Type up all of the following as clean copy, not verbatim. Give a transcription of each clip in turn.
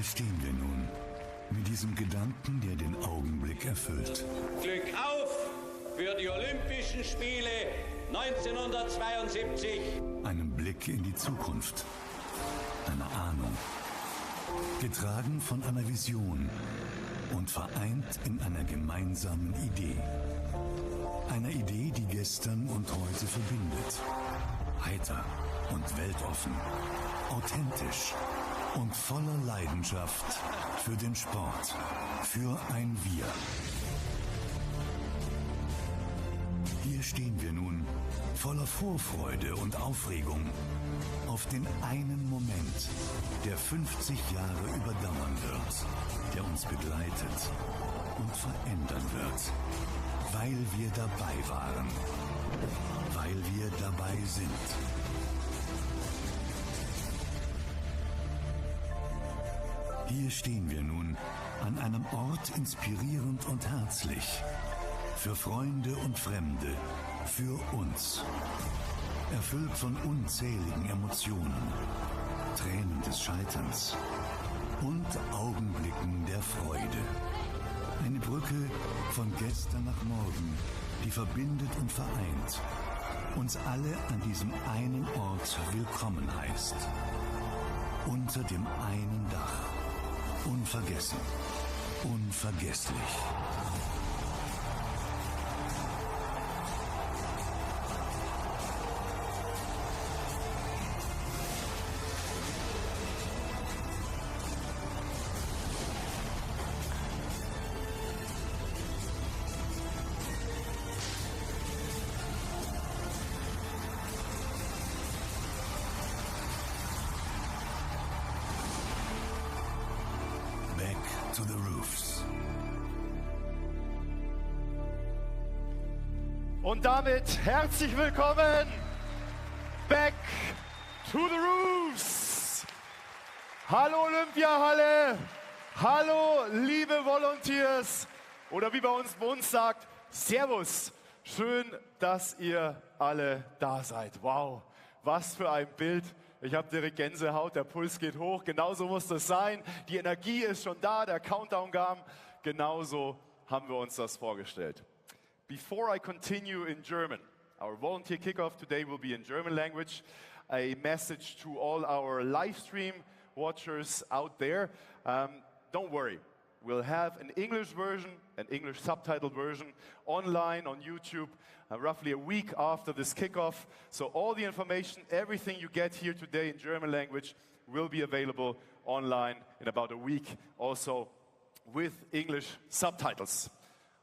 stehen wir nun, mit diesem Gedanken, der den Augenblick erfüllt. Glück auf für die Olympischen Spiele 1972. Einem Blick in die Zukunft, einer Ahnung, getragen von einer Vision und vereint in einer gemeinsamen Idee. Einer Idee, die gestern und heute verbindet. Heiter und weltoffen, authentisch und voller Leidenschaft für den Sport, für ein Wir. Hier stehen wir nun, voller Vorfreude und Aufregung, auf den einen Moment, der 50 Jahre überdauern wird, der uns begleitet und verändern wird, weil wir dabei waren, weil wir dabei sind. Hier stehen wir nun an einem Ort inspirierend und herzlich. Für Freunde und Fremde, für uns. Erfüllt von unzähligen Emotionen, Tränen des Scheiterns und Augenblicken der Freude. Eine Brücke von gestern nach morgen, die verbindet und vereint. Uns alle an diesem einen Ort willkommen heißt. Unter dem einen Dach. Unvergessen. Unvergesslich. To the roofs. Und damit herzlich willkommen back to the roofs. Hallo Olympiahalle, hallo liebe Volunteers oder wie bei uns sagt, Servus. Schön, dass ihr alle da seid. Wow, was für ein Bild. Ich habe direkt Gänsehaut, der Puls geht hoch, genauso muss das sein. Die Energie ist schon da, der Countdown kam, genauso haben wir uns das vorgestellt. Before I continue in German, our volunteer kickoff today will be in German language, a message to all our live stream watchers out there. Don't worry, we'll have an English version, an English subtitled version online on YouTube roughly a week after this kickoff. So all the information, everything you get here today in German language will be available online in about a week, also with English subtitles.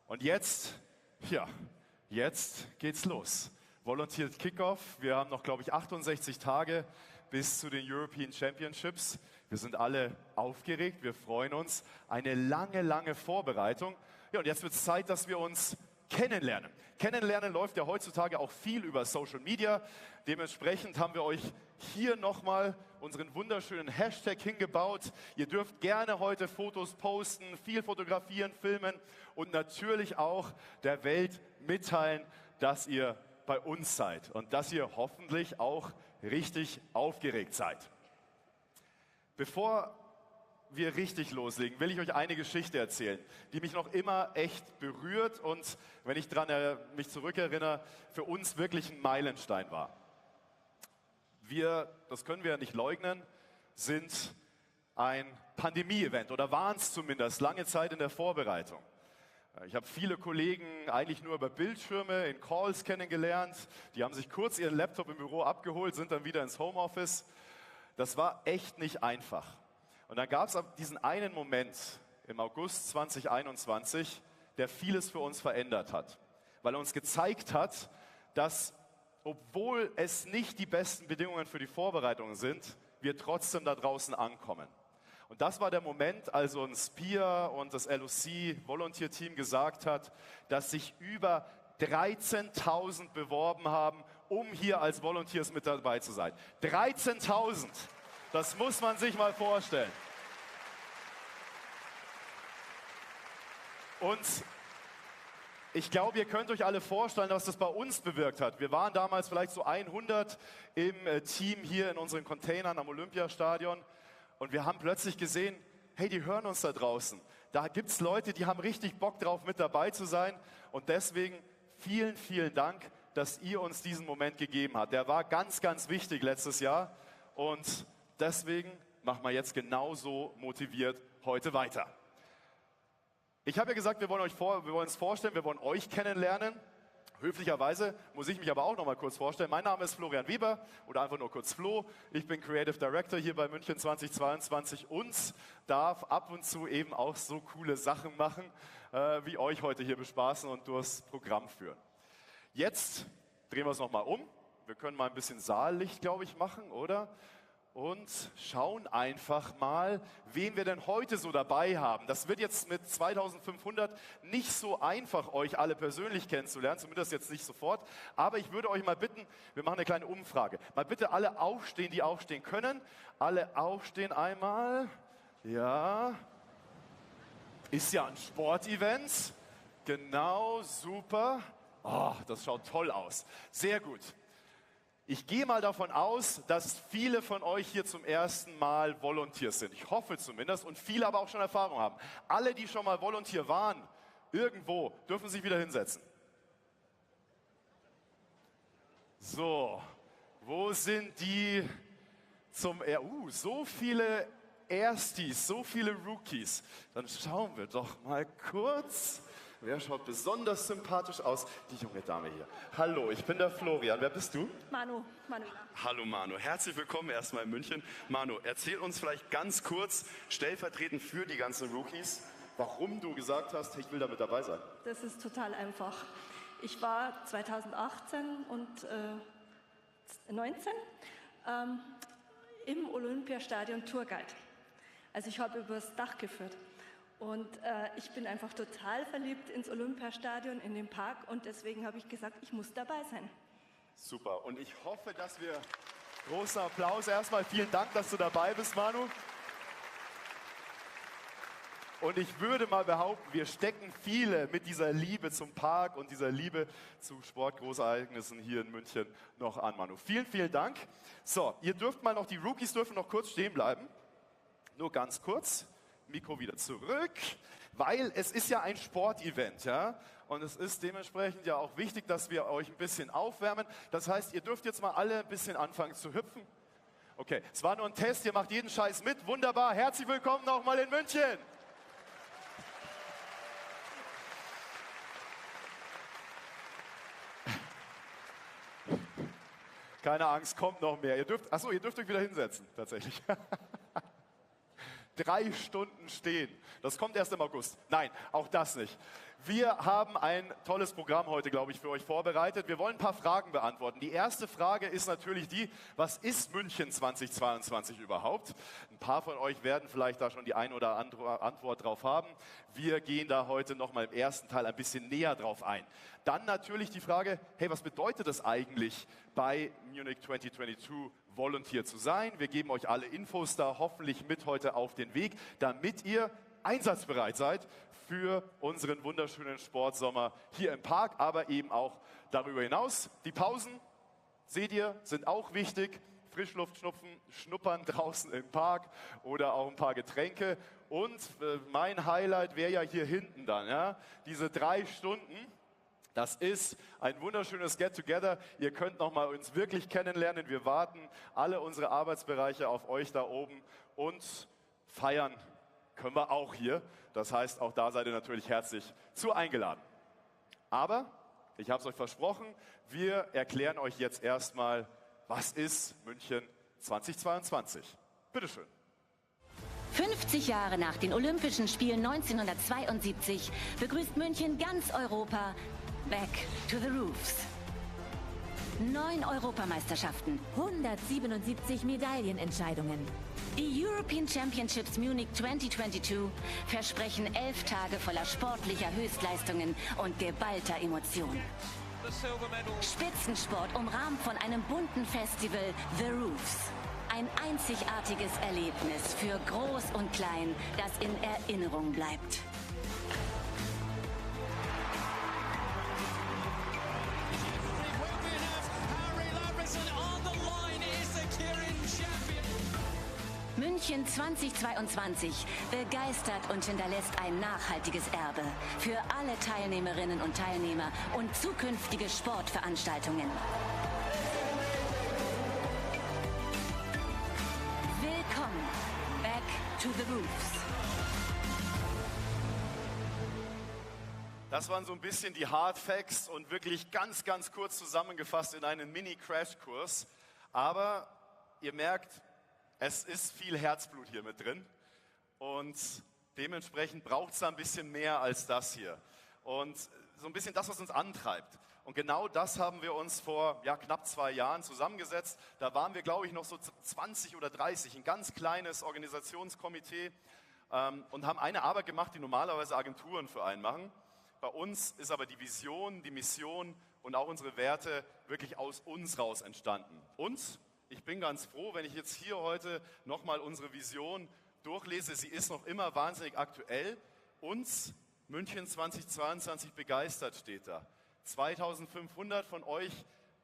Und jetzt geht's los. Volunteer Kickoff. Wir haben noch, glaube ich, 68 Tage bis zu den European Championships. Wir sind alle aufgeregt, wir freuen uns. Eine lange Vorbereitung. Ja, und jetzt wird es Zeit, dass wir uns kennenlernen. Kennenlernen läuft ja heutzutage auch viel über Social Media. Dementsprechend haben wir euch hier nochmal unseren wunderschönen Hashtag hingebaut. Ihr dürft gerne heute Fotos posten, viel fotografieren, filmen und natürlich auch der Welt mitteilen, dass ihr bei uns seid und dass ihr hoffentlich auch richtig aufgeregt seid. Bevor wir richtig loslegen, will ich euch eine Geschichte erzählen, die mich noch immer echt berührt und, wenn ich mich zurückerinnere, für uns wirklich ein Meilenstein war. Wir, das können wir ja nicht leugnen, sind ein Pandemie-Event oder waren es zumindest lange Zeit in der Vorbereitung. Ich habe viele Kollegen eigentlich nur über Bildschirme in Calls kennengelernt. Die haben sich kurz ihren Laptop im Büro abgeholt, sind dann wieder ins Homeoffice. Das war echt nicht einfach. Und dann gab es diesen einen Moment im August 2021, der vieles für uns verändert hat. Weil er uns gezeigt hat, dass, obwohl es nicht die besten Bedingungen für die Vorbereitung sind, wir trotzdem da draußen ankommen. Und das war der Moment, als uns PIA und das LOC-Volunteer-Team gesagt hat, dass sich über 13.000 beworben haben, um hier als Volunteers mit dabei zu sein. 13.000! Das muss man sich mal vorstellen. Und ich glaube, ihr könnt euch alle vorstellen, was das bei uns bewirkt hat. Wir waren damals vielleicht so 100 im Team hier in unseren Containern am Olympiastadion und wir haben plötzlich gesehen, hey, die hören uns da draußen. Da gibt es Leute, die haben richtig Bock drauf, mit dabei zu sein. Und deswegen vielen, vielen Dank, dass ihr uns diesen Moment gegeben habt. Der war ganz, ganz wichtig letztes Jahr. Und deswegen machen wir jetzt genauso motiviert heute weiter. Ich habe ja gesagt, wir wollen uns vorstellen, wir wollen euch kennenlernen. Höflicherweise muss ich mich aber auch noch mal kurz vorstellen. Mein Name ist Florian Weber oder einfach nur kurz Flo. Ich bin Creative Director hier bei München 2022 und darf ab und zu eben auch so coole Sachen machen, wie euch heute hier bespaßen und durchs Programm führen. Jetzt drehen wir es noch mal um. Wir können mal ein bisschen Saallicht, glaube ich, machen, oder? Und schauen einfach mal, wen wir denn heute so dabei haben. Das wird jetzt mit 2500 nicht so einfach, euch alle persönlich kennenzulernen, zumindest jetzt nicht sofort. Aber ich würde euch mal bitten, wir machen eine kleine Umfrage. Mal bitte alle aufstehen, die aufstehen können. Alle aufstehen einmal. Ja. Ist ja ein Sportevent. Genau, super. Oh, das schaut toll aus. Sehr gut. Ich gehe mal davon aus, dass viele von euch hier zum ersten Mal Volunteers sind. Ich hoffe zumindest und viele aber auch schon Erfahrung haben. Alle, die schon mal Volunteer waren, irgendwo, dürfen sich wieder hinsetzen. So, wo sind die so viele Erstis, so viele Rookies. Dann schauen wir doch mal kurz. Wer schaut besonders sympathisch aus? Die junge Dame hier. Hallo, ich bin der Florian. Wer bist du? Manuela. Hallo Manu, herzlich willkommen erstmal in München. Manu, erzähl uns vielleicht ganz kurz, stellvertretend für die ganzen Rookies, warum du gesagt hast, ich will da mit dabei sein. Das ist total einfach. Ich war 2018 und 2019 im Olympiastadion Tourguide. Also ich habe übers Dach geführt. Und ich bin einfach total verliebt ins Olympiastadion, in den Park. Und deswegen habe ich gesagt, ich muss dabei sein. Super. Und ich hoffe, dass wir... Großer Applaus erstmal. Vielen Dank, dass du dabei bist, Manu. Und ich würde mal behaupten, wir stecken viele mit dieser Liebe zum Park und dieser Liebe zu Sportgroßereignissen hier in München noch an, Manu. Vielen, vielen Dank. So, die Rookies dürfen noch kurz stehen bleiben. Nur ganz kurz. Mikro wieder zurück, weil es ist ja ein Sportevent, ja, und es ist dementsprechend ja auch wichtig, dass wir euch ein bisschen aufwärmen. Das heißt, ihr dürft jetzt mal alle ein bisschen anfangen zu hüpfen. Okay, es war nur ein Test, ihr macht jeden Scheiß mit, wunderbar, herzlich willkommen nochmal in München. Keine Angst, kommt noch mehr. Ihr dürft euch wieder hinsetzen, tatsächlich. 3 Stunden stehen. Das kommt erst im August. Nein, auch das nicht. Wir haben ein tolles Programm heute, glaube ich, für euch vorbereitet. Wir wollen ein paar Fragen beantworten. Die erste Frage ist natürlich die, was ist München 2022 überhaupt? Ein paar von euch werden vielleicht da schon die ein oder andere Antwort drauf haben. Wir gehen da heute nochmal im ersten Teil ein bisschen näher drauf ein. Dann natürlich die Frage, hey, was bedeutet das eigentlich bei Munich 2022 Volunteer zu sein? Wir geben euch alle Infos da hoffentlich mit heute auf den Weg, damit ihr einsatzbereit seid für unseren wunderschönen Sportsommer hier im Park, aber eben auch darüber hinaus. Die Pausen, seht ihr, sind auch wichtig. Frischluft schnuppern draußen im Park oder auch ein paar Getränke. Und mein Highlight wäre ja hier hinten dann, ja, diese 3 Stunden. Das ist ein wunderschönes Get-Together. Ihr könnt nochmal uns wirklich kennenlernen. Wir warten alle unsere Arbeitsbereiche auf euch da oben und feiern können wir auch hier. Das heißt, auch da seid ihr natürlich herzlich zu eingeladen. Aber, ich habe es euch versprochen, wir erklären euch jetzt erstmal, was ist München 2022. Bitteschön. 50 Jahre nach den Olympischen Spielen 1972 begrüßt München ganz Europa Back to the Roofs. 9 Europameisterschaften, 177 Medaillenentscheidungen. Die European Championships Munich 2022 versprechen 11 Tage voller sportlicher Höchstleistungen und geballter Emotion. Spitzensport umrahmt von einem bunten Festival The Roofs. Ein einzigartiges Erlebnis für Groß und Klein, das in Erinnerung bleibt. München 2022 begeistert und hinterlässt ein nachhaltiges Erbe für alle Teilnehmerinnen und Teilnehmer und zukünftige Sportveranstaltungen. Willkommen back to the Roofs. Das waren so ein bisschen die Hard Facts und wirklich ganz, ganz kurz zusammengefasst in einen Mini-Crash-Kurs. Aber ihr merkt, es ist viel Herzblut hier mit drin und dementsprechend braucht es da ein bisschen mehr als das hier. Und so ein bisschen das, was uns antreibt. Und genau das haben wir uns vor knapp 2 Jahren zusammengesetzt. Da waren wir, glaube ich, noch so 20 oder 30, ein ganz kleines Organisationskomitee und haben eine Arbeit gemacht, die normalerweise Agenturen für einen machen. Bei uns ist aber die Vision, die Mission und auch unsere Werte wirklich aus uns raus entstanden. Und ich bin ganz froh, wenn ich jetzt hier heute nochmal unsere Vision durchlese. Sie ist noch immer wahnsinnig aktuell. Uns, München 2022 begeistert, steht da. 2500 von euch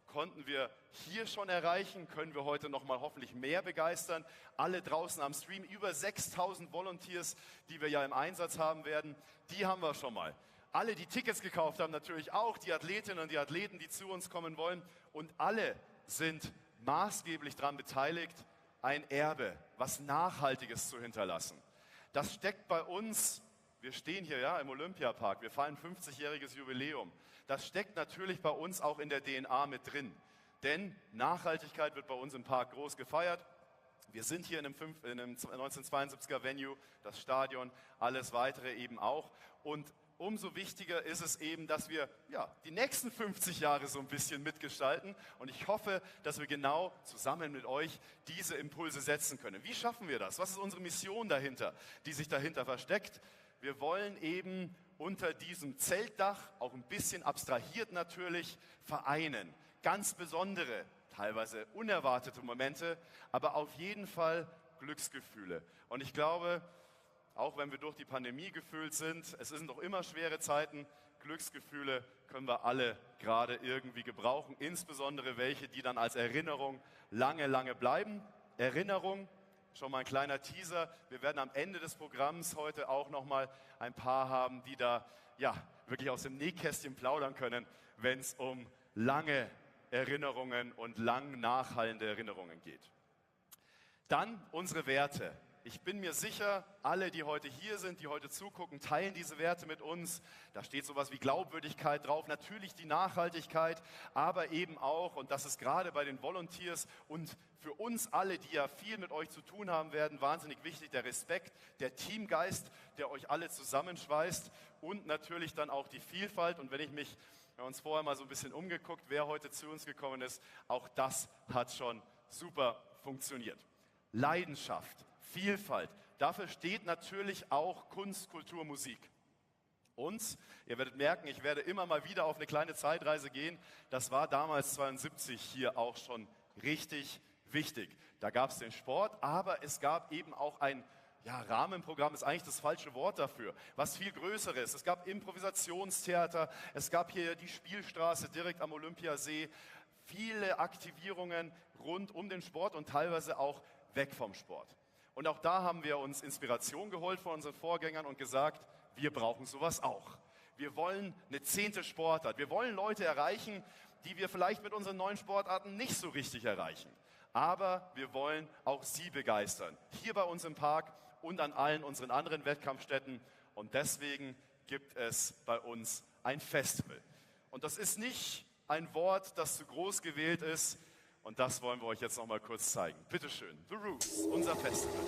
konnten wir hier schon erreichen, können wir heute nochmal hoffentlich mehr begeistern. Alle draußen am Stream, über 6000 Volunteers, die wir ja im Einsatz haben werden, die haben wir schon mal. Alle, die Tickets gekauft haben, natürlich auch, die Athletinnen und die Athleten, die zu uns kommen wollen. Und alle sind maßgeblich daran beteiligt, ein Erbe, was Nachhaltiges zu hinterlassen. Das steckt bei uns, wir stehen hier im Olympiapark, wir feiern 50-jähriges Jubiläum. Das steckt natürlich bei uns auch in der DNA mit drin. Denn Nachhaltigkeit wird bei uns im Park groß gefeiert. Wir sind hier in einem 1972er Venue, das Stadion, alles weitere eben auch. Und umso wichtiger ist es eben, dass wir die nächsten 50 Jahre so ein bisschen mitgestalten. Und ich hoffe, dass wir genau zusammen mit euch diese Impulse setzen können. Wie schaffen wir das? Was ist unsere Mission dahinter, die sich dahinter versteckt? Wir wollen eben unter diesem Zeltdach, auch ein bisschen abstrahiert natürlich, vereinen. Ganz besondere, teilweise unerwartete Momente, aber auf jeden Fall Glücksgefühle. Und ich glaube, auch wenn wir durch die Pandemie gefüllt sind, es sind noch immer schwere Zeiten, Glücksgefühle können wir alle gerade irgendwie gebrauchen, insbesondere welche, die dann als Erinnerung lange, lange bleiben. Erinnerung, schon mal ein kleiner Teaser, wir werden am Ende des Programms heute auch nochmal ein paar haben, die da wirklich aus dem Nähkästchen plaudern können, wenn es um lange Erinnerungen und lang nachhallende Erinnerungen geht. Dann unsere Werte. Ich bin mir sicher, alle, die heute hier sind, die heute zugucken, teilen diese Werte mit uns. Da steht sowas wie Glaubwürdigkeit drauf, natürlich die Nachhaltigkeit, aber eben auch, und das ist gerade bei den Volunteers und für uns alle, die ja viel mit euch zu tun haben werden, wahnsinnig wichtig, der Respekt, der Teamgeist, der euch alle zusammenschweißt und natürlich dann auch die Vielfalt. Und wenn wir haben uns vorher mal so ein bisschen umgeguckt, wer heute zu uns gekommen ist, auch das hat schon super funktioniert. Leidenschaft. Vielfalt. Dafür steht natürlich auch Kunst, Kultur, Musik. Und ihr werdet merken, ich werde immer mal wieder auf eine kleine Zeitreise gehen. Das war damals 72 hier auch schon richtig wichtig. Da gab es den Sport, aber es gab eben auch ein Rahmenprogramm, ist eigentlich das falsche Wort dafür, was viel Größeres. Es gab Improvisationstheater, es gab hier die Spielstraße direkt am Olympiasee, viele Aktivierungen rund um den Sport und teilweise auch weg vom Sport. Und auch da haben wir uns Inspiration geholt von unseren Vorgängern und gesagt, wir brauchen sowas auch. Wir wollen eine 10. Sportart. Wir wollen Leute erreichen, die wir vielleicht mit unseren neuen Sportarten nicht so richtig erreichen. Aber wir wollen auch sie begeistern. Hier bei uns im Park und an allen unseren anderen Wettkampfstätten. Und deswegen gibt es bei uns ein Festival. Und das ist nicht ein Wort, das zu groß gewählt ist. Und das wollen wir euch jetzt noch mal kurz zeigen. Bitte schön, The Roofs, unser Festival.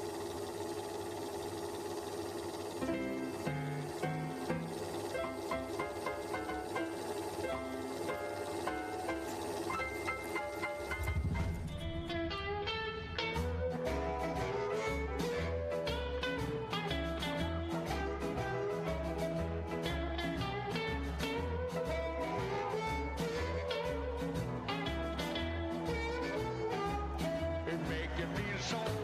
So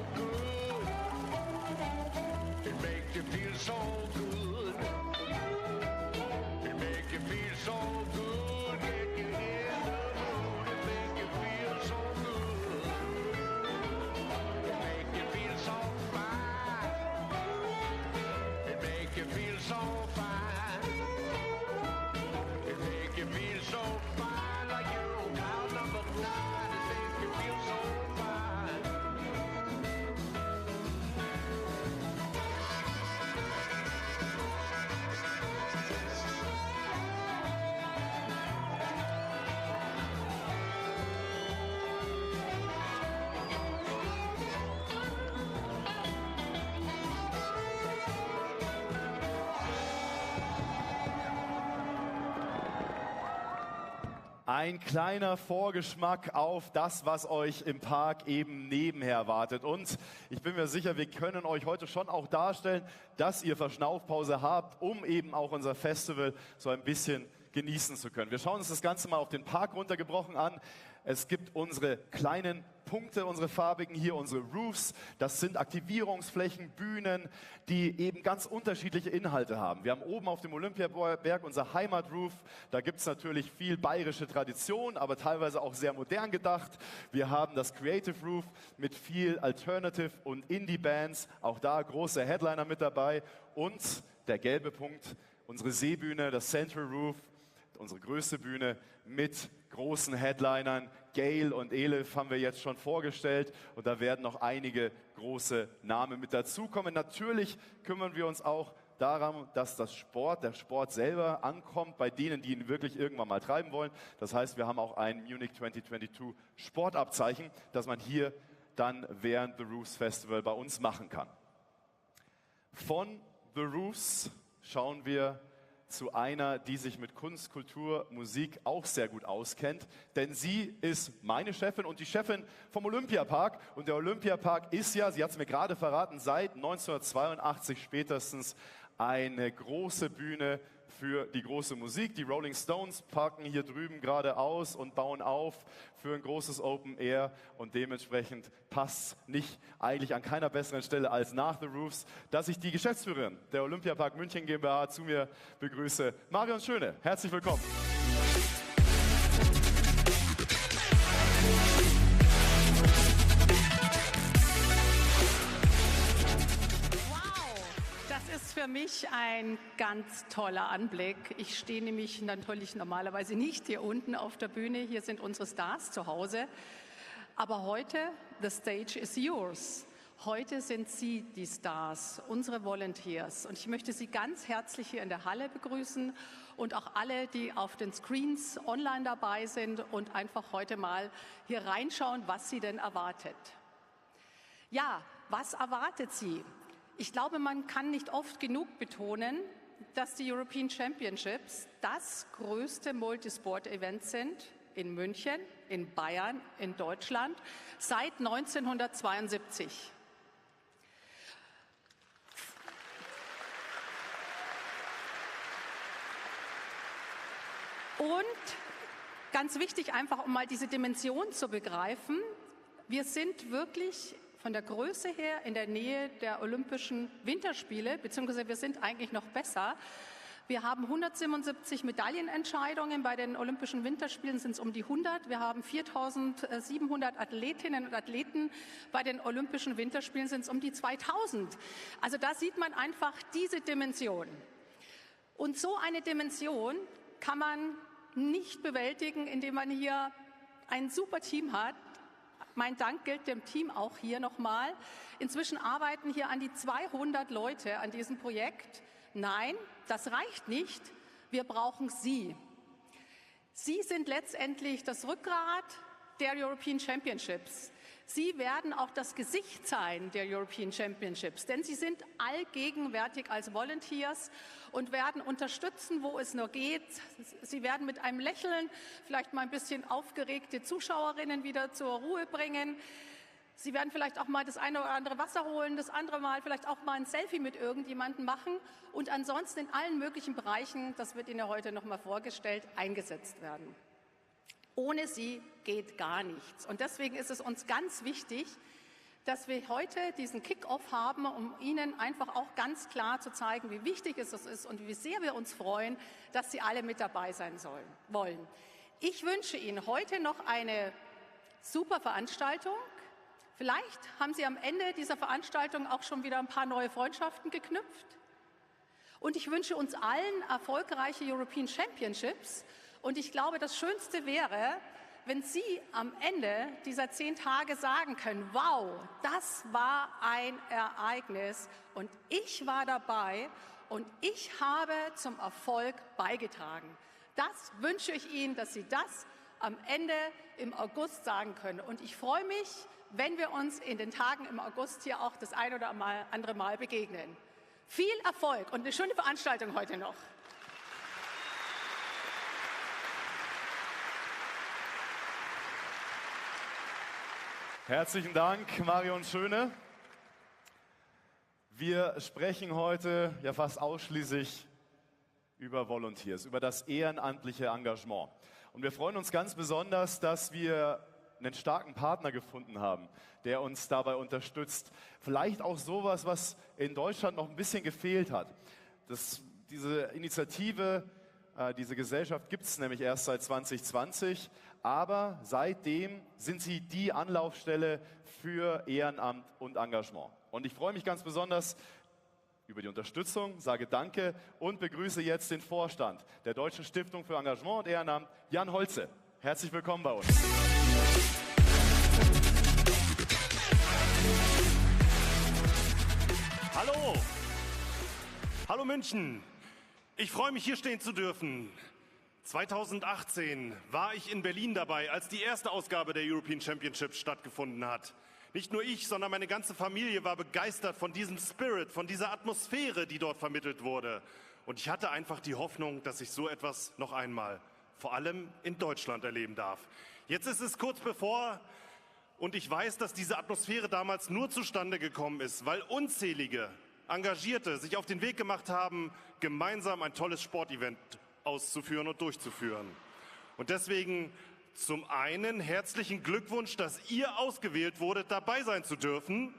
Ein kleiner Vorgeschmack auf das, was euch im Park eben nebenher wartet. Und ich bin mir sicher, wir können euch heute schon auch darstellen, dass ihr Verschnaufpause habt, um eben auch unser Festival so ein bisschen genießen zu können. Wir schauen uns das Ganze mal auf den Park runtergebrochen an. Es gibt unsere kleinen Punkte, unsere farbigen hier, unsere Roofs. Das sind Aktivierungsflächen, Bühnen, die eben ganz unterschiedliche Inhalte haben. Wir haben oben auf dem Olympiaberg unser Heimatroof. Da gibt es natürlich viel bayerische Tradition, aber teilweise auch sehr modern gedacht. Wir haben das Creative Roof mit viel Alternative und Indie-Bands. Auch da große Headliner mit dabei. Und der gelbe Punkt, unsere Seebühne, das Central Roof, unsere größte Bühne mit großen Headlinern. Gale und Elif haben wir jetzt schon vorgestellt und da werden noch einige große Namen mit dazukommen. Natürlich kümmern wir uns auch darum, dass der Sport selber ankommt bei denen, die ihn wirklich irgendwann mal treiben wollen. Das heißt, wir haben auch ein Munich 2022 Sportabzeichen, das man hier dann während The Roofs Festival bei uns machen kann. Von The Roofs schauen wir zu einer, die sich mit Kunst, Kultur, Musik auch sehr gut auskennt. Denn sie ist meine Chefin und die Chefin vom Olympiapark. Und der Olympiapark ist ja, sie hat es mir gerade verraten, seit 1982 spätestens eine große Bühne für die große Musik. Die Rolling Stones parken hier drüben gerade aus und bauen auf für ein großes Open Air und dementsprechend passt es nicht eigentlich an keiner besseren Stelle als nach The Roofs, dass ich die Geschäftsführerin der Olympiapark München GmbH zu mir begrüße. Marion Schöne, herzlich willkommen. Für mich ein ganz toller Anblick. Ich stehe nämlich natürlich normalerweise nicht hier unten auf der Bühne. Hier sind unsere Stars zu Hause. Aber heute, the stage is yours. Heute sind Sie die Stars, unsere Volunteers. Und ich möchte Sie ganz herzlich hier in der Halle begrüßen und auch alle, die auf den Screens online dabei sind und einfach heute mal hier reinschauen, was Sie denn erwartet. Ja, was erwartet Sie? Ich glaube, man kann nicht oft genug betonen, dass die European Championships das größte Multisport-Event sind in München, in Bayern, in Deutschland seit 1972. Und ganz wichtig, einfach um mal diese Dimension zu begreifen, wir sind wirklich von der Größe her in der Nähe der Olympischen Winterspiele, beziehungsweise wir sind eigentlich noch besser. Wir haben 177 Medaillenentscheidungen, bei den Olympischen Winterspielen sind es um die 100. Wir haben 4.700 Athletinnen und Athleten, bei den Olympischen Winterspielen sind es um die 2.000. Also da sieht man einfach diese Dimension. Und so eine Dimension kann man nicht bewältigen, indem man hier ein super Team hat. Mein Dank gilt dem Team auch hier nochmal. Inzwischen arbeiten hier an die 200 Leute an diesem Projekt. Nein, das reicht nicht. Wir brauchen Sie. Sie sind letztendlich das Rückgrat der European Championships. Sie werden auch das Gesicht sein der European Championships, denn Sie sind allgegenwärtig als Volunteers und werden unterstützen, wo es nur geht. Sie werden mit einem Lächeln vielleicht mal ein bisschen aufgeregte Zuschauerinnen wieder zur Ruhe bringen. Sie werden vielleicht auch mal das eine oder andere Wasser holen, das andere Mal vielleicht auch mal ein Selfie mit irgendjemandem machen und ansonsten in allen möglichen Bereichen, das wird Ihnen ja heute noch mal vorgestellt, eingesetzt werden. Ohne Sie geht gar nichts. Und deswegen ist es uns ganz wichtig, dass wir heute diesen Kick-Off haben, um Ihnen einfach auch ganz klar zu zeigen, wie wichtig es ist und wie sehr wir uns freuen, dass Sie alle mit dabei sein wollen. Ich wünsche Ihnen heute noch eine super Veranstaltung. Vielleicht haben Sie am Ende dieser Veranstaltung auch schon wieder ein paar neue Freundschaften geknüpft. Und ich wünsche uns allen erfolgreiche European Championships. Und ich glaube, das Schönste wäre, wenn Sie am Ende dieser 10 Tage sagen können, wow, das war ein Ereignis und ich war dabei und ich habe zum Erfolg beigetragen. Das wünsche ich Ihnen, dass Sie das am Ende im August sagen können. Und ich freue mich, wenn wir uns in den Tagen im August hier auch das ein oder andere Mal begegnen. Viel Erfolg und eine schöne Veranstaltung heute noch. Herzlichen Dank, Marion Schöne. Wir sprechen heute ja fast ausschließlich über Volunteers, über das ehrenamtliche Engagement. Und wir freuen uns ganz besonders, dass wir einen starken Partner gefunden haben, der uns dabei unterstützt. Vielleicht auch sowas, was in Deutschland noch ein bisschen gefehlt hat. Diese Initiative, diese Gesellschaft gibt es nämlich erst seit 2020, aber seitdem sind sie die Anlaufstelle für Ehrenamt und Engagement. Und ich freue mich ganz besonders über die Unterstützung, sage Danke und begrüße jetzt den Vorstand der Deutschen Stiftung für Engagement und Ehrenamt, Jan Holze. Herzlich willkommen bei uns. Hallo! Hallo München! Ich freue mich, hier stehen zu dürfen. 2018 war ich in Berlin dabei, als die erste Ausgabe der European Championships stattgefunden hat. Nicht nur ich, sondern meine ganze Familie war begeistert von diesem Spirit, von dieser Atmosphäre, die dort vermittelt wurde. Und ich hatte einfach die Hoffnung, dass ich so etwas noch einmal, vor allem in Deutschland, erleben darf. Jetzt ist es kurz bevor und ich weiß, dass diese Atmosphäre damals nur zustande gekommen ist, weil unzählige Engagierte sich auf den Weg gemacht haben, gemeinsam ein tolles Sportevent auszuführen und durchzuführen. Und deswegen zum einen herzlichen Glückwunsch, dass ihr ausgewählt wurdet, dabei sein zu dürfen.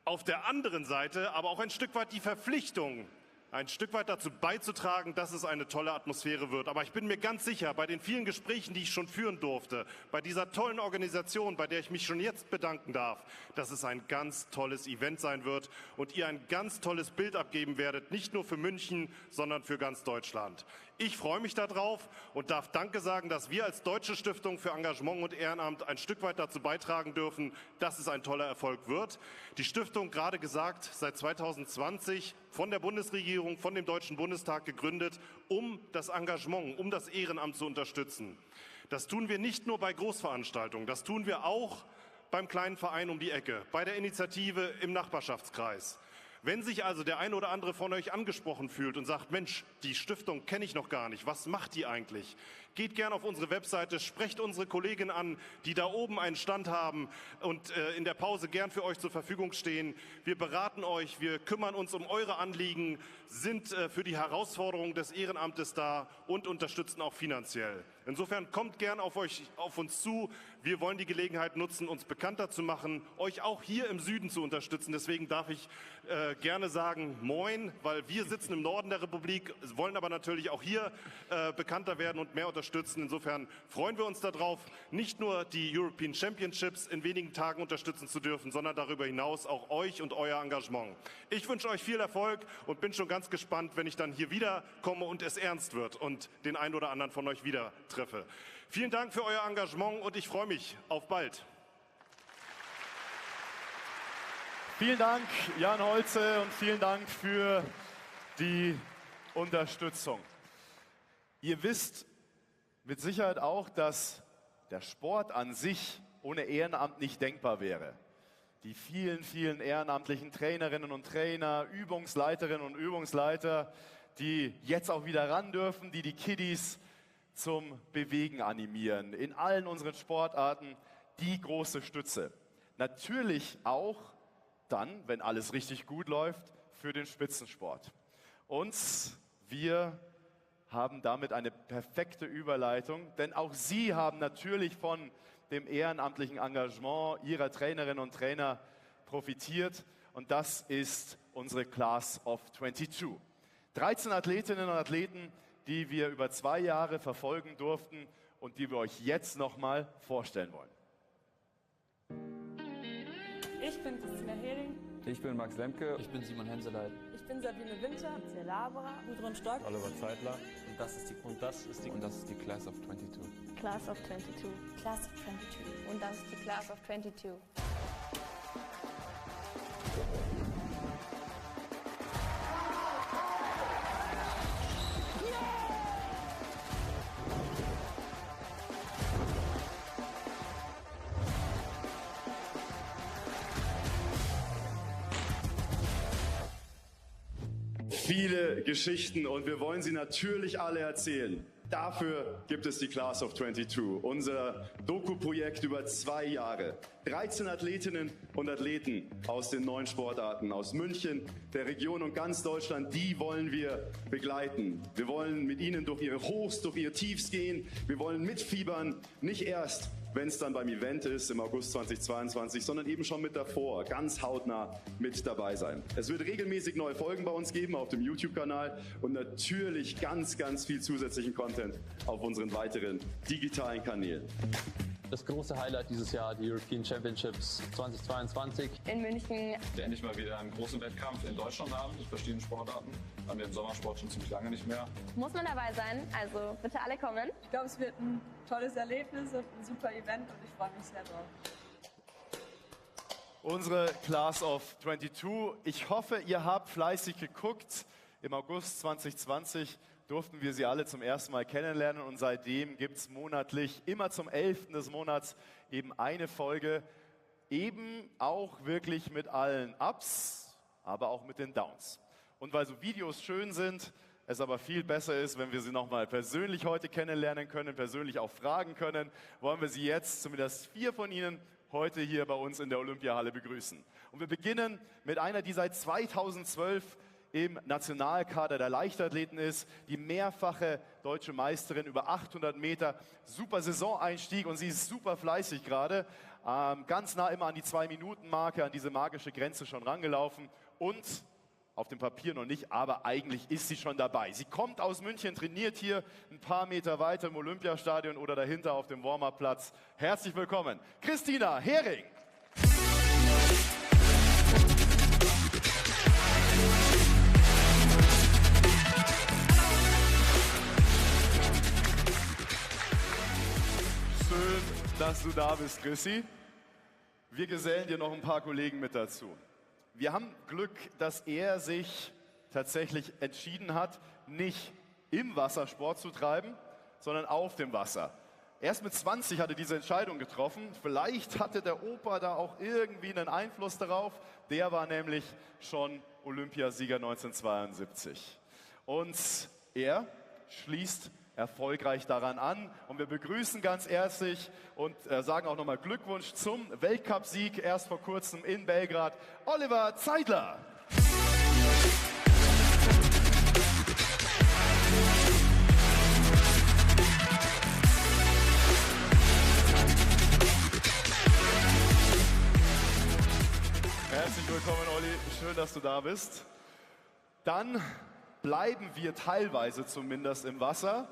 Auf der anderen Seite aber auch ein Stück weit die Verpflichtung, ein Stück weit dazu beizutragen, dass es eine tolle Atmosphäre wird. Aber ich bin mir ganz sicher, bei den vielen Gesprächen, die ich schon führen durfte, bei dieser tollen Organisation, bei der ich mich schon jetzt bedanken darf, dass es ein ganz tolles Event sein wird und ihr ein ganz tolles Bild abgeben werdet, nicht nur für München, sondern für ganz Deutschland. Ich freue mich darauf und darf Danke sagen, dass wir als Deutsche Stiftung für Engagement und Ehrenamt ein Stück weit dazu beitragen dürfen, dass es ein toller Erfolg wird. Die Stiftung, gerade gesagt, seit 2020 von der Bundesregierung, von dem Deutschen Bundestag gegründet, um das Engagement, um das Ehrenamt zu unterstützen. Das tun wir nicht nur bei Großveranstaltungen, das tun wir auch beim kleinen Verein um die Ecke, bei der Initiative im Nachbarschaftskreis. Wenn sich also der eine oder andere von euch angesprochen fühlt und sagt, Mensch, die Stiftung kenne ich noch gar nicht, was macht die eigentlich? Geht gern auf unsere Webseite, sprecht unsere Kollegin an, die da oben einen Stand haben und in der Pause gern für euch zur Verfügung stehen. Wir beraten euch, wir kümmern uns um eure Anliegen, sind für die Herausforderungen des Ehrenamtes da und unterstützen auch finanziell. Insofern kommt gern auf uns zu. Wir wollen die Gelegenheit nutzen, uns bekannter zu machen, euch auch hier im Süden zu unterstützen. Deswegen darf ich gerne sagen Moin, weil wir sitzen im Norden der Republik, wollen aber natürlich auch hier bekannter werden und mehr unterstützen. Insofern freuen wir uns darauf, nicht nur die European Championships in wenigen Tagen unterstützen zu dürfen, sondern darüber hinaus auch euch und euer Engagement. Ich wünsche euch viel Erfolg und bin schon ganz gespannt, wenn ich dann hier wiederkomme und es ernst wird und den einen oder anderen von euch wieder treffe. Vielen Dank für euer Engagement und ich freue mich auf bald. Vielen Dank, Jan Holze, und vielen Dank für die Unterstützung. Ihr wisst mit Sicherheit auch, dass der Sport an sich ohne Ehrenamt nicht denkbar wäre. Die vielen, vielen ehrenamtlichen Trainerinnen und Trainer, Übungsleiterinnen und Übungsleiter, die jetzt auch wieder ran dürfen, die Kiddies zum Bewegen animieren. In allen unseren Sportarten die große Stütze. Natürlich auch dann, wenn alles richtig gut läuft, für den Spitzensport. Und wir haben damit eine perfekte Überleitung, denn auch Sie haben natürlich von dem ehrenamtlichen Engagement Ihrer Trainerinnen und Trainer profitiert. Und das ist unsere Class of 22. 13 Athletinnen und Athleten, die wir über 2 Jahre verfolgen durften und die wir euch jetzt nochmal vorstellen wollen. Ich bin Christina Hering. Ich bin Max Lemke. Ich bin Simon Henseleit. Ich bin Sabine Winter. Cia Labra. Gudrun Stock. Oliver Zeitler. Und das ist die Class of 22. Class of 22. Class of 22. Und das ist die Class of 22. Viele Geschichten und wir wollen sie natürlich alle erzählen. Dafür gibt es die Class of 22, unser Doku-Projekt über 2 Jahre. 13 Athletinnen und Athleten aus den 9 Sportarten, aus München, der Region und ganz Deutschland, die wollen wir begleiten. Wir wollen mit ihnen durch ihre Hochs, durch ihre Tiefs gehen. Wir wollen mitfiebern, nicht erst, wenn es dann beim Event ist im August 2022, sondern eben schon mit davor, ganz hautnah mit dabei sein. Es wird regelmäßig neue Folgen bei uns geben auf dem YouTube-Kanal und natürlich ganz, ganz viel zusätzlichen Content auf unseren weiteren digitalen Kanälen. Das große Highlight dieses Jahr, die European Championships 2022. In München. Wir endlich mal wieder einen großen Wettkampf in Deutschland haben, mit verschiedenen Sportarten. Haben wir im Sommersport schon ziemlich lange nicht mehr. Muss man dabei sein, also bitte alle kommen. Ich glaube, es wird ein tolles Erlebnis und ein super Event und ich freue mich sehr drauf. Unsere Class of 22. Ich hoffe, ihr habt fleißig geguckt. Im August 2020 durften wir sie alle zum ersten Mal kennenlernen und seitdem gibt es monatlich, immer zum 11. des Monats, eben eine Folge, eben auch wirklich mit allen Ups, aber auch mit den Downs. Und weil so Videos schön sind, es aber viel besser ist, wenn wir sie nochmal persönlich heute kennenlernen können, persönlich auch fragen können, wollen wir sie jetzt, zumindest 4 von Ihnen, heute hier bei uns in der Olympiahalle begrüßen. Und wir beginnen mit einer, die seit 2012 im Nationalkader der Leichtathleten ist, die mehrfache deutsche Meisterin über 800 Meter, super Saisoneinstieg und sie ist super fleißig gerade, ganz nah immer an die 2-Minuten-Marke, an diese magische Grenze schon rangelaufen und auf dem Papier noch nicht, aber eigentlich ist sie schon dabei. Sie kommt aus München, trainiert hier ein paar Meter weiter im Olympiastadion oder dahinter auf dem Warm-Up-Platz. Herzlich willkommen, Christina Hering. Schön, dass du da bist, Chrissy. Wir gesellen dir noch ein paar Kollegen mit dazu. Wir haben Glück, dass er sich tatsächlich entschieden hat, nicht im Wasser Sport zu treiben, sondern auf dem Wasser. Erst mit 20 hat er diese Entscheidung getroffen. Vielleicht hatte der Opa da auch irgendwie einen Einfluss darauf. Der war nämlich schon Olympiasieger 1972. Und er schließt erfolgreich daran an. Und wir begrüßen ganz herzlich und sagen auch nochmal Glückwunsch zum Weltcupsieg erst vor kurzem in Belgrad, Oliver Zeidler. Herzlich willkommen, Olli. Schön, dass du da bist. Dann bleiben wir teilweise zumindest im Wasser.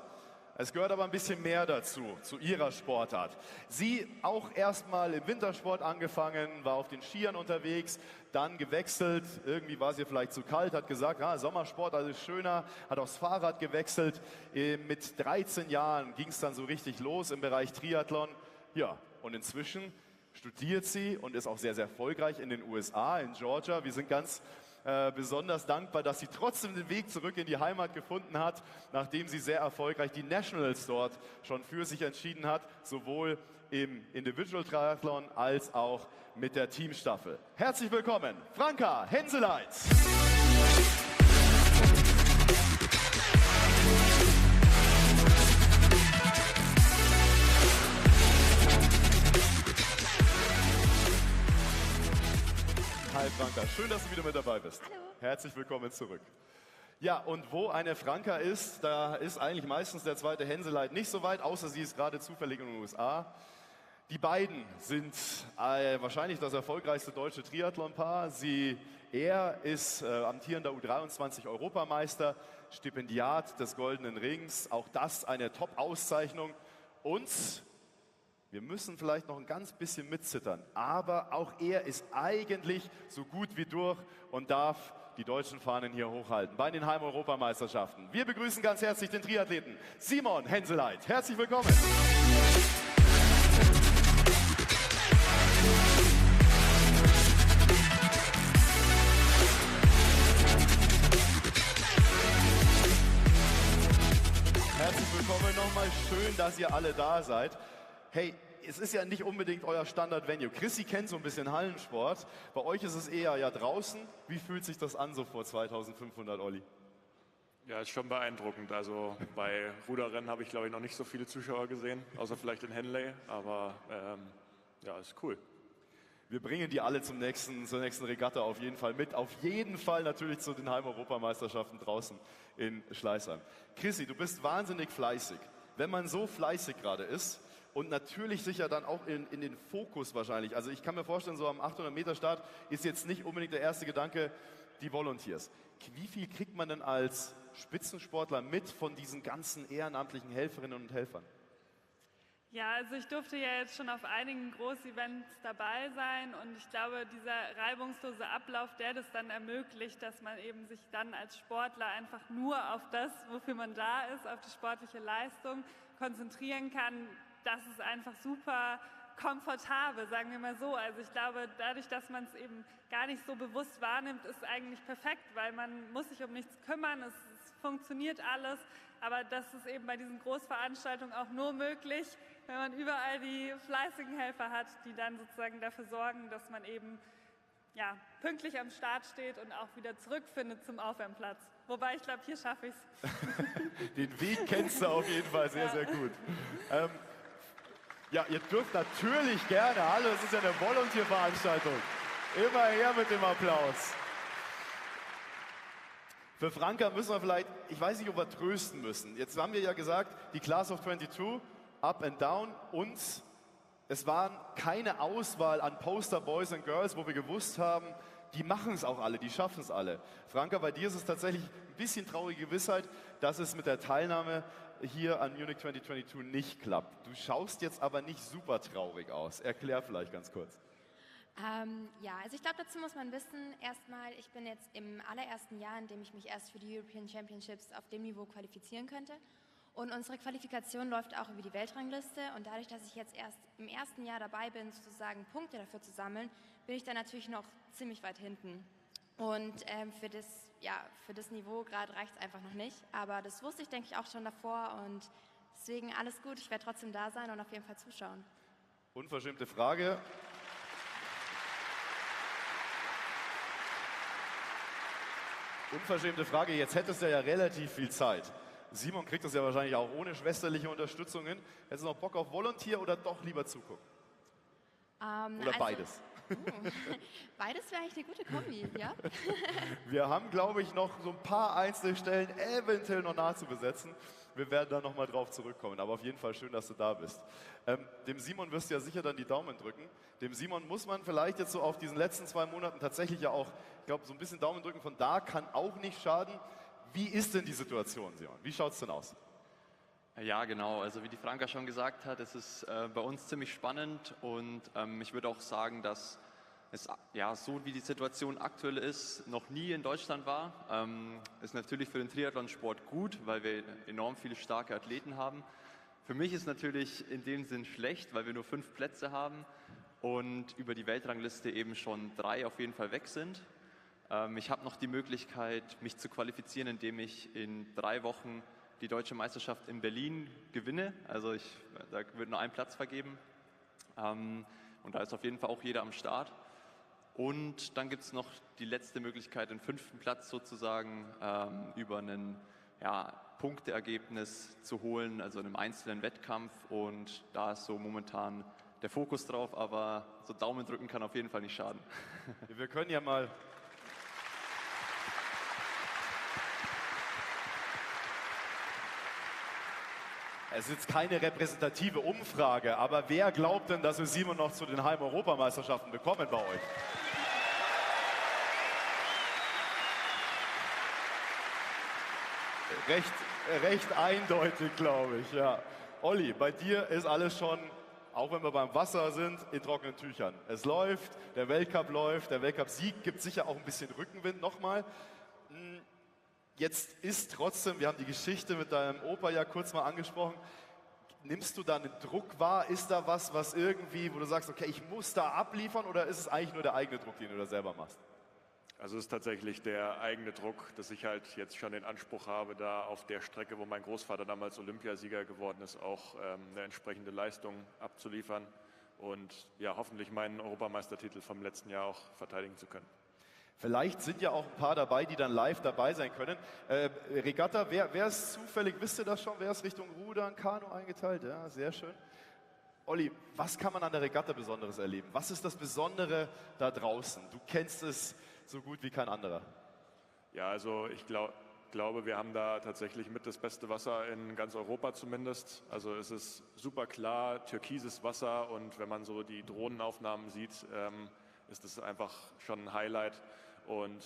Es gehört aber ein bisschen mehr dazu, zu ihrer Sportart. Sie auch erstmal im Wintersport angefangen, war auf den Skiern unterwegs, dann gewechselt, irgendwie war es ihr vielleicht zu kalt, hat gesagt, Sommersport, also ist schöner, hat aufs Fahrrad gewechselt. Mit 13 Jahren ging es dann so richtig los im Bereich Triathlon. Ja, und inzwischen studiert sie und ist auch sehr, sehr erfolgreich in den USA, in Georgia. Wir sind ganz besonders dankbar, dass sie trotzdem den Weg zurück in die Heimat gefunden hat, nachdem sie sehr erfolgreich die Nationals dort schon für sich entschieden hat, sowohl im Individual Triathlon als auch mit der Teamstaffel. Herzlich willkommen, Franka Henseleit. Hi Franka, schön, dass du wieder mit dabei bist. Hallo. Herzlich willkommen zurück. Ja, und wo eine Franka ist, da ist eigentlich meistens der zweite Henseleit nicht so weit, außer sie ist gerade zufällig in den USA. Die beiden sind wahrscheinlich das erfolgreichste deutsche Triathlon-Paar. Er ist amtierender U23-Europameister, Stipendiat des Goldenen Rings, auch das eine Top-Auszeichnung. Und wir müssen vielleicht noch ein ganz bisschen mitzittern, aber auch er ist eigentlich so gut wie durch und darf die deutschen Fahnen hier hochhalten bei den Heim-Europameisterschaften. Wir begrüßen ganz herzlich den Triathleten Simon Henseleit. Herzlich willkommen. Herzlich willkommen nochmal. Schön, dass ihr alle da seid. Hey, es ist ja nicht unbedingt euer Standard-Venue. Chrissy kennt so ein bisschen Hallensport. Bei euch ist es eher ja draußen. Wie fühlt sich das an so vor 2500, Olli? Ja, ist schon beeindruckend. Also bei Ruderrennen habe ich, glaube ich, noch nicht so viele Zuschauer gesehen, außer vielleicht in Henley. Aber ja, ist cool. Wir bringen die alle zur nächsten Regatta auf jeden Fall mit. Auf jeden Fall natürlich zu den Heim-Europameisterschaften draußen in Schleißheim. Chrissy, du bist wahnsinnig fleißig. Wenn man so fleißig gerade ist und natürlich sicher dann auch in den Fokus wahrscheinlich. Also ich kann mir vorstellen, so am 800-Meter-Start ist jetzt nicht unbedingt der erste Gedanke, die Volunteers. Wie viel kriegt man denn als Spitzensportler mit von diesen ganzen ehrenamtlichen Helferinnen und Helfern? Ja, also ich durfte ja jetzt schon auf einigen Groß-Events dabei sein und ich glaube, dieser reibungslose Ablauf, der das dann ermöglicht, dass man eben sich dann als Sportler einfach nur auf das, wofür man da ist, auf die sportliche Leistung konzentrieren kann, das ist einfach super komfortabel, sagen wir mal so. Also ich glaube, dadurch, dass man es eben gar nicht so bewusst wahrnimmt, ist eigentlich perfekt, weil man muss sich um nichts kümmern, es funktioniert alles, aber das ist eben bei diesen Großveranstaltungen auch nur möglich, wenn man überall die fleißigen Helfer hat, die dann sozusagen dafür sorgen, dass man eben ja, pünktlich am Start steht und auch wieder zurückfindet zum Aufwärmplatz. Wobei ich glaube, hier schaffe ich es. Den Weg kennst du auf jeden Fall sehr, sehr gut. Ja, ihr dürft natürlich gerne, hallo, es ist ja eine Volunteer-Veranstaltung. Immer her mit dem Applaus. Für Franka müssen wir vielleicht, ich weiß nicht, ob wir trösten müssen. Jetzt haben wir ja gesagt, die Class of 22, Up and Down, und es waren keine Auswahl an Poster Boys and Girls, wo wir gewusst haben, die machen es auch alle, die schaffen es alle. Franka, bei dir ist es tatsächlich ein bisschen traurige Gewissheit, dass es mit der Teilnahme hier an Munich 2022 nicht klappt. Du schaust jetzt aber nicht super traurig aus. Erklär vielleicht ganz kurz. Ja, also ich glaube, dazu muss man wissen, erstmal, ich bin jetzt im allerersten Jahr, in dem ich mich erst für die European Championships auf dem Niveau qualifizieren könnte. Und unsere Qualifikation läuft auch über die Weltrangliste. Und dadurch, dass ich jetzt erst im ersten Jahr dabei bin, sozusagen Punkte dafür zu sammeln, bin ich dann natürlich noch ziemlich weit hinten. Und für das Niveau gerade reicht es einfach noch nicht. Aber das wusste ich, denke ich, auch schon davor. Und deswegen alles gut, ich werde trotzdem da sein und auf jeden Fall zuschauen. Unverschämte Frage. Unverschämte Frage, jetzt hättest du ja relativ viel Zeit. Simon kriegt das ja wahrscheinlich auch ohne schwesterliche Unterstützungen. Hättest du noch Bock auf Volunteer oder doch lieber zugucken? Oder beides? Beides wäre eigentlich eine gute Kombi, ja? Wir haben, glaube ich, noch so ein paar einzelne Stellen eventuell noch nachzubesetzen. Wir werden da nochmal drauf zurückkommen, aber auf jeden Fall schön, dass du da bist. Dem Simon wirst du ja sicher dann die Daumen drücken. Dem Simon muss man vielleicht jetzt so auf diesen letzten 2 Monaten tatsächlich ja auch, ich glaube, so ein bisschen Daumen drücken. Von da kann auch nicht schaden. Wie ist denn die Situation, Simon? Wie schaut es denn aus? Ja, genau. Also wie die Franka schon gesagt hat, es ist bei uns ziemlich spannend und ich würde auch sagen, dass es ja so wie die Situation aktuell ist, noch nie in Deutschland war. Ist natürlich für den Triathlonsport gut, weil wir enorm viele starke Athleten haben. Für mich ist natürlich in dem Sinn schlecht, weil wir nur 5 Plätze haben und über die Weltrangliste eben schon 3 auf jeden Fall weg sind. Ich habe noch die Möglichkeit, mich zu qualifizieren, indem ich in 3 Wochen die Deutsche Meisterschaft in Berlin gewinne. Also da wird nur ein Platz vergeben. Und da ist auf jeden Fall auch jeder am Start. Und dann gibt es noch die letzte Möglichkeit, den 5. Platz sozusagen über ein Punkteergebnis zu holen, also in einem einzelnen Wettkampf. Und da ist so momentan der Fokus drauf, aber so Daumen drücken kann auf jeden Fall nicht schaden. Wir können ja mal... Es ist keine repräsentative Umfrage, aber wer glaubt denn, dass wir Simon noch zu den Heim-Europameisterschaften bekommen bei euch? Recht eindeutig, glaube ich, ja. Olli, bei dir ist alles schon, auch wenn wir beim Wasser sind, in trockenen Tüchern. Es läuft, der Weltcup-Sieg gibt sicher auch ein bisschen Rückenwind nochmal. Jetzt ist trotzdem, wir haben die Geschichte mit deinem Opa ja kurz mal angesprochen, nimmst du da einen Druck wahr? Ist da was irgendwie, wo du sagst, okay, ich muss da abliefern, oder ist es eigentlich nur der eigene Druck, den du da selber machst? Also es ist tatsächlich der eigene Druck, dass ich halt jetzt schon den Anspruch habe, da auf der Strecke, wo mein Großvater damals Olympiasieger geworden ist, auch eine entsprechende Leistung abzuliefern und ja, hoffentlich meinen Europameistertitel vom letzten Jahr auch verteidigen zu können. Vielleicht sind ja auch ein paar dabei, die dann live dabei sein können. Regatta, wer ist zufällig, wisst ihr das schon, wer ist Richtung Rudern, Kanu eingeteilt? Ja, sehr schön. Olli, was kann man an der Regatta Besonderes erleben? Was ist das Besondere da draußen? Du kennst es so gut wie kein anderer. Ja, also ich glaube, wir haben da tatsächlich mit das beste Wasser in ganz Europa zumindest. Also es ist super klar, türkises Wasser, und wenn man so die Drohnenaufnahmen sieht, ist es einfach schon ein Highlight. Und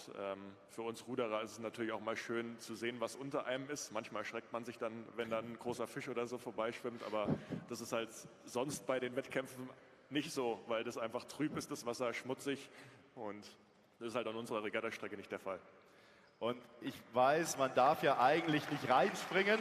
für uns Ruderer ist es natürlich auch mal schön zu sehen, was unter einem ist. Manchmal erschreckt man sich dann, wenn dann ein großer Fisch oder so vorbeischwimmt, aber das ist halt sonst bei den Wettkämpfen nicht so, weil das einfach trüb ist, das Wasser schmutzig, und das ist halt an unserer Regattastrecke nicht der Fall. Und ich weiß, man darf ja eigentlich nicht reinspringen.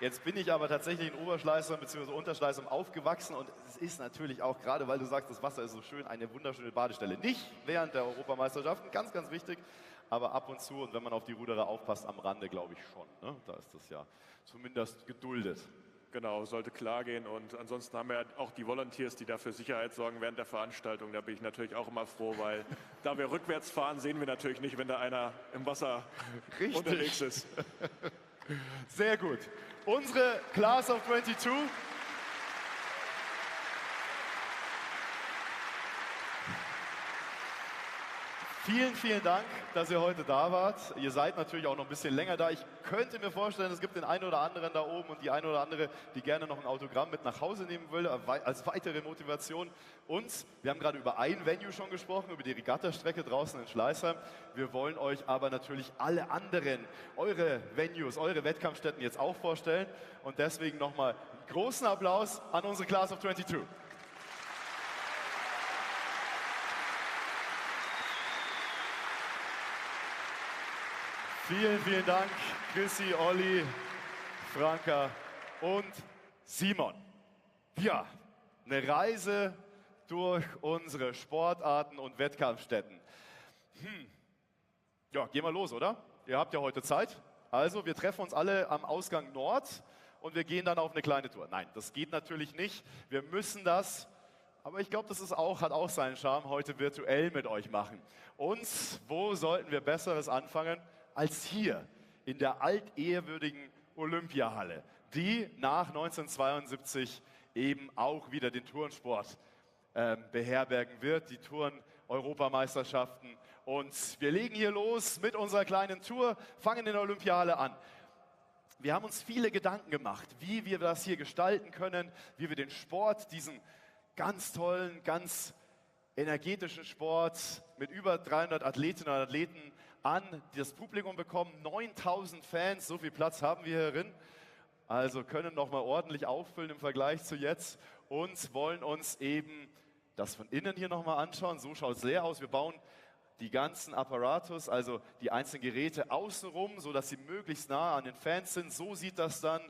Jetzt bin ich aber tatsächlich in Oberschleißheim bzw. Unterschleißheim aufgewachsen, und es ist natürlich auch, gerade weil du sagst, das Wasser ist so schön, eine wunderschöne Badestelle. Nicht während der Europameisterschaften, ganz, ganz wichtig, aber ab und zu, und wenn man auf die Ruderer aufpasst, am Rande glaube ich schon. Ne? Da ist das ja zumindest geduldet. Genau, sollte klar gehen, und ansonsten haben wir ja auch die Volunteers, die dafür Sicherheit sorgen während der Veranstaltung. Da bin ich natürlich auch immer froh, weil da wir rückwärts fahren, sehen wir natürlich nicht, wenn da einer im Wasser unterwegs ist. Sehr gut. Unsere Class of 22. Vielen, vielen Dank, dass ihr heute da wart. Ihr seid natürlich auch noch ein bisschen länger da. Ich könnte mir vorstellen, es gibt den einen oder anderen da oben und die eine oder andere, die gerne noch ein Autogramm mit nach Hause nehmen will, als weitere Motivation. Und wir haben gerade über ein Venue schon gesprochen, über die Regattastrecke draußen in Schleißheim. Wir wollen euch aber natürlich alle anderen, eure Venues, eure Wettkampfstätten jetzt auch vorstellen. Und deswegen nochmal einen großen Applaus an unsere Class of 22. Vielen, vielen Dank, Chrissy, Olli, Franka und Simon. Ja, eine Reise durch unsere Sportarten und Wettkampfstätten. Ja, gehen wir los, oder? Ihr habt ja heute Zeit. Also, wir treffen uns alle am Ausgang Nord und wir gehen dann auf eine kleine Tour. Nein, das geht natürlich nicht. Wir müssen das, aber ich glaube, das ist hat auch seinen Charme, heute virtuell mit euch machen. Und wo sollten wir Besseres anfangen als hier in der altehrwürdigen Olympiahalle, die nach 1972 eben auch wieder den Turnsport beherbergen wird, die Turn-Europameisterschaften. Und wir legen hier los mit unserer kleinen Tour, fangen in der Olympiahalle an. Wir haben uns viele Gedanken gemacht, wie wir das hier gestalten können, wie wir den Sport, diesen ganz tollen, ganz energetischen Sport mit über 300 Athletinnen und Athleten an das Publikum bekommen. 9000 Fans, so viel Platz haben wir hierin. Also können noch mal ordentlich auffüllen im Vergleich zu jetzt und wollen uns eben das von innen hier noch mal anschauen. So schaut es leer aus. Wir bauen die ganzen Apparatus, also die einzelnen Geräte außenrum, sodass sie möglichst nah an den Fans sind. So sieht das dann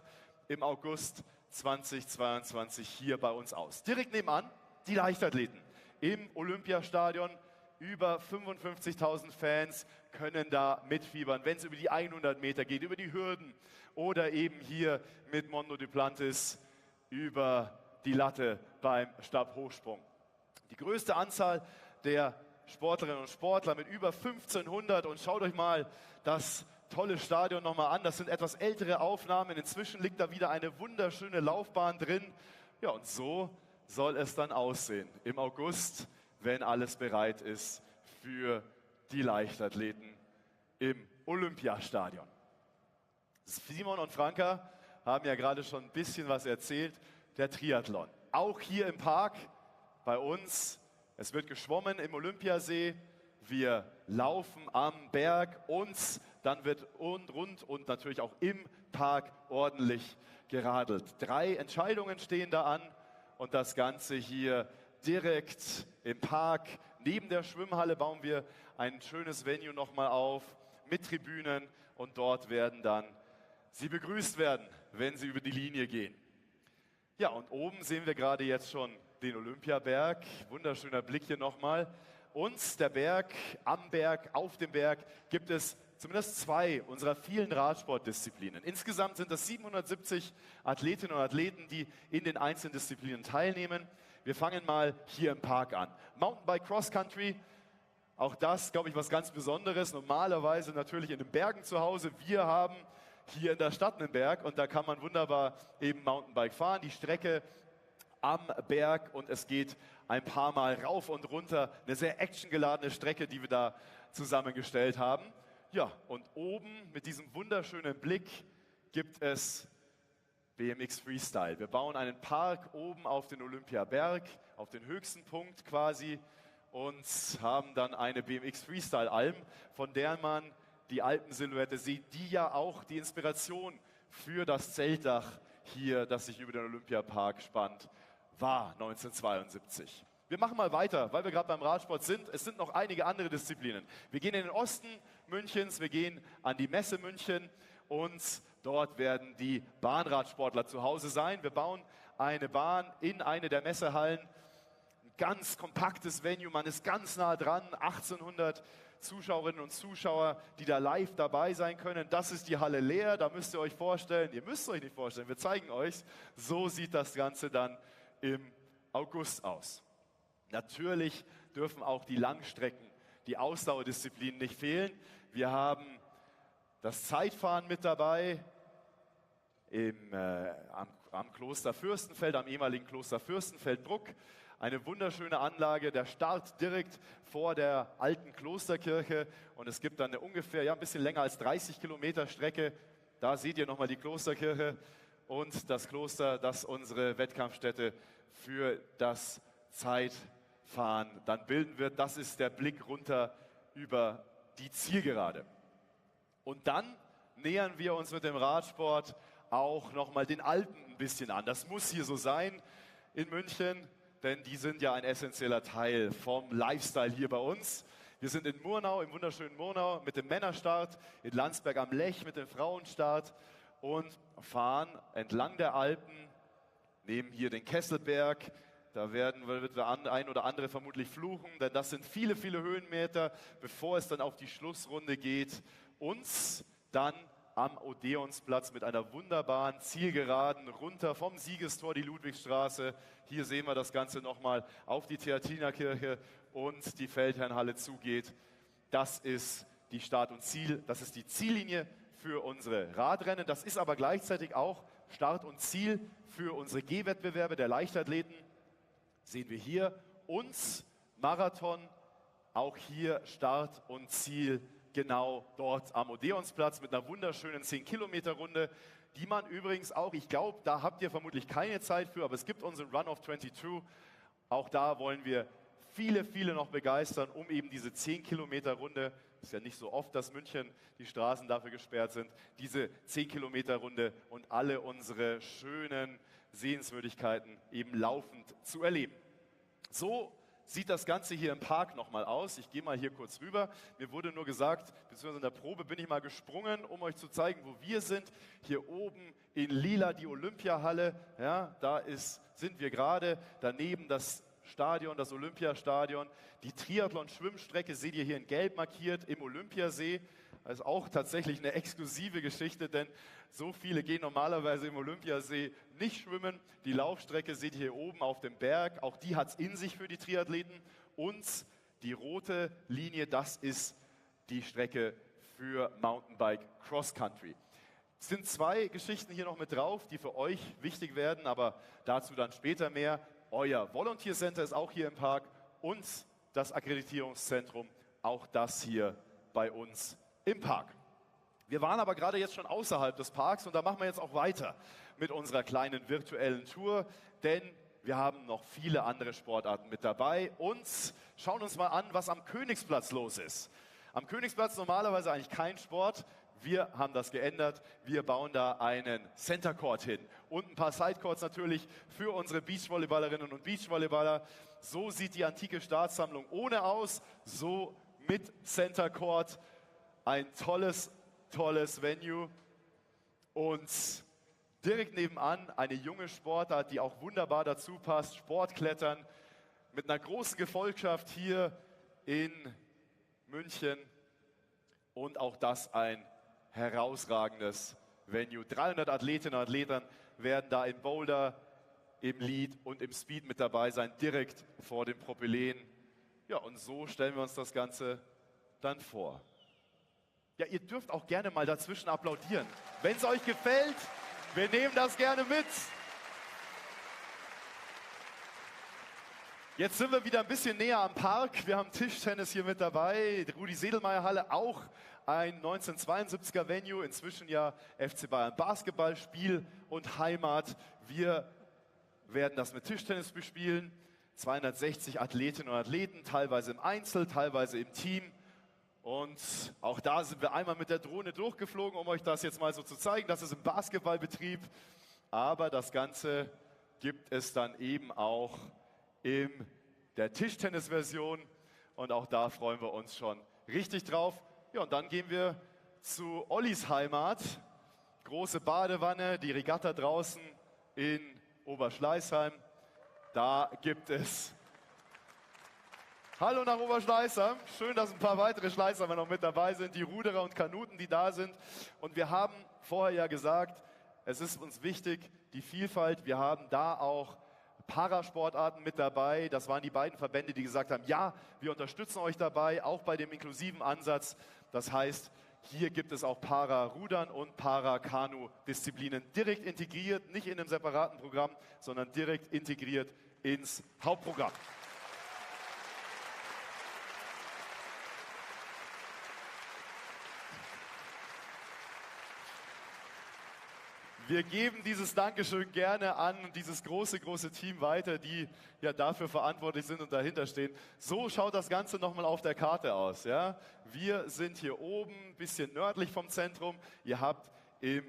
im August 2022 hier bei uns aus. Direkt nebenan die Leichtathleten im Olympiastadion. Über 55.000 Fans können da mitfiebern, wenn es über die 100 Meter geht, über die Hürden oder eben hier mit Mondo Duplantis über die Latte beim Stabhochsprung. Die größte Anzahl der Sportlerinnen und Sportler mit über 1500, und schaut euch mal das tolle Stadion nochmal an. Das sind etwas ältere Aufnahmen. Inzwischen liegt da wieder eine wunderschöne Laufbahn drin. Ja, und so soll es dann aussehen im August, wenn alles bereit ist für die Leichtathleten im Olympiastadion. Simon und Franka haben ja gerade schon ein bisschen was erzählt. Der Triathlon, auch hier im Park bei uns. Es wird geschwommen im Olympiasee. Wir laufen am Berg und dann wird rund und natürlich auch im Park ordentlich geradelt. 3 Entscheidungen stehen da an und das Ganze hier direkt im Park. Neben der Schwimmhalle bauen wir ein schönes Venue nochmal auf mit Tribünen, und dort werden dann sie begrüßt werden, wenn sie über die Linie gehen. Ja, und oben sehen wir gerade jetzt schon den Olympiaberg. Wunderschöner Blick hier nochmal. Und der Berg, am Berg, auf dem Berg gibt es zumindest 2 unserer vielen Radsportdisziplinen. Insgesamt sind das 770 Athletinnen und Athleten, die in den einzelnen Disziplinen teilnehmen. Wir fangen mal hier im Park an. Mountainbike Cross Country, auch das, glaube ich, was ganz Besonderes. Normalerweise natürlich in den Bergen zu Hause. Wir haben hier in der Stadt einen Berg und da kann man wunderbar eben Mountainbike fahren. Die Strecke am Berg und es geht ein paar Mal rauf und runter. Eine sehr actiongeladene Strecke, die wir da zusammengestellt haben. Ja, und oben mit diesem wunderschönen Blick gibt es BMX Freestyle. Wir bauen einen Park oben auf den Olympiaberg, auf den höchsten Punkt quasi und haben dann eine BMX Freestyle Alm, von der man die Alpensilhouette sieht, die ja auch die Inspiration für das Zeltdach hier, das sich über den Olympiapark spannt, war 1972. Wir machen mal weiter, weil wir gerade beim Radsport sind. Es sind noch einige andere Disziplinen. Wir gehen in den Osten Münchens, wir gehen an die Messe München und dort werden die Bahnradsportler zu Hause sein. Wir bauen eine Bahn in eine der Messehallen. Ein ganz kompaktes Venue, man ist ganz nah dran. 1800 Zuschauerinnen und Zuschauer, die da live dabei sein können. Das ist die Halle leer, da müsst ihr euch vorstellen. Ihr müsst euch nicht vorstellen, wir zeigen euch. So sieht das Ganze dann im August aus. Natürlich dürfen auch die Langstrecken, die Ausdauerdisziplinen nicht fehlen. Wir haben das Zeitfahren mit dabei am Kloster Fürstenfeld, am ehemaligen Kloster Fürstenfeldbruck. Eine wunderschöne Anlage, der Start direkt vor der alten Klosterkirche und es gibt dann eine ungefähr, ein bisschen länger als 30 Kilometer Strecke. Da seht ihr nochmal die Klosterkirche und das Kloster, das unsere Wettkampfstätte für das Zeitfahren dann bilden wird. Das ist der Blick runter über die Zielgerade. Und dann nähern wir uns mit dem Radsport auch nochmal den Alpen ein bisschen an. Das muss hier so sein in München, denn die sind ja ein essentieller Teil vom Lifestyle hier bei uns. Wir sind in Murnau, im wunderschönen Murnau, mit dem Männerstart, in Landsberg am Lech mit dem Frauenstart und fahren entlang der Alpen, nehmen hier den Kesselberg. Da wird der ein oder andere vermutlich fluchen, denn das sind viele, viele Höhenmeter, bevor es dann auf die Schlussrunde geht. Uns dann am Odeonsplatz mit einer wunderbaren Zielgeraden runter vom Siegestor, die Ludwigstraße. Hier sehen wir das Ganze nochmal auf die Theatinerkirche und die Feldherrnhalle zugeht. Das ist die Start- und Ziel, das ist die Ziellinie für unsere Radrennen. Das ist aber gleichzeitig auch Start und Ziel für unsere Gehwettbewerbe der Leichtathleten. Sehen wir hier uns Marathon, auch hier Start und Ziel genau dort am Odeonsplatz mit einer wunderschönen 10-Kilometer-Runde, die man übrigens auch, ich glaube, da habt ihr vermutlich keine Zeit für, aber es gibt unseren Run of 22. Auch da wollen wir viele, viele noch begeistern, um eben diese 10-Kilometer-Runde, ist ja nicht so oft, dass München die Straßen dafür gesperrt sind, diese 10-Kilometer-Runde und alle unsere schönen Sehenswürdigkeiten eben laufend zu erleben. So sieht das Ganze hier im Park nochmal aus. Ich gehe mal hier kurz rüber. Mir wurde nur gesagt, beziehungsweise in der Probe bin ich mal gesprungen, um euch zu zeigen, wo wir sind. Hier oben in Lila die Olympiahalle. Ja, da sind wir gerade. Daneben das Stadion, das Olympiastadion. Die Triathlon-Schwimmstrecke seht ihr hier in Gelb markiert im Olympiasee. Das ist auch tatsächlich eine exklusive Geschichte, denn so viele gehen normalerweise im Olympiasee nicht schwimmen. Die Laufstrecke seht ihr hier oben auf dem Berg. Auch die hat es in sich für die Triathleten. Und die rote Linie, das ist die Strecke für Mountainbike Cross Country. Es sind 2 Geschichten hier noch mit drauf, die für euch wichtig werden, aber dazu dann später mehr. Euer Volunteer Center ist auch hier im Park und das Akkreditierungszentrum, auch das hier bei uns im Park. Wir waren aber gerade jetzt schon außerhalb des Parks und da machen wir jetzt auch weiter mit unserer kleinen virtuellen Tour, denn wir haben noch viele andere Sportarten mit dabei und schauen uns mal an, was am Königsplatz los ist. Am Königsplatz normalerweise eigentlich kein Sport. Wir haben das geändert. Wir bauen da einen Center Court hin und ein paar Sidecourts natürlich für unsere Beachvolleyballerinnen und Beachvolleyballer. So sieht die antike Staatssammlung ohne aus, so mit Center Court. Ein tolles Venue und direkt nebenan eine junge Sportart, die auch wunderbar dazu passt, Sportklettern mit einer großen Gefolgschaft hier in München. und auch das ein herausragendes Venue. 300 Athletinnen und Athleten werden da im Boulder, im Lead und im Speed mit dabei sein, direkt vor dem Propylen. Ja, und so stellen wir uns das Ganze dann vor. Ja, ihr dürft auch gerne mal dazwischen applaudieren. Wenn es euch gefällt, wir nehmen das gerne mit. Jetzt sind wir wieder ein bisschen näher am Park. Wir haben Tischtennis hier mit dabei. Die Rudi-Sedelmeier-Halle, auch ein 1972er Venue. Inzwischen ja FC Bayern Basketballspiel und Heimat. Wir werden das mit Tischtennis bespielen. 260 Athletinnen und Athleten, teilweise im Einzel, teilweise im Team. Und auch da sind wir einmal mit der Drohne durchgeflogen, um euch das jetzt mal so zu zeigen. Das ist im Basketballbetrieb. Aber das Ganze gibt es dann eben auch in der Tischtennis-Version. Und auch da freuen wir uns schon richtig drauf. Ja, und dann gehen wir zu Ollis Heimat. Große Badewanne, die Regatta draußen in Oberschleißheim. Da gibt es... Hallo nach Oberschleißheim. Schön, dass ein paar weitere Schleißheimer noch mit dabei sind. Die Ruderer und Kanuten, die da sind. Und wir haben vorher ja gesagt, es ist uns wichtig, die Vielfalt. Wir haben da auch Parasportarten mit dabei. Das waren die beiden Verbände, die gesagt haben, ja, wir unterstützen euch dabei, auch bei dem inklusiven Ansatz. Das heißt, hier gibt es auch Para-Rudern und Para-Kanu-Disziplinen direkt integriert, nicht in einem separaten Programm, sondern direkt integriert ins Hauptprogramm. Wir geben dieses Dankeschön gerne an dieses große Team weiter, die ja dafür verantwortlich sind und dahinter stehen. So schaut das Ganze nochmal auf der Karte aus. Ja? Wir sind hier oben, ein bisschen nördlich vom Zentrum. Ihr habt im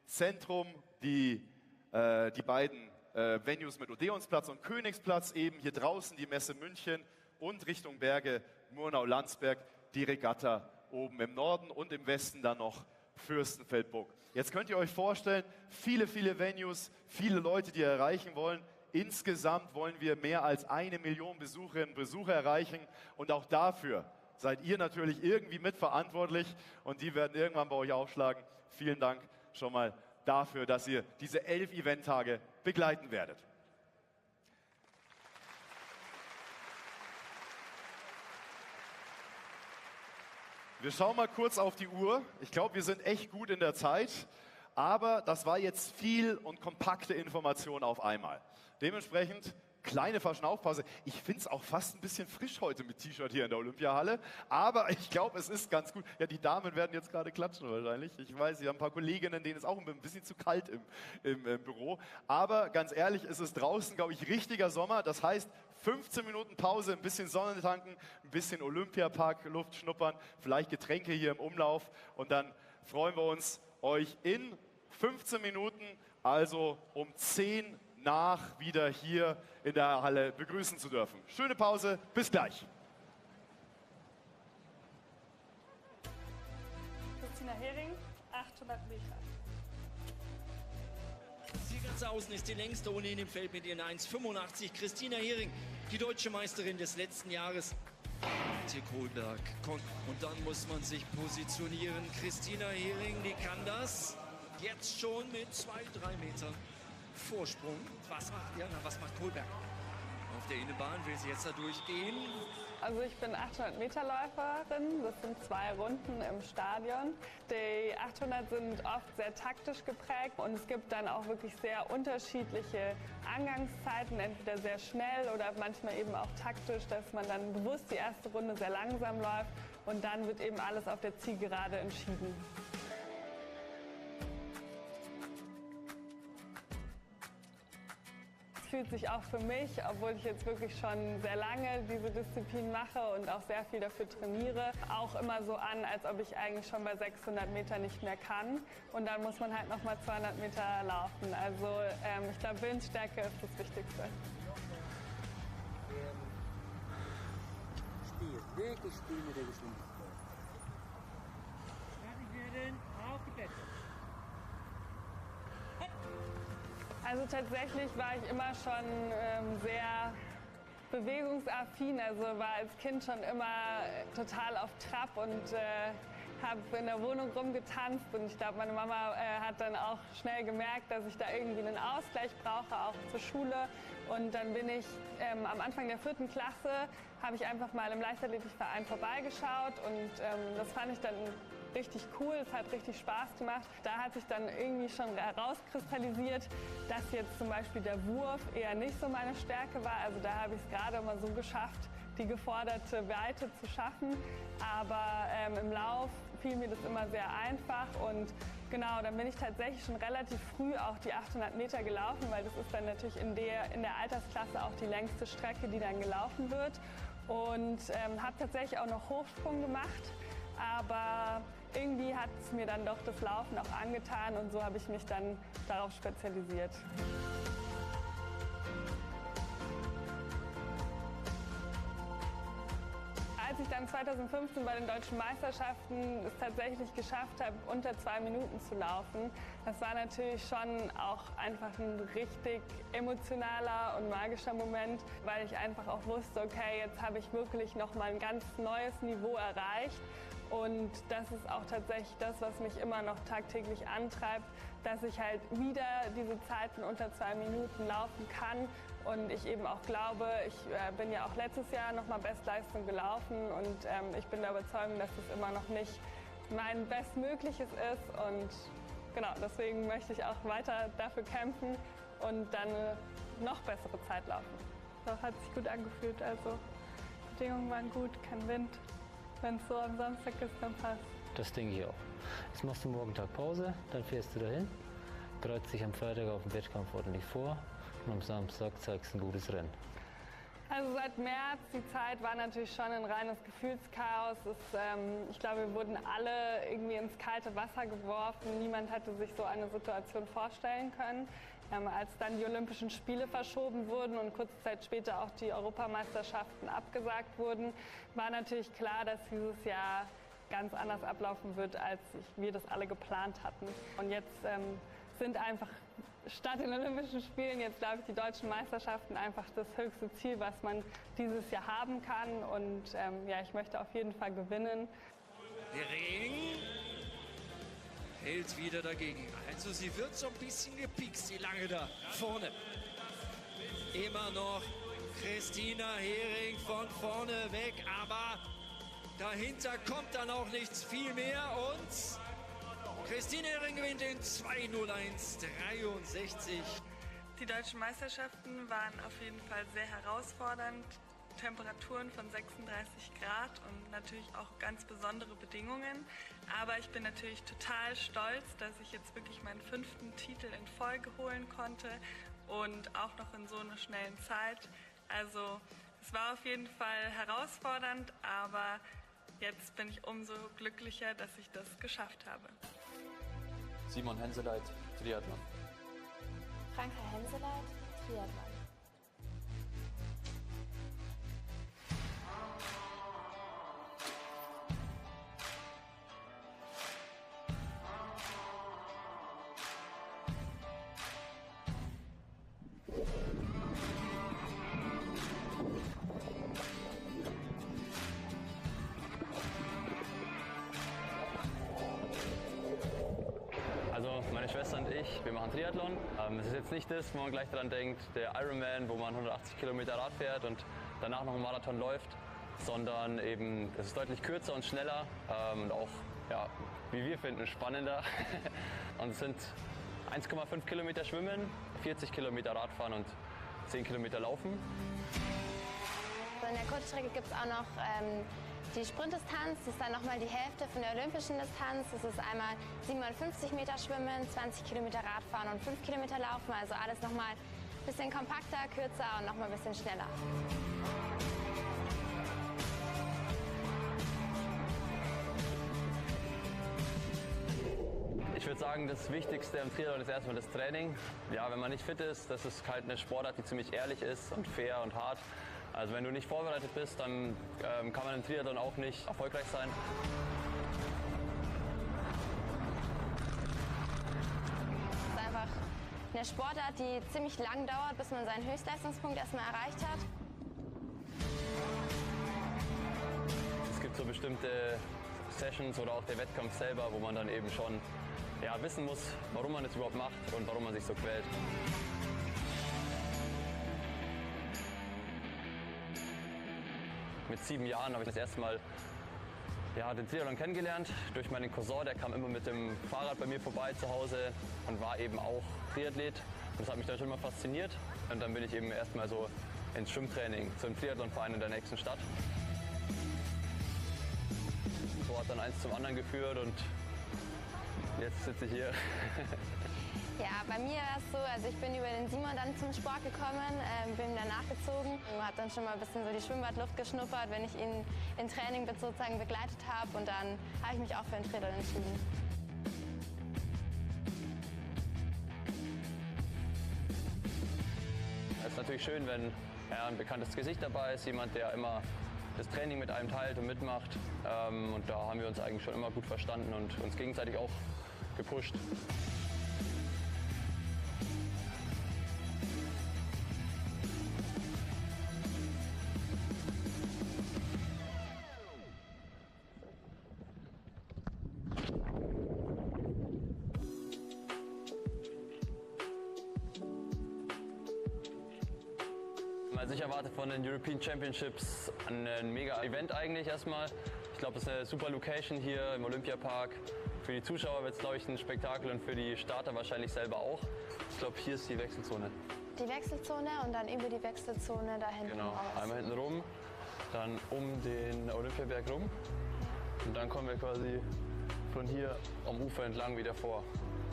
Zentrum die beiden Venues mit Odeonsplatz und Königsplatz, eben hier draußen die Messe München und Richtung Berge, Murnau-Landsberg, die Regatta oben im Norden und im Westen dann noch Fürstenfeldbruck. Jetzt könnt ihr euch vorstellen, viele Venues, viele Leute, die erreichen wollen. Insgesamt wollen wir mehr als 1 Million Besucherinnen und Besucher erreichen. Und auch dafür seid ihr natürlich irgendwie mitverantwortlich. Und die werden irgendwann bei euch aufschlagen. Vielen Dank schon mal dafür, dass ihr diese 11 Eventtage begleiten werdet. Wir schauen mal kurz auf die Uhr. Ich glaube, wir sind echt gut in der Zeit. Aber das war jetzt viel und kompakte Information auf einmal. Dementsprechend kleine Verschnaufpause. Ich finde es auch fast ein bisschen frisch heute mit T-Shirt hier in der Olympiahalle. Aber ich glaube, es ist ganz gut. Ja, die Damen werden jetzt gerade klatschen wahrscheinlich. Ich weiß, Sie haben ein paar Kolleginnen, denen ist auch ein bisschen zu kalt im Büro. Aber ganz ehrlich, es ist draußen, glaube ich, richtiger Sommer. Das heißt, 15 Minuten Pause, ein bisschen Sonne tanken, ein bisschen Olympiapark, Luft schnuppern, vielleicht Getränke hier im Umlauf. Und dann freuen wir uns, euch in 15 Minuten, also um 10 nach, wieder hier in der Halle begrüßen zu dürfen. Schöne Pause, bis gleich. Christina Hering, 800 Meter. Sie ganz außen ist die längste ohnehin im Feld mit ihren 1,85. Christina Hering, die deutsche Meisterin des letzten Jahres. Antje Kohlberg kommt und dann muss man sich positionieren. Christina Hering, die kann das jetzt schon mit 2-3 Metern Vorsprung. Was macht Kohlberg? Auf der Innenbahn will sie jetzt da durchgehen. Also ich bin 800 Meter Läuferin, das sind 2 Runden im Stadion. Die 800 sind oft sehr taktisch geprägt und es gibt dann auch wirklich sehr unterschiedliche Angangszeiten, entweder sehr schnell oder manchmal eben auch taktisch, dass man dann bewusst die erste Runde sehr langsam läuft und dann wird eben alles auf der Zielgerade entschieden. Fühlt sich auch für mich, obwohl ich jetzt wirklich schon sehr lange diese Disziplin mache und auch sehr viel dafür trainiere, auch immer so an, als ob ich eigentlich schon bei 600 Metern nicht mehr kann. Und dann muss man halt nochmal 200 Meter laufen. Also ich glaube, Willensstärke ist das Wichtigste. Wirklich Spiel mit der Geschwindigkeit. Fertig werden, auf die Plätze. Also tatsächlich war ich immer schon sehr bewegungsaffin, also war als Kind schon immer total auf Trab und habe in der Wohnung rumgetanzt und ich glaube, meine Mama hat dann auch schnell gemerkt, dass ich da irgendwie einen Ausgleich brauche, auch zur Schule. Und dann bin ich am Anfang der 4. Klasse, habe ich einfach mal im Leichtathletikverein vorbeigeschaut und das fand ich dann richtig cool, es hat richtig Spaß gemacht. Da hat sich dann irgendwie schon herauskristallisiert, dass jetzt zum Beispiel der Wurf eher nicht so meine Stärke war. Also da habe ich es gerade mal so geschafft, die geforderte Weite zu schaffen. Aber im Lauf fiel mir das immer sehr einfach und genau, dann bin ich tatsächlich schon relativ früh auch die 800 Meter gelaufen, weil das ist dann natürlich in der Altersklasse auch die längste Strecke, die dann gelaufen wird. Und habe tatsächlich auch noch Hochsprung gemacht, aber irgendwie hat es mir dann doch das Laufen auch angetan und so habe ich mich dann darauf spezialisiert. Als ich dann 2015 bei den Deutschen Meisterschaften es tatsächlich geschafft habe, unter 2 Minuten zu laufen, das war natürlich schon auch einfach ein richtig emotionaler und magischer Moment, weil ich einfach auch wusste, okay, jetzt habe ich wirklich nochmal ein ganz neues Niveau erreicht. Und das ist auch tatsächlich das, was mich immer noch tagtäglich antreibt, dass ich halt wieder diese Zeiten unter 2 Minuten laufen kann. Und ich eben auch glaube, ich bin ja auch letztes Jahr nochmal Bestleistung gelaufen und ich bin der Überzeugung, dass das immer noch nicht mein Bestmögliches ist. Und genau, deswegen möchte ich auch weiter dafür kämpfen und dann eine noch bessere Zeit laufen. Das hat sich gut angefühlt, also die Bedingungen waren gut, kein Wind. Wenn es so am Samstag ist, dann passt. Das denke ich auch. Jetzt machst du morgen Tag Pause, dann fährst du dahin, bereitest dich am Freitag auf den Wettkampf ordentlich vor und am Samstag zeigst du ein gutes Rennen. Also seit März, die Zeit war natürlich schon ein reines Gefühlschaos. Ich glaube, wir wurden alle irgendwie ins kalte Wasser geworfen. Niemand hätte sich so eine Situation vorstellen können. Als dann die Olympischen Spiele verschoben wurden und kurze Zeit später auch die Europameisterschaften abgesagt wurden, war natürlich klar, dass dieses Jahr ganz anders ablaufen wird, als wir das alle geplant hatten. Und jetzt sind einfach statt den Olympischen Spielen jetzt, glaube ich, die deutschen Meisterschaften einfach das höchste Ziel, was man dieses Jahr haben kann. Und ja, ich möchte auf jeden Fall gewinnen. Hering hält wieder dagegen. Also sie wird so ein bisschen gepikst, die Lange da vorne. Immer noch Christina Hering von vorne weg, aber dahinter kommt dann auch nichts viel mehr und Christina Hering gewinnt in 2:01:63. Die deutschen Meisterschaften waren auf jeden Fall sehr herausfordernd. Temperaturen von 36 Grad und natürlich auch ganz besondere Bedingungen. Aber ich bin natürlich total stolz, dass ich jetzt wirklich meinen 5. Titel in Folge holen konnte und auch noch in so einer schnellen Zeit. Also es war auf jeden Fall herausfordernd, aber jetzt bin ich umso glücklicher, dass ich das geschafft habe. Simon Henseleit, Triathlon. Franka Henseleit, Triathlon. Meine Schwester und ich, wir machen Triathlon. Es ist jetzt nicht das, wo man gleich daran denkt, der Ironman, wo man 180 Kilometer Rad fährt und danach noch einen Marathon läuft, sondern eben, es ist deutlich kürzer und schneller und auch, ja, wie wir finden, spannender. Und es sind 1,5 Kilometer Schwimmen, 40 Kilometer Radfahren und 10 Kilometer Laufen. In der Kurzstrecke gibt es auch noch die Sprintdistanz, das ist dann nochmal die Hälfte von der olympischen Distanz. Das ist einmal 750 Meter Schwimmen, 20 Kilometer Radfahren und 5 Kilometer Laufen. Also alles nochmal ein bisschen kompakter, kürzer und nochmal ein bisschen schneller. Ich würde sagen, das Wichtigste am Triathlon ist erstmal das Training. Ja, wenn man nicht fit ist, das ist halt eine Sportart, die ziemlich ehrlich ist und fair und hart. Also wenn du nicht vorbereitet bist, dann kann man im Triathlon auch nicht erfolgreich sein. Es ist einfach eine Sportart, die ziemlich lang dauert, bis man seinen Höchstleistungspunkt erstmal erreicht hat. Es gibt so bestimmte Sessions oder auch der Wettkampf selber, wo man dann eben schon wissen muss, warum man es überhaupt macht und warum man sich so quält. Mit 7 Jahren habe ich das erste Mal den Triathlon kennengelernt durch meinen Cousin. Der kam immer mit dem Fahrrad bei mir vorbei zu Hause und war eben auch Triathlet. Das hat mich dann schon immer fasziniert. Und dann bin ich eben erstmal so ins Schwimmtraining zum Triathlonverein in der nächsten Stadt. So hat dann eins zum anderen geführt und jetzt sitze ich hier. Ja, bei mir war es so, also ich bin über den Simon dann zum Sport gekommen, bin dann nachgezogen. Man hat dann schon mal ein bisschen so die Schwimmbadluft geschnuppert, wenn ich ihn im Training sozusagen begleitet habe. Und dann habe ich mich auch für den Triathlon entschieden. Es ist natürlich schön, wenn ein bekanntes Gesicht dabei ist, jemand, der immer das Training mit einem teilt und mitmacht. Und da haben wir uns eigentlich schon immer gut verstanden und uns gegenseitig auch gepusht. Also ich erwarte von den European Championships ein mega Event eigentlich erstmal. Ich glaube, es ist eine super Location hier im Olympiapark. Für die Zuschauer wird es, glaube ich, ein Spektakel und für die Starter wahrscheinlich selber auch. Ich glaube, hier ist die Wechselzone. Die Wechselzone und dann über die Wechselzone da hinten Genau, raus. einmal hinten rum, dann um den Olympiaberg rum und dann kommen wir quasi von hier am Ufer entlang wieder vor.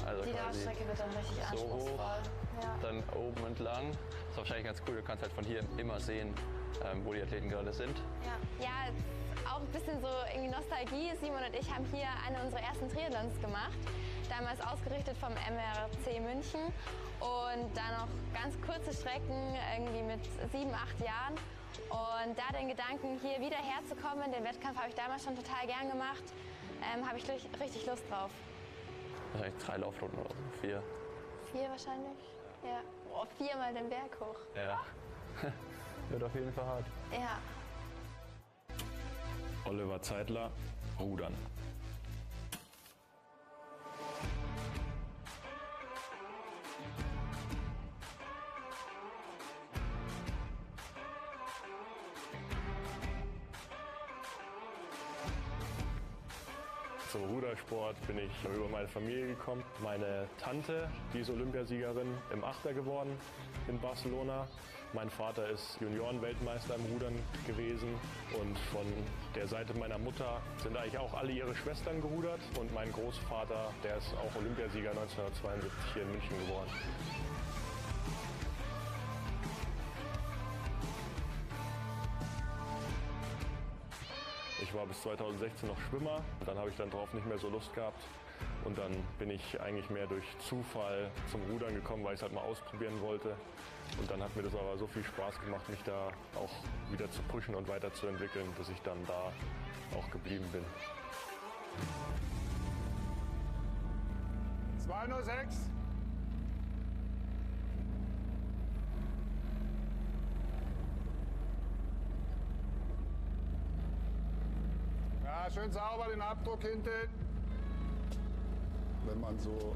Also Die Laufstrecke wird dann richtig so hoch, anspruchsvoll. Ja. dann oben entlang. Das ist wahrscheinlich ganz cool, du kannst halt von hier immer sehen, wo die Athleten gerade sind. Ja, auch ein bisschen so irgendwie Nostalgie. Simon und ich haben hier eine unserer ersten Triathlons gemacht. Damals ausgerichtet vom MRC München. Und dann noch ganz kurze Strecken, irgendwie mit 7, 8 Jahren. Und da den Gedanken, hier wieder herzukommen, den Wettkampf habe ich damals schon total gern gemacht, habe ich richtig Lust drauf. Wahrscheinlich 3 Laufrunden oder so, 4. 4 wahrscheinlich? Ja. Oh, 4-mal den Berg hoch. Ja. Wird auf jeden Fall hart. Ja. Oliver Zeitler, Rudern. Zum Rudersport bin ich über meine Familie gekommen. Meine Tante, die ist Olympiasiegerin im Achter geworden in Barcelona. Mein Vater ist Junioren-Weltmeister im Rudern gewesen. Und von der Seite meiner Mutter sind eigentlich auch alle ihre Schwestern gerudert. Und mein Großvater, der ist auch Olympiasieger 1972 hier in München geworden. Ich war bis 2016 noch Schwimmer, dann habe ich dann drauf nicht mehr so Lust gehabt und dann bin ich eigentlich mehr durch Zufall zum Rudern gekommen, weil ich es halt mal ausprobieren wollte. Und dann hat mir das aber so viel Spaß gemacht, mich da auch wieder zu pushen und weiterzuentwickeln, dass ich dann da auch geblieben bin. 206. Ja, schön sauber den Abdruck hinten. Wenn man so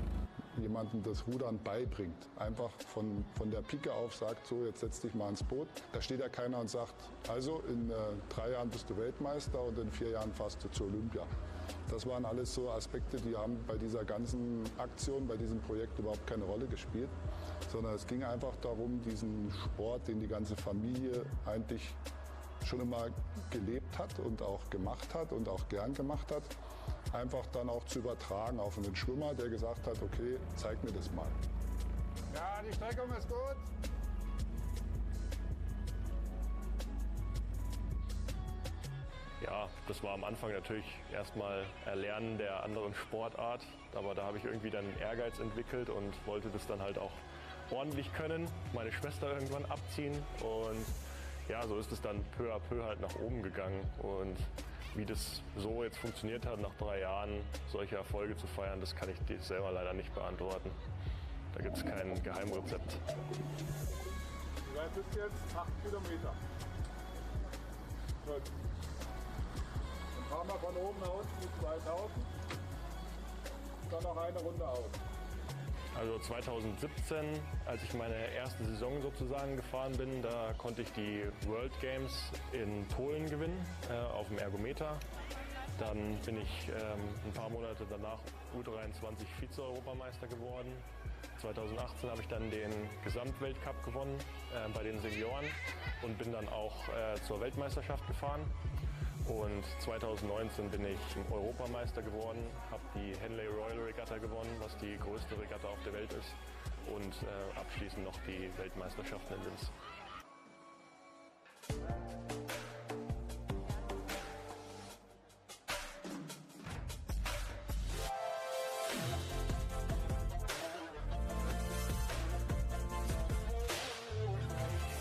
jemandem das Rudern beibringt, einfach von der Pike auf sagt, so jetzt setz dich mal ins Boot, da steht ja keiner und sagt, also in 3 Jahren bist du Weltmeister und in 4 Jahren fährst du zur Olympia. Das waren alles so Aspekte, die haben bei dieser ganzen Aktion, bei diesem Projekt überhaupt keine Rolle gespielt, sondern es ging einfach darum, diesen Sport, den die ganze Familie eigentlich schon immer gelebt hat und auch gemacht hat und auch gern gemacht hat, einfach dann auch zu übertragen auf einen Schwimmer, der gesagt hat, okay, zeig mir das mal. Ja, die Streckung ist gut. Ja, das war am Anfang natürlich erstmal Erlernen der anderen Sportart, aber da habe ich irgendwie dann Ehrgeiz entwickelt und wollte das dann halt auch ordentlich können, meine Schwester irgendwann abziehen und ja, so ist es dann peu à peu halt nach oben gegangen und wie das so jetzt funktioniert hat, nach 3 Jahren solche Erfolge zu feiern, das kann ich dir selber leider nicht beantworten. Da gibt es kein Geheimrezept. Das ist jetzt 8 Kilometer. Gut. Dann Fahren wir von oben nach unten die 2000. Dann noch eine Runde aus. Also 2017, als ich meine erste Saison sozusagen gefahren bin, da konnte ich die World Games in Polen gewinnen, auf dem Ergometer. Dann bin ich ein paar Monate danach U23 Vize-Europameister geworden. 2018 habe ich dann den Gesamtweltcup gewonnen bei den Senioren und bin dann auch zur Weltmeisterschaft gefahren. Und 2019 bin ich Europameister geworden, habe die Henley Royal Regatta gewonnen, was die größte Regatta auf der Welt ist. Und abschließend noch die Weltmeisterschaften in Linz.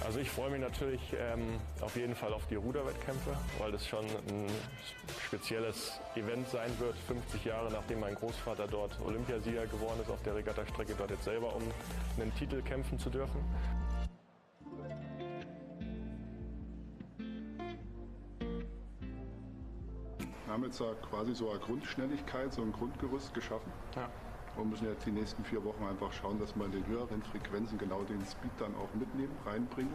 Also ich freue mich natürlich auf jeden Fall auf die Ruderwettkämpfe, weil das schon ein spezielles Event sein wird. 50 Jahre nachdem mein Großvater dort Olympiasieger geworden ist auf der Regattastrecke, dort jetzt selber um einen Titel kämpfen zu dürfen. Wir haben jetzt quasi so eine Grundschnelligkeit, so ein Grundgerüst geschaffen. Ja. Und müssen jetzt die nächsten 4 Wochen einfach schauen, dass wir in den höheren Frequenzen genau den Speed dann auch mitnehmen, reinbringen.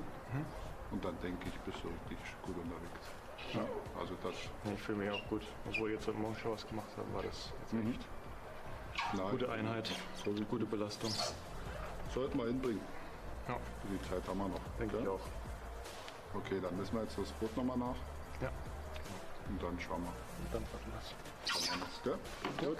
Und dann denke ich, bist du richtig gut unterwegs. Ja, also das. Ich fühle mich auch gut. Obwohl wir jetzt heute Morgen schon was gemacht haben, war das jetzt echt gute Einheit, gute Belastung. Sollten wir hinbringen. Ja. Die Zeit haben wir noch. Denke ich auch. Okay, dann müssen wir jetzt das Boot nochmal nach. Ja. Und dann schauen wir. Und dann warten wir es. Schauen wir das, gell? Gut.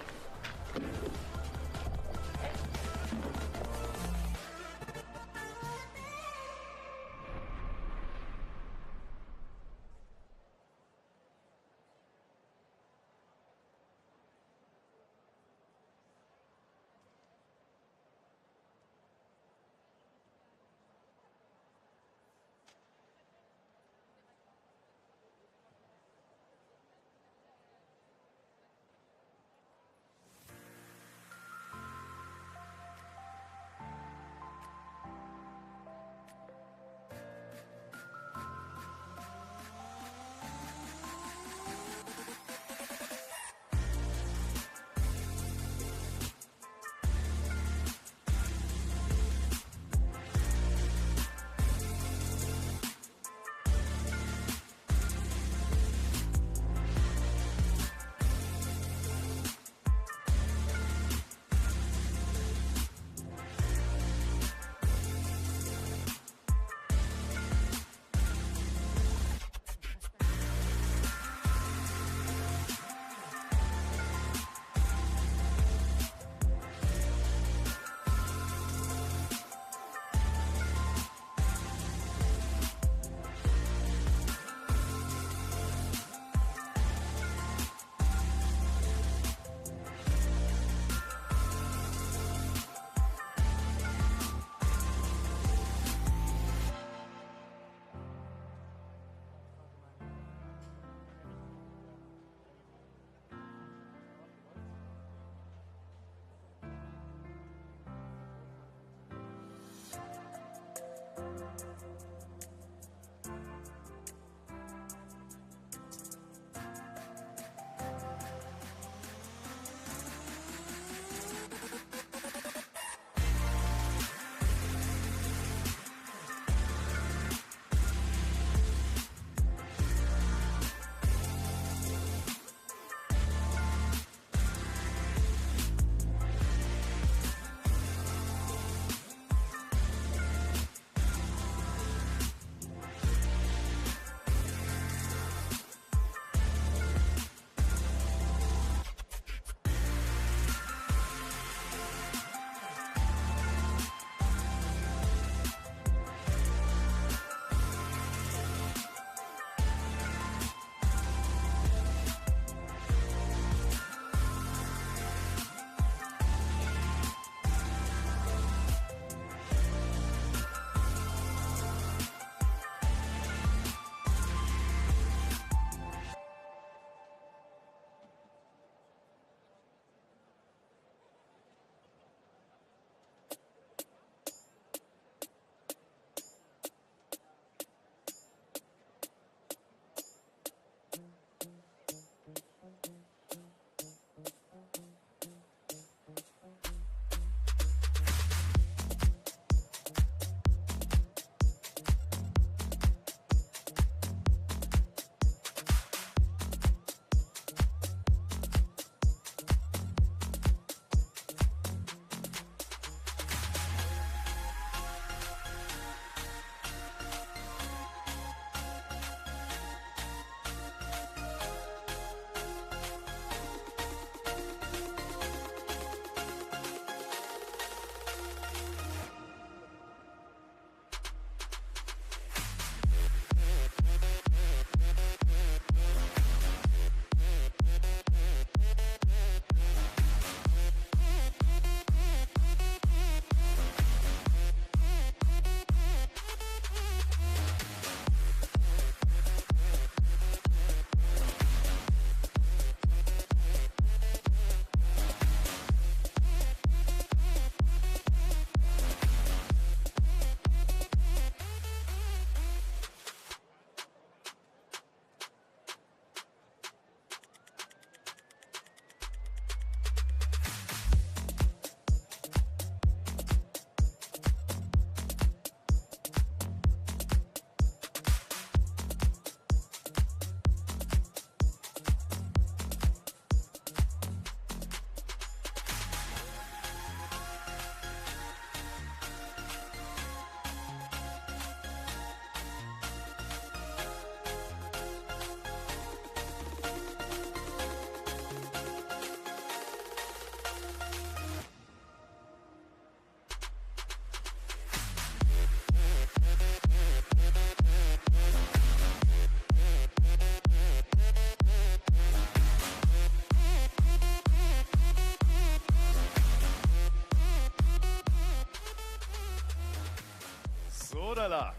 Hoppala.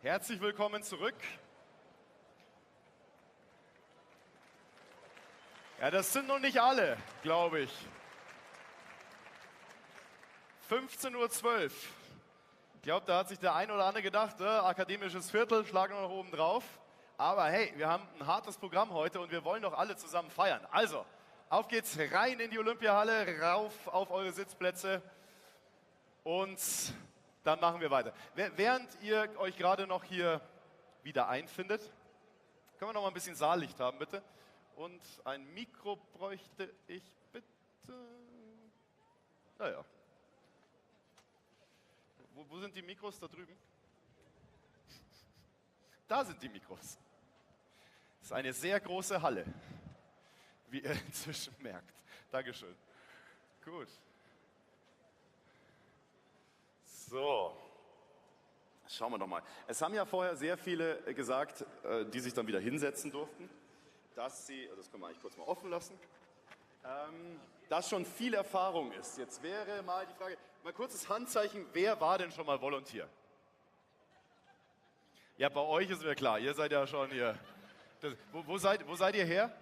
Herzlich willkommen zurück. Ja, das sind noch nicht alle, glaube ich. 15:12 Uhr. Ich glaube, da hat sich der ein oder andere gedacht, akademisches Viertel, schlagen wir noch oben drauf. Aber hey, wir haben ein hartes Programm heute und wir wollen doch alle zusammen feiern. Also, auf geht's rein in die Olympiahalle, rauf auf eure Sitzplätze und dann machen wir weiter. Während ihr euch gerade noch hier wieder einfindet, können wir noch mal ein bisschen Saallicht haben, bitte? Und ein Mikro bräuchte ich bitte. Naja. Wo sind die Mikros? Da drüben? Da sind die Mikros. Das ist eine sehr große Halle, wie ihr inzwischen merkt. Dankeschön. Gut. So. Schauen wir doch mal. Es haben ja vorher sehr viele gesagt, die sich dann wieder hinsetzen durften, dass sie, das können wir eigentlich kurz mal offen lassen, dass schon viel Erfahrung ist. Jetzt wäre mal die Frage, mal kurzes Handzeichen, wer war denn schon mal Volunteer? Ja, bei euch ist mir klar, ihr seid ja schon hier. Wo seid ihr her?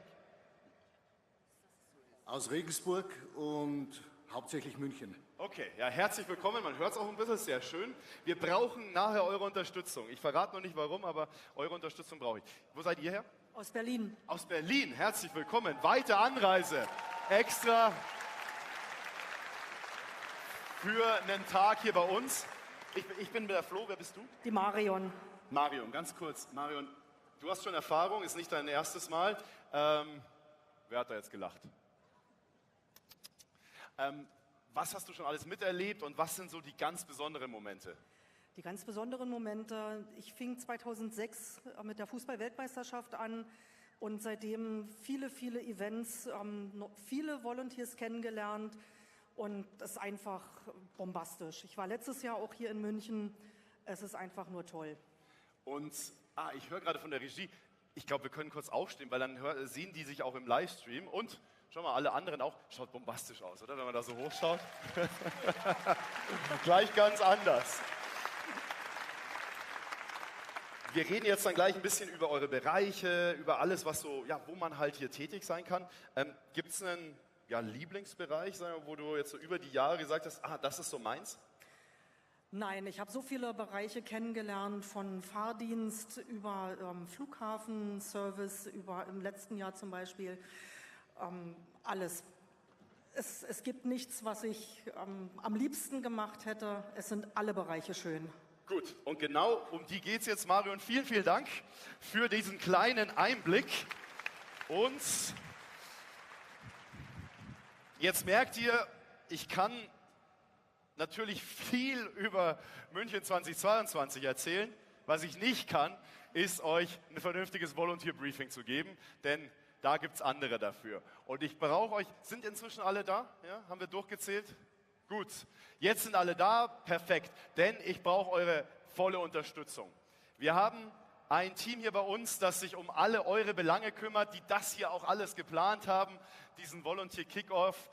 Aus Regensburg und hauptsächlich München. Okay, ja, herzlich willkommen. Man hört es auch ein bisschen, sehr schön. Wir brauchen nachher eure Unterstützung. Ich verrate noch nicht warum, aber eure Unterstützung brauche ich. Wo seid ihr her? Aus Berlin. Aus Berlin, herzlich willkommen. Weite Anreise, extra für einen Tag hier bei uns. Ich bin der Flo, wer bist du? Die Marion. Marion, ganz kurz. Marion, du hast schon Erfahrung, ist nicht dein erstes Mal. Wer hat da jetzt gelacht? Was hast du schon alles miterlebt und was sind so die ganz besonderen Momente? Die ganz besonderen Momente, ich fing 2006 mit der Fußball-Weltmeisterschaft an und seitdem viele Events, viele Volunteers kennengelernt und es ist einfach bombastisch. Ich war letztes Jahr auch hier in München, es ist einfach nur toll. Und ich höre gerade von der Regie, ich glaube, wir können kurz aufstehen, weil dann sehen die sich auch im Livestream und schau mal, alle anderen auch, schaut bombastisch aus, oder? Wenn man da so hochschaut. Gleich ganz anders. Wir reden jetzt dann gleich ein bisschen über eure Bereiche, über alles, was so, ja, wo man halt hier tätig sein kann. Gibt es einen Lieblingsbereich, sagen wir, wo du jetzt so über die Jahre gesagt hast, das ist so meins? Nein, ich habe so viele Bereiche kennengelernt, von Fahrdienst über Flughafenservice, über im letzten Jahr zum Beispiel, alles. Es gibt nichts, was ich am liebsten gemacht hätte. Es sind alle Bereiche schön. Gut, und genau um die geht es jetzt, Marion. Vielen, vielen Dank für diesen kleinen Einblick. Und jetzt merkt ihr, ich kann natürlich viel über München 2022 erzählen. Was ich nicht kann, ist euch ein vernünftiges Volunteer-Briefing zu geben, denn da gibt es andere dafür. Und ich brauche euch, sind inzwischen alle da? Ja, haben wir durchgezählt? Gut, jetzt sind alle da, perfekt, denn ich brauche eure volle Unterstützung. Wir haben ein Team hier bei uns, das sich um alle eure Belange kümmert, die das hier auch alles geplant haben, diesen Volunteer Kickoff,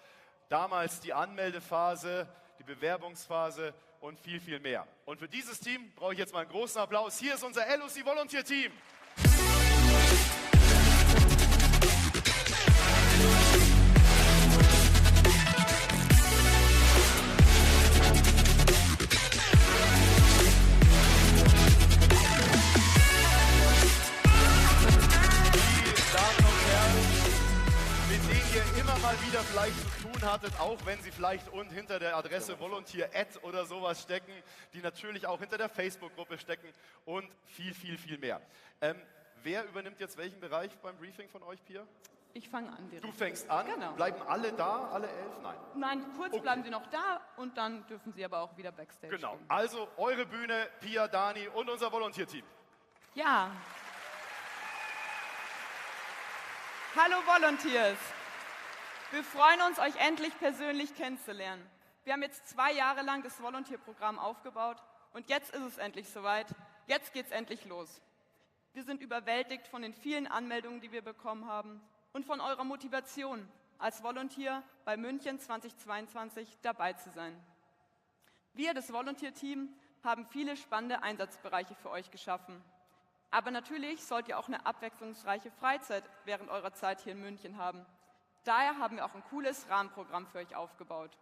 damals die Anmeldephase, die Bewerbungsphase und viel, viel mehr. Und für dieses Team brauche ich jetzt mal einen großen Applaus. Hier ist unser LOC Volunteer Team. Wieder vielleicht zu tun hattet, auch wenn sie vielleicht und hinter der Adresse Volunteer oder sowas stecken, die natürlich auch hinter der Facebook-Gruppe stecken und viel, viel, viel mehr. Wer übernimmt jetzt welchen Bereich beim Briefing von euch, Pia? Ich fange an. Direkt. Du fängst an? Genau. Bleiben alle da, alle 11? Nein. Nein, kurz bleiben sie noch da und dann dürfen sie aber auch wieder Backstage Genau, gehen. also eure Bühne, Pia, Dani und unser Volunteer-Team. Ja. Hallo Volunteers. Wir freuen uns, euch endlich persönlich kennenzulernen. Wir haben jetzt 2 Jahre lang das Volunteer-Programm aufgebaut und jetzt ist es endlich soweit. Jetzt geht's endlich los. Wir sind überwältigt von den vielen Anmeldungen, die wir bekommen haben und von eurer Motivation, als Volunteer bei München 2022 dabei zu sein. Wir, das Volunteer-Team, haben viele spannende Einsatzbereiche für euch geschaffen. Aber natürlich sollt ihr auch eine abwechslungsreiche Freizeit während eurer Zeit hier in München haben. Daher haben wir auch ein cooles Rahmenprogramm für euch aufgebaut.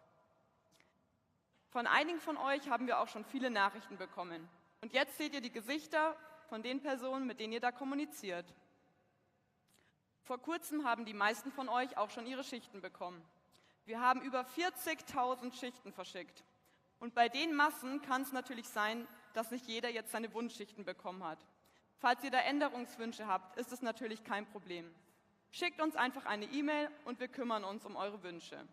Von einigen von euch haben wir auch schon viele Nachrichten bekommen. Und jetzt seht ihr die Gesichter von den Personen, mit denen ihr da kommuniziert. Vor kurzem haben die meisten von euch auch schon ihre Schichten bekommen. Wir haben über 40.000 Schichten verschickt. Und bei den Massen kann es natürlich sein, dass nicht jeder jetzt seine Wunschschichten bekommen hat. Falls ihr da Änderungswünsche habt, ist es natürlich kein Problem. Schickt uns einfach eine E-Mail und wir kümmern uns um eure Wünsche.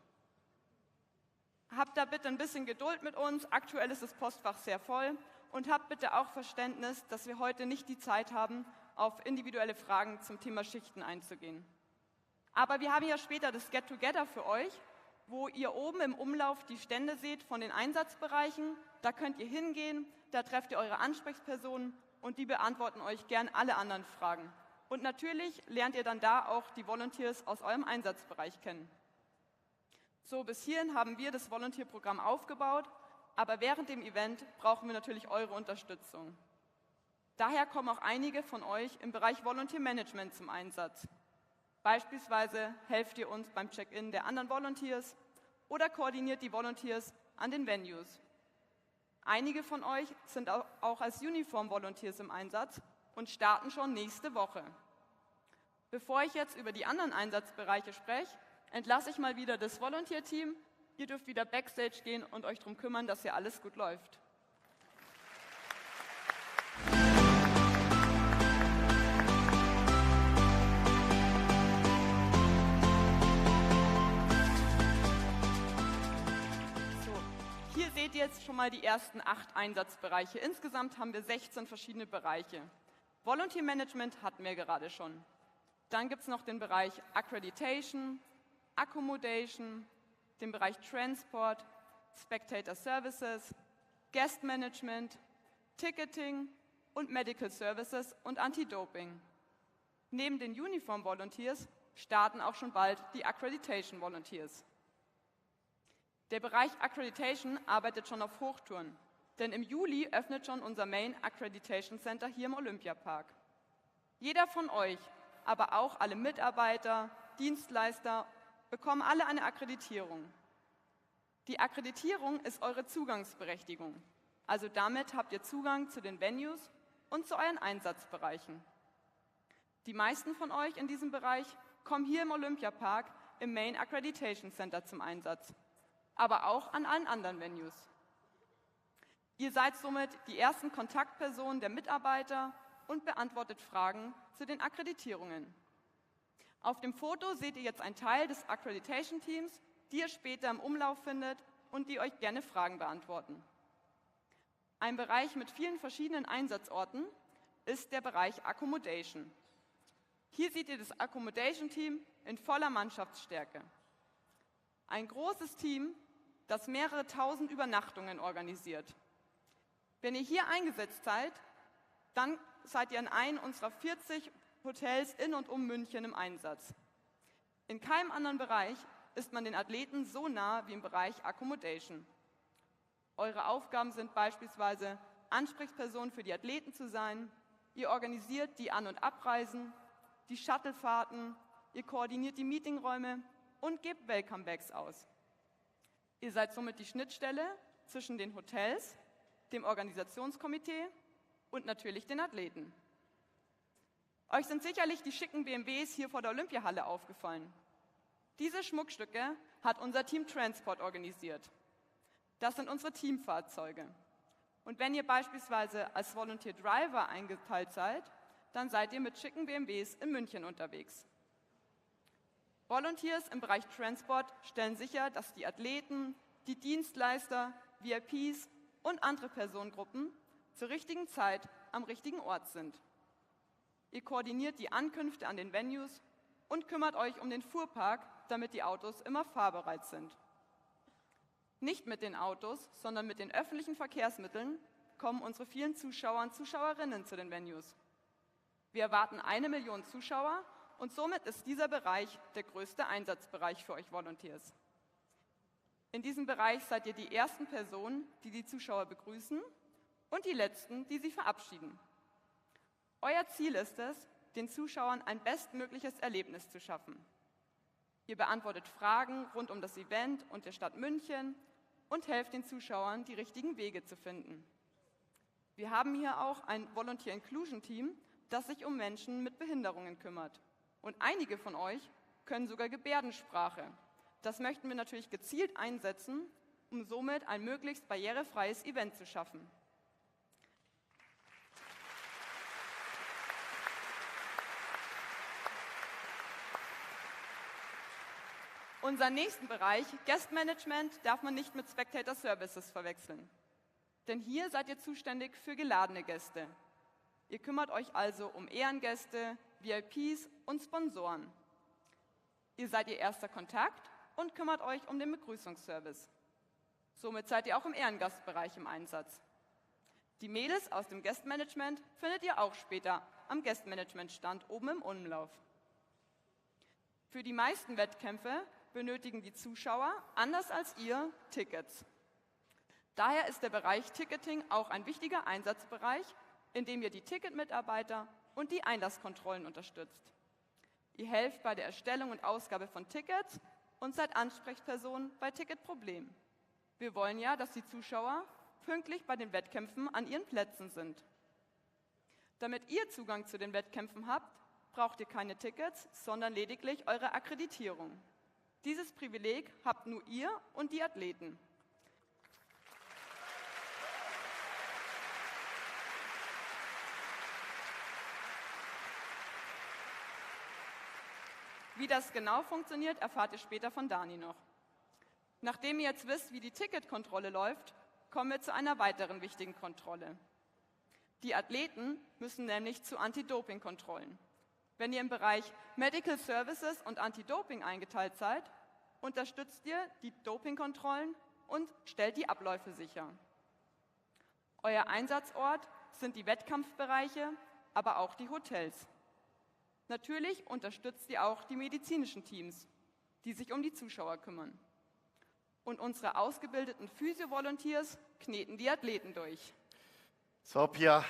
Habt da bitte ein bisschen Geduld mit uns. Aktuell ist das Postfach sehr voll. Und habt bitte auch Verständnis, dass wir heute nicht die Zeit haben, auf individuelle Fragen zum Thema Schichten einzugehen. Aber wir haben ja später das Get-Together für euch, wo ihr oben im Umlauf die Stände seht von den Einsatzbereichen. Da könnt ihr hingehen, da trefft ihr eure Ansprechpersonen und die beantworten euch gern alle anderen Fragen. Und natürlich lernt ihr dann da auch die Volunteers aus eurem Einsatzbereich kennen. So, bis hierhin haben wir das Volunteer-Programm aufgebaut, aber während dem Event brauchen wir natürlich eure Unterstützung. Daher kommen auch einige von euch im Bereich Volunteer Management zum Einsatz. Beispielsweise helft ihr uns beim Check-in der anderen Volunteers oder koordiniert die Volunteers an den Venues. Einige von euch sind auch als Uniform-Volunteers im Einsatz und starten schon nächste Woche. Bevor ich jetzt über die anderen Einsatzbereiche spreche, entlasse ich mal wieder das Volunteer-Team. Ihr dürft wieder Backstage gehen und euch darum kümmern, dass hier alles gut läuft. Hier seht ihr jetzt schon mal die ersten 8 Einsatzbereiche. Insgesamt haben wir 16 verschiedene Bereiche. Volunteer Management hatten wir gerade schon. Dann gibt es noch den Bereich Accreditation, Accommodation, den Bereich Transport, Spectator Services, Guest Management, Ticketing und Medical Services und Anti-Doping. Neben den Uniform Volunteers starten auch schon bald die Accreditation Volunteers. Der Bereich Accreditation arbeitet schon auf Hochtouren, denn im Juli öffnet schon unser Main Accreditation Center hier im Olympiapark. Jeder von euch, aber auch alle Mitarbeiter, Dienstleister, bekommen alle eine Akkreditierung. Die Akkreditierung ist eure Zugangsberechtigung, also damit habt ihr Zugang zu den Venues und zu euren Einsatzbereichen. Die meisten von euch in diesem Bereich kommen hier im Olympiapark im Main Accreditation Center zum Einsatz, aber auch an allen anderen Venues. Ihr seid somit die ersten Kontaktpersonen der Mitarbeiter und beantwortet Fragen zu den Akkreditierungen. Auf dem Foto seht ihr jetzt einen Teil des Accreditation-Teams, die ihr später im Umlauf findet und die euch gerne Fragen beantworten. Ein Bereich mit vielen verschiedenen Einsatzorten ist der Bereich Accommodation. Hier seht ihr das Accommodation-Team in voller Mannschaftsstärke. Ein großes Team, das mehrere tausend Übernachtungen organisiert. Wenn ihr hier eingesetzt seid, dann seid ihr in einem unserer 40 Hotels in und um München im Einsatz. In keinem anderen Bereich ist man den Athleten so nah wie im Bereich Accommodation. Eure Aufgaben sind beispielsweise, Ansprechperson für die Athleten zu sein, ihr organisiert die An- und Abreisen, die Shuttlefahrten, ihr koordiniert die Meetingräume und gebt Welcome-Bags aus. Ihr seid somit die Schnittstelle zwischen den Hotels, dem Organisationskomitee und natürlich den Athleten. Euch sind sicherlich die schicken BMWs hier vor der Olympiahalle aufgefallen. Diese Schmuckstücke hat unser Team Transport organisiert. Das sind unsere Teamfahrzeuge. Und wenn ihr beispielsweise als Volunteer Driver eingeteilt seid, dann seid ihr mit schicken BMWs in München unterwegs. Volunteers im Bereich Transport stellen sicher, dass die Athleten, die Dienstleister, VIPs und andere Personengruppen zur richtigen Zeit am richtigen Ort sind. Ihr koordiniert die Ankünfte an den Venues und kümmert euch um den Fuhrpark, damit die Autos immer fahrbereit sind. Nicht mit den Autos, sondern mit den öffentlichen Verkehrsmitteln kommen unsere vielen Zuschauer und Zuschauerinnen zu den Venues. Wir erwarten 1 Million Zuschauer und somit ist dieser Bereich der größte Einsatzbereich für euch Volunteers. In diesem Bereich seid ihr die ersten Personen, die die Zuschauer begrüßen und die Letzten, die sie verabschieden. Euer Ziel ist es, den Zuschauern ein bestmögliches Erlebnis zu schaffen. Ihr beantwortet Fragen rund um das Event und der Stadt München und helft den Zuschauern, die richtigen Wege zu finden. Wir haben hier auch ein Volunteer Inclusion Team, das sich um Menschen mit Behinderungen kümmert. Und einige von euch können sogar Gebärdensprache. Das möchten wir natürlich gezielt einsetzen, um somit ein möglichst barrierefreies Event zu schaffen. Unseren nächsten Bereich, Guest Management, darf man nicht mit Spectator Services verwechseln. Denn hier seid ihr zuständig für geladene Gäste. Ihr kümmert euch also um Ehrengäste, VIPs und Sponsoren. Ihr seid ihr erster Kontakt und kümmert euch um den Begrüßungsservice. Somit seid ihr auch im Ehrengastbereich im Einsatz. Die Mädels aus dem Guest Management findet ihr auch später am Guest Management Stand oben im Umlauf. Für die meisten Wettkämpfe benötigen die Zuschauer, anders als ihr, Tickets. Daher ist der Bereich Ticketing auch ein wichtiger Einsatzbereich, in dem ihr die Ticketmitarbeiter und die Einlasskontrollen unterstützt. Ihr helft bei der Erstellung und Ausgabe von Tickets und seid Ansprechpersonen bei Ticketproblemen. Wir wollen ja, dass die Zuschauer pünktlich bei den Wettkämpfen an ihren Plätzen sind. Damit ihr Zugang zu den Wettkämpfen habt, braucht ihr keine Tickets, sondern lediglich eure Akkreditierung. Dieses Privileg habt nur ihr und die Athleten. Wie das genau funktioniert, erfahrt ihr später von Dani noch. Nachdem ihr jetzt wisst, wie die Ticketkontrolle läuft, kommen wir zu einer weiteren wichtigen Kontrolle. Die Athleten müssen nämlich zu Anti-Doping-Kontrollen. Wenn ihr im Bereich Medical Services und Anti-Doping eingeteilt seid, unterstützt ihr die Dopingkontrollen und stellt die Abläufe sicher. Euer Einsatzort sind die Wettkampfbereiche, aber auch die Hotels. Natürlich unterstützt ihr auch die medizinischen Teams, die sich um die Zuschauer kümmern. Und unsere ausgebildeten Physio-Volunteers kneten die Athleten durch. So, Pia,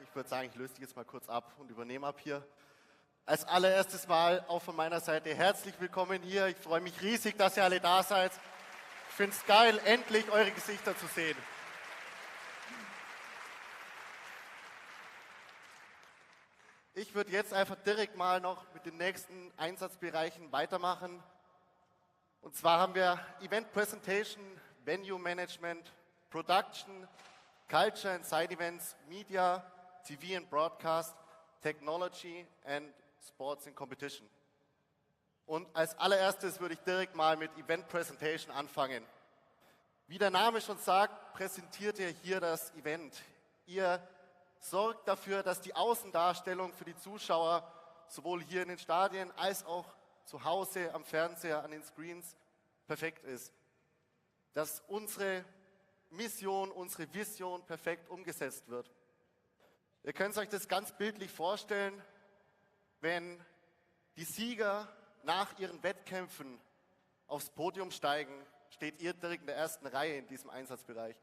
ich würde sagen, ich löse dich jetzt mal kurz ab und übernehme ab hier. Als allererstes Mal auch von meiner Seite herzlich willkommen hier. Ich freue mich riesig, dass ihr alle da seid. Ich finde es geil, endlich eure Gesichter zu sehen. Ich würde jetzt einfach direkt mal noch mit den nächsten Einsatzbereichen weitermachen. Und zwar haben wir Event Presentation, Venue Management, Production, Culture and Side Events, Media, TV and Broadcast, Technology and Sports and Competition. Und als allererstes würde ich direkt mal mit Event Presentation anfangen. Wie der Name schon sagt, präsentiert ihr hier das Event. Ihr sorgt dafür, dass die Außendarstellung für die Zuschauer sowohl hier in den Stadien als auch zu Hause am Fernseher, an den Screens perfekt ist. Dass unsere Mission, unsere Vision perfekt umgesetzt wird. Ihr könnt euch das ganz bildlich vorstellen, wenn die Sieger nach ihren Wettkämpfen aufs Podium steigen, steht ihr direkt in der ersten Reihe in diesem Einsatzbereich.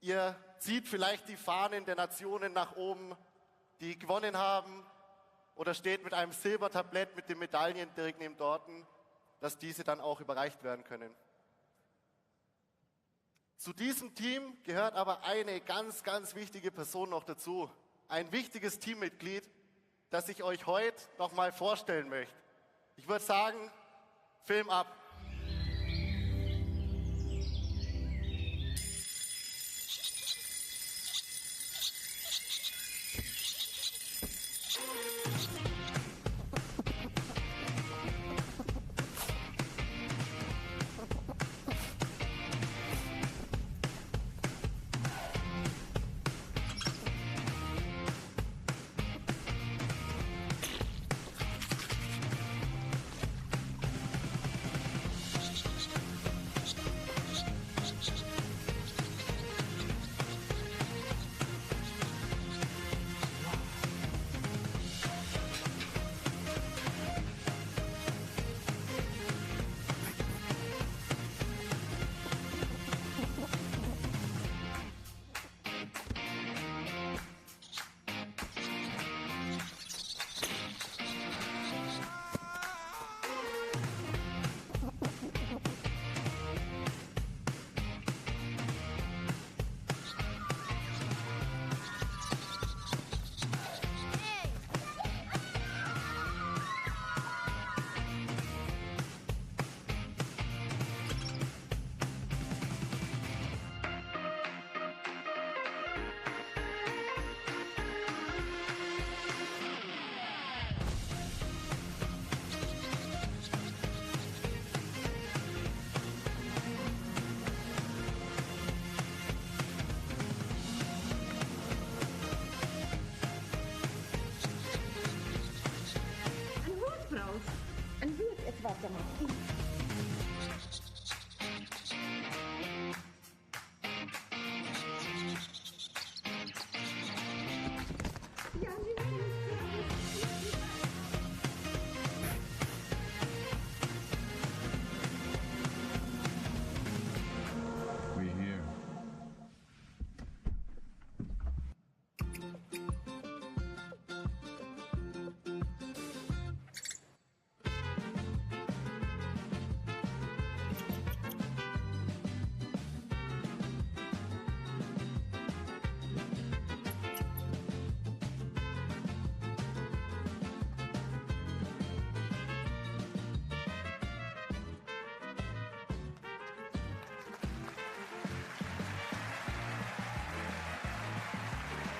Ihr zieht vielleicht die Fahnen der Nationen nach oben, die gewonnen haben, oder steht mit einem Silbertablett mit den Medaillen direkt neben dorten, dass diese dann auch überreicht werden können. Zu diesem Team gehört aber eine ganz, ganz wichtige Person noch dazu. Ein wichtiges Teammitglied, das ich euch heute noch mal vorstellen möchte. Ich würde sagen, Film ab.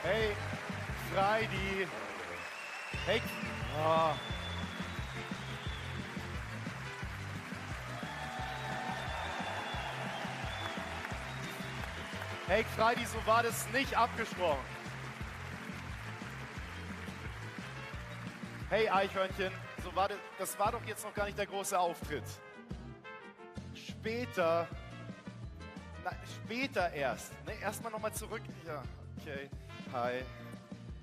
Hey, Freidi. Hey. Oh. Hey, Freidi, so war das nicht abgesprochen. Hey, Eichhörnchen, so war das war doch jetzt noch gar nicht der große Auftritt. Später erst. Ne, erstmal nochmal zurück. Ja, okay. Hi.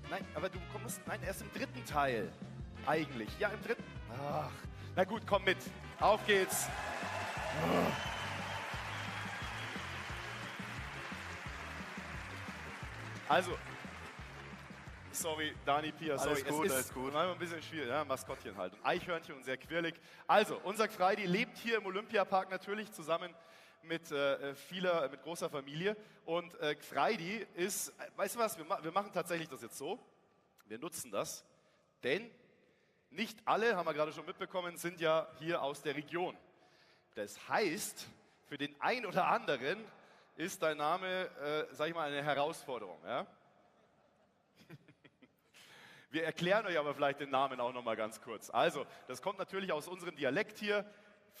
Nein, aber du kommst, erst im dritten Teil. Eigentlich. Ja, im dritten. Ach, na gut, komm mit. Auf geht's. Also, sorry, Dani, Pia, sorry. Alles gut. Manchmal ein bisschen schwierig, ja, Maskottchen halt. Und Eichhörnchen und sehr quirlig. Also, unser Freidi lebt hier im Olympiapark natürlich zusammen mit großer Familie. Und Freidi ist, weißt du was, wir machen tatsächlich das jetzt so. Wir nutzen das, denn nicht alle, haben wir gerade schon mitbekommen, sind ja hier aus der Region. Das heißt, für den einen oder anderen ist dein Name, sag ich mal, eine Herausforderung. Ja? Wir erklären euch aber vielleicht den Namen auch noch mal ganz kurz. Also, das kommt natürlich aus unserem Dialekt hier.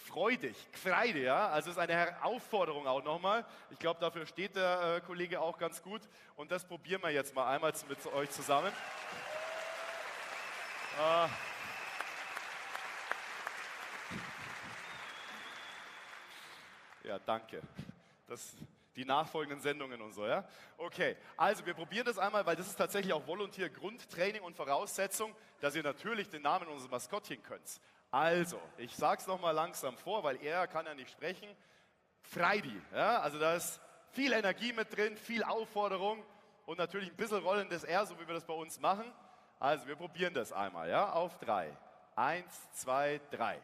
Freudig, Gfreide, ja, also es ist eine Herausforderung auch nochmal. Ich glaube, dafür steht der Kollege auch ganz gut. Und das probieren wir jetzt mal einmal mit euch zusammen. Ja, danke. Die nachfolgenden Sendungen und so, ja? Okay, also wir probieren das einmal, weil das ist tatsächlich auch Volunteer-Grundtraining und Voraussetzung, dass ihr natürlich den Namen unseres Maskottchen könnt. Also, ich sag's noch mal langsam vor, weil er kann ja nicht sprechen. Freidi, ja? Also da ist viel Energie mit drin, viel Aufforderung und natürlich ein bisschen rollendes R, so wie wir das bei uns machen. Also, wir probieren das einmal, ja? Auf 3. 1, 2, 3.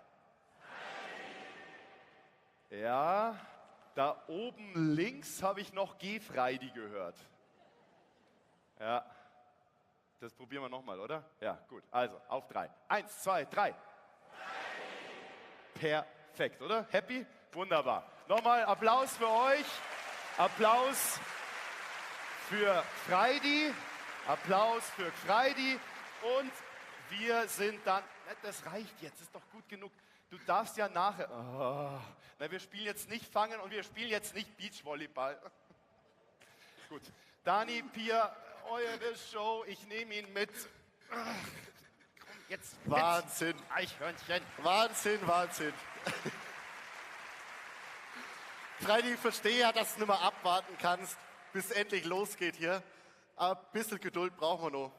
Ja, da oben links habe ich noch G-Freidi gehört. Ja, das probieren wir nochmal, oder? Ja, gut. Also, auf 3. 1, 2, 3. Perfekt, oder? Happy? Wunderbar. Nochmal Applaus für euch. Applaus für Freidi. Applaus für Freidi. Und wir sind dann, das reicht jetzt, ist doch gut genug. Du darfst ja nachher, na, wir spielen jetzt nicht Fangen und wir spielen jetzt nicht Beachvolleyball. Gut, Dani, Pia, eure Show, ich nehme ihn mit. Komm, jetzt. Wahnsinn. Eichhörnchen. Wahnsinn. Freidi, ich verstehe ja, dass du nicht mehr abwarten kannst, bis es endlich losgeht hier. Aber ein bisschen Geduld brauchen wir noch.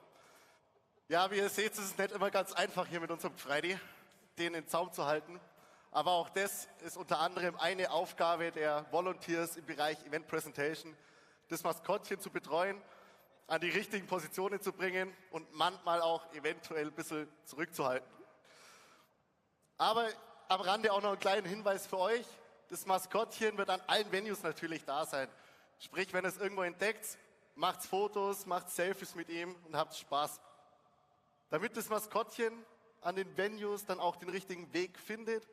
Ja, wie ihr seht, ist es nicht immer ganz einfach hier mit unserem Freidi, den in Zaum zu halten. Aber auch das ist unter anderem eine Aufgabe der Volunteers im Bereich Event Presentation, das Maskottchen zu betreuen, an die richtigen Positionen zu bringen und manchmal auch eventuell ein bisschen zurückzuhalten. Aber am Rande auch noch einen kleinen Hinweis für euch. Das Maskottchen wird an allen Venues natürlich da sein. Sprich, wenn ihr es irgendwo entdeckt, macht Fotos, macht Selfies mit ihm und habt Spaß. Damit das Maskottchen an den Venues dann auch den richtigen Weg findet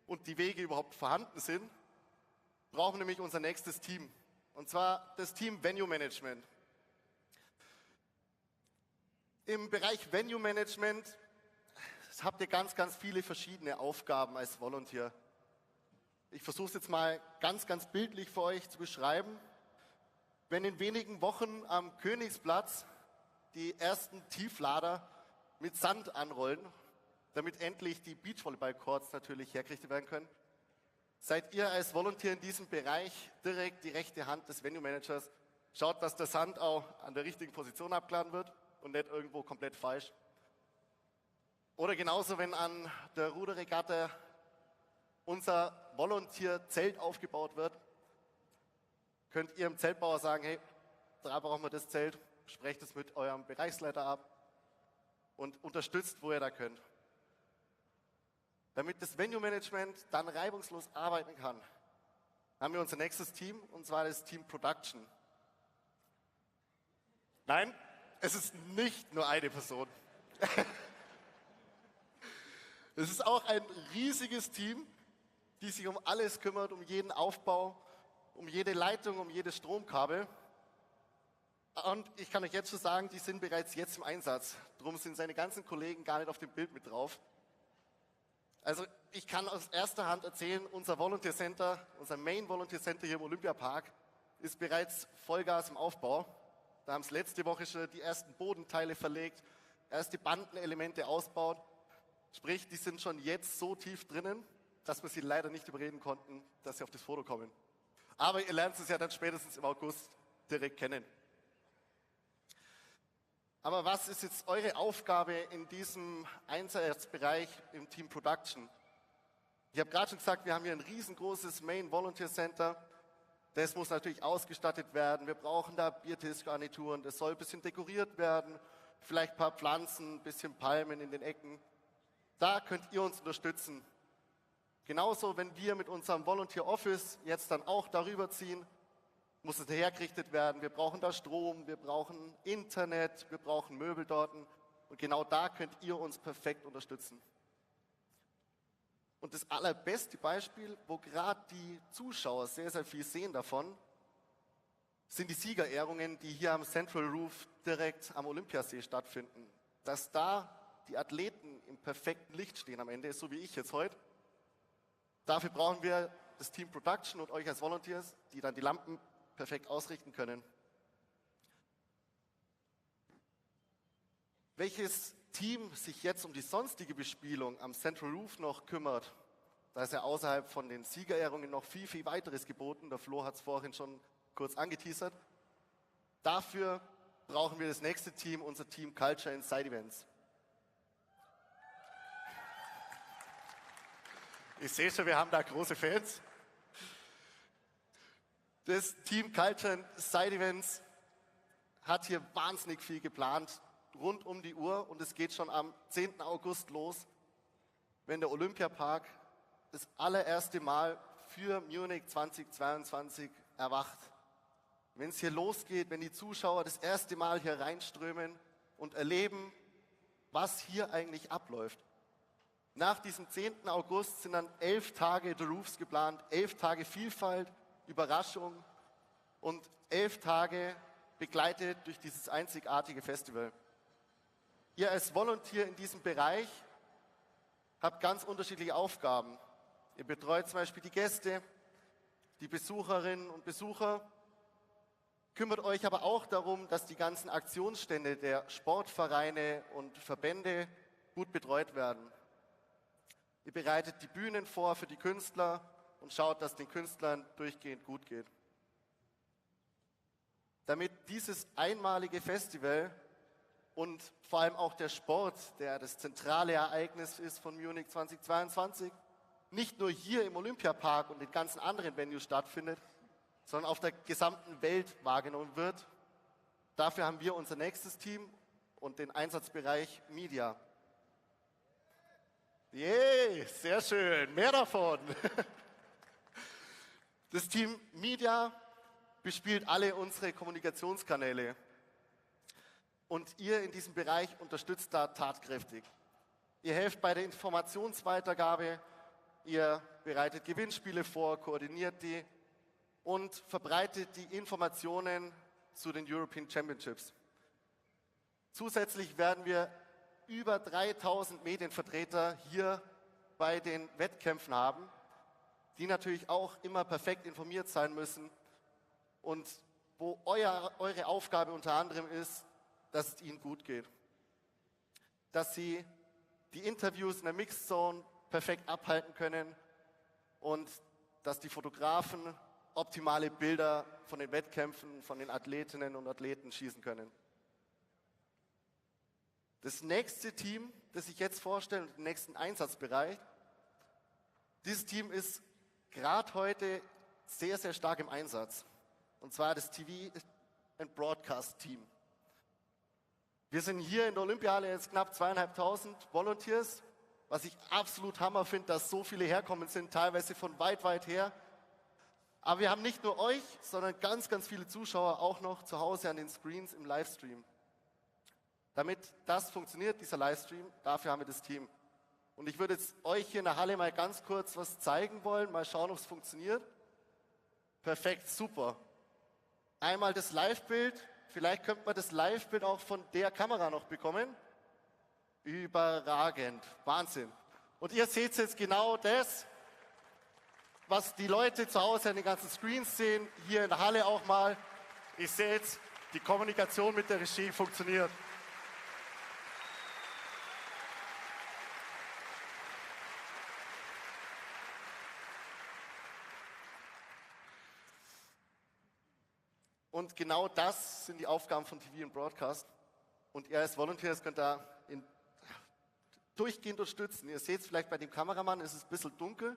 und die Wege überhaupt vorhanden sind, brauchen wir nämlich unser nächstes Team. Und zwar das Team Venue Management. Im Bereich Venue Management habt ihr ganz viele verschiedene Aufgaben als Volunteer. Ich versuche es jetzt mal ganz bildlich für euch zu beschreiben. Wenn in wenigen Wochen am Königsplatz die ersten Tieflader mit Sand anrollen, damit endlich die Beachvolleyball-Courts natürlich hergerichtet werden können, seid ihr als Volunteer in diesem Bereich direkt die rechte Hand des Venue-Managers. Schaut, dass der Sand auch an der richtigen Position abgeladen wird und nicht irgendwo komplett falsch. Oder genauso, wenn an der Ruderregatta unser Volunteer-Zelt aufgebaut wird, könnt ihr im Zeltbauer sagen, hey, da brauchen wir das Zelt, sprecht es mit eurem Bereichsleiter ab und unterstützt, wo ihr da könnt. Damit das Venue-Management dann reibungslos arbeiten kann, haben wir unser nächstes Team, und zwar das Team Production. Nein, es ist nicht nur eine Person. Es ist auch ein riesiges Team, die sich um alles kümmert, um jeden Aufbau, um jede Leitung, um jedes Stromkabel. Und ich kann euch jetzt schon sagen, die sind bereits jetzt im Einsatz. Darum sind seine ganzen Kollegen gar nicht auf dem Bild mit drauf. Also ich kann aus erster Hand erzählen, unser Volunteer Center, unser Main Volunteer Center hier im Olympiapark ist bereits Vollgas im Aufbau. Da haben es letzte Woche schon die ersten Bodenteile verlegt, erste Bandenelemente ausbaut. Sprich, die sind schon jetzt so tief drinnen, dass wir sie leider nicht überreden konnten, dass sie auf das Foto kommen. Aber ihr lernt es ja dann spätestens im August direkt kennen. Aber was ist jetzt eure Aufgabe in diesem Einsatzbereich im Team Production? Ich habe gerade schon gesagt, wir haben hier ein riesengroßes Main Volunteer Center. Das muss natürlich ausgestattet werden. Wir brauchen da Biertischgarnituren. Das soll ein bisschen dekoriert werden. Vielleicht ein paar Pflanzen, ein bisschen Palmen in den Ecken. Da könnt ihr uns unterstützen. Genauso, wenn wir mit unserem Volunteer Office jetzt dann auch darüber ziehen, muss es hergerichtet werden. Wir brauchen da Strom, wir brauchen Internet, wir brauchen Möbel dort. Und genau da könnt ihr uns perfekt unterstützen. Und das allerbeste Beispiel, wo gerade die Zuschauer sehr, sehr viel sehen davon, sind die Siegerehrungen, die hier am Central Roof direkt am Olympiasee stattfinden. Dass da die Athleten im perfekten Licht stehen am Ende, so wie ich jetzt heute. Dafür brauchen wir das Team Production und euch als Volunteers, die dann die Lampen perfekt ausrichten können. Welches Team sich jetzt um die sonstige Bespielung am Central Roof noch kümmert, da ist ja außerhalb von den Siegerehrungen noch viel, viel weiteres geboten. Der Flo hat es vorhin schon kurz angeteasert. Dafür brauchen wir das nächste Team, unser Team Culture and Side Events. Ich sehe schon, wir haben da große Fans. Das Team Culture and Side Events hat hier wahnsinnig viel geplant, rund um die Uhr. Und es geht schon am 10. August los, wenn der Olympiapark das allererste Mal für Munich 2022 erwacht. Wenn es hier losgeht, wenn die Zuschauer das erste Mal hier reinströmen und erleben, was hier eigentlich abläuft. Nach diesem 10. August sind dann 11 Tage The Roofs geplant, 11 Tage Vielfalt, Überraschung und 11 Tage begleitet durch dieses einzigartige Festival. Ihr als Volunteer in diesem Bereich habt ganz unterschiedliche Aufgaben. Ihr betreut zum Beispiel die Gäste, die Besucherinnen und Besucher, kümmert euch aber auch darum, dass die ganzen Aktionsstände der Sportvereine und Verbände gut betreut werden. Ihr bereitet die Bühnen vor für die Künstler und schaut, dass den Künstlern durchgehend gut geht. Damit dieses einmalige Festival und vor allem auch der Sport, der das zentrale Ereignis ist von Munich 2022, nicht nur hier im Olympiapark und den ganzen anderen Venues stattfindet, sondern auf der gesamten Welt wahrgenommen wird. Dafür haben wir unser nächstes Team und den Einsatzbereich Media. Yay, sehr schön, mehr davon. Das Team Media bespielt alle unsere Kommunikationskanäle. Und ihr in diesem Bereich unterstützt da tatkräftig. Ihr helft bei der Informationsweitergabe, ihr bereitet Gewinnspiele vor, koordiniert die und verbreitet die Informationen zu den European Championships. Zusätzlich werden wir über 3000 Medienvertreter hier bei den Wettkämpfen haben, die natürlich auch immer perfekt informiert sein müssen und wo eure Aufgabe unter anderem ist, dass es ihnen gut geht. Dass sie die Interviews in der Mixed Zone perfekt abhalten können und dass die Fotografen optimale Bilder von den Wettkämpfen, von den Athletinnen und Athleten schießen können. Das nächste Team, das ich jetzt vorstelle, den nächsten Einsatzbereich, dieses Team ist gerade heute sehr, sehr stark im Einsatz. Und zwar das TV and Broadcast Team. Wir sind hier in der Olympiahalle jetzt knapp 2500 Volunteers, was ich absolut Hammer finde, dass so viele herkommen sind, teilweise von weit, weit her. Aber wir haben nicht nur euch, sondern ganz, ganz viele Zuschauer auch noch zu Hause an den Screens im Livestream. Damit das funktioniert, dieser Livestream, dafür haben wir das Team. Und ich würde jetzt euch hier in der Halle mal ganz kurz was zeigen wollen, mal schauen, ob es funktioniert. Perfekt, super. Einmal das Live-Bild Vielleicht könnte man das Live-Bild auch von der Kamera noch bekommen. Überragend, Wahnsinn. Und ihr seht jetzt genau das, was die Leute zu Hause an den ganzen Screens sehen, hier in der Halle auch mal. Ihr seht, die Kommunikation mit der Regie funktioniert. Und genau das sind die Aufgaben von TV und Broadcast. Und ihr als Volunteers könnt da durchgehend unterstützen. Ihr seht es vielleicht bei dem Kameramann, es ist ein bisschen dunkel,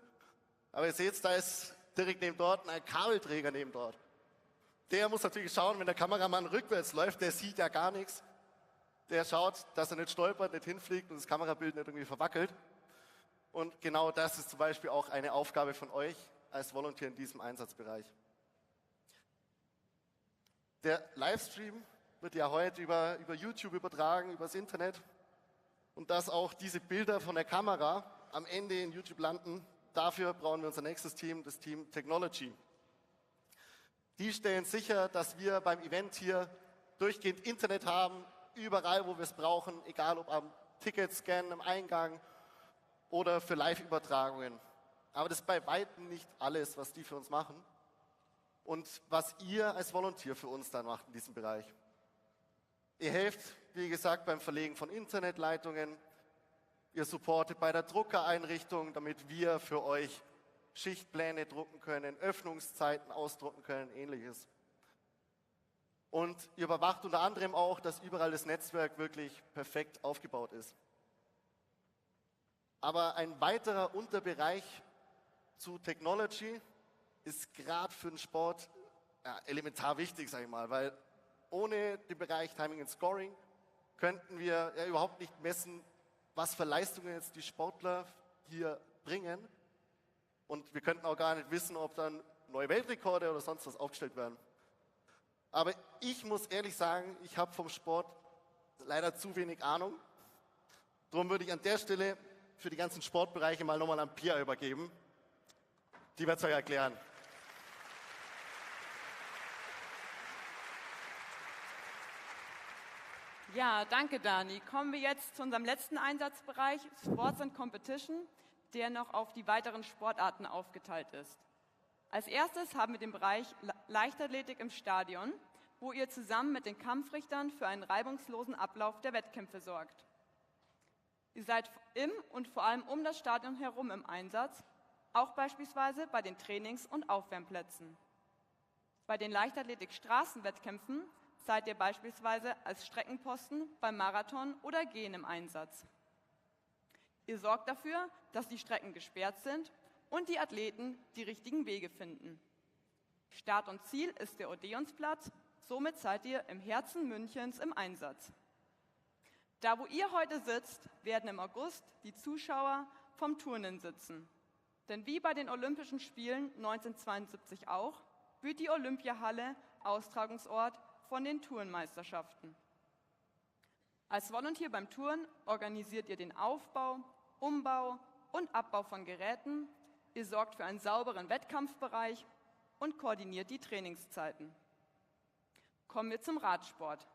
aber ihr seht, da ist direkt neben dort ein Kabelträger neben dort. Der muss natürlich schauen, wenn der Kameramann rückwärts läuft, der sieht ja gar nichts. Der schaut, dass er nicht stolpert, nicht hinfliegt und das Kamerabild nicht irgendwie verwackelt. Und genau das ist zum Beispiel auch eine Aufgabe von euch als Volunteer in diesem Einsatzbereich. Der Livestream wird ja heute über YouTube übertragen, übers Internet. Und dass auch diese Bilder von der Kamera am Ende in YouTube landen, dafür brauchen wir unser nächstes Team, das Team Technology. Die stellen sicher, dass wir beim Event hier durchgehend Internet haben, überall, wo wir es brauchen, egal ob am Ticketscan, am Eingang oder für Live-Übertragungen. Aber das ist bei weitem nicht alles, was die für uns machen. Und was ihr als Volunteer für uns dann macht in diesem Bereich. Ihr helft, wie gesagt, beim Verlegen von Internetleitungen. Ihr supportet bei der Druckereinrichtung, damit wir für euch Schichtpläne drucken können, Öffnungszeiten ausdrucken können, ähnliches. Und ihr überwacht unter anderem auch, dass überall das Netzwerk wirklich perfekt aufgebaut ist. Aber ein weiterer Unterbereich zu Technology ist gerade für den Sport elementar wichtig, sage ich mal, weil ohne den Bereich Timing and Scoring könnten wir überhaupt nicht messen, was für Leistungen jetzt die Sportler hier bringen. Und wir könnten auch gar nicht wissen, ob dann neue Weltrekorde oder sonst was aufgestellt werden. Aber ich muss ehrlich sagen, ich habe vom Sport leider zu wenig Ahnung. Darum würde ich an der Stelle für die ganzen Sportbereiche mal nochmal an Pia übergeben. Die wird es euch erklären. Ja, danke Dani. Kommen wir jetzt zu unserem letzten Einsatzbereich, Sports and Competition, der noch auf die weiteren Sportarten aufgeteilt ist. Als erstes haben wir den Bereich Leichtathletik im Stadion, wo ihr zusammen mit den Kampfrichtern für einen reibungslosen Ablauf der Wettkämpfe sorgt. Ihr seid im und vor allem um das Stadion herum im Einsatz, auch beispielsweise bei den Trainings- und Aufwärmplätzen. Bei den Leichtathletik-Straßenwettkämpfen seid ihr beispielsweise als Streckenposten beim Marathon oder Gehen im Einsatz. Ihr sorgt dafür, dass die Strecken gesperrt sind und die Athleten die richtigen Wege finden. Start und Ziel ist der Odeonsplatz, somit seid ihr im Herzen Münchens im Einsatz. Da, wo ihr heute sitzt, werden im August die Zuschauer vom Turnen sitzen. Denn wie bei den Olympischen Spielen 1972 auch, wird die Olympiahalle Austragungsort von den Turnmeisterschaften. Als Volunteer beim Touren organisiert ihr den Aufbau, Umbau und Abbau von Geräten, ihr sorgt für einen sauberen Wettkampfbereich und koordiniert die Trainingszeiten. Kommen wir zum Radsport.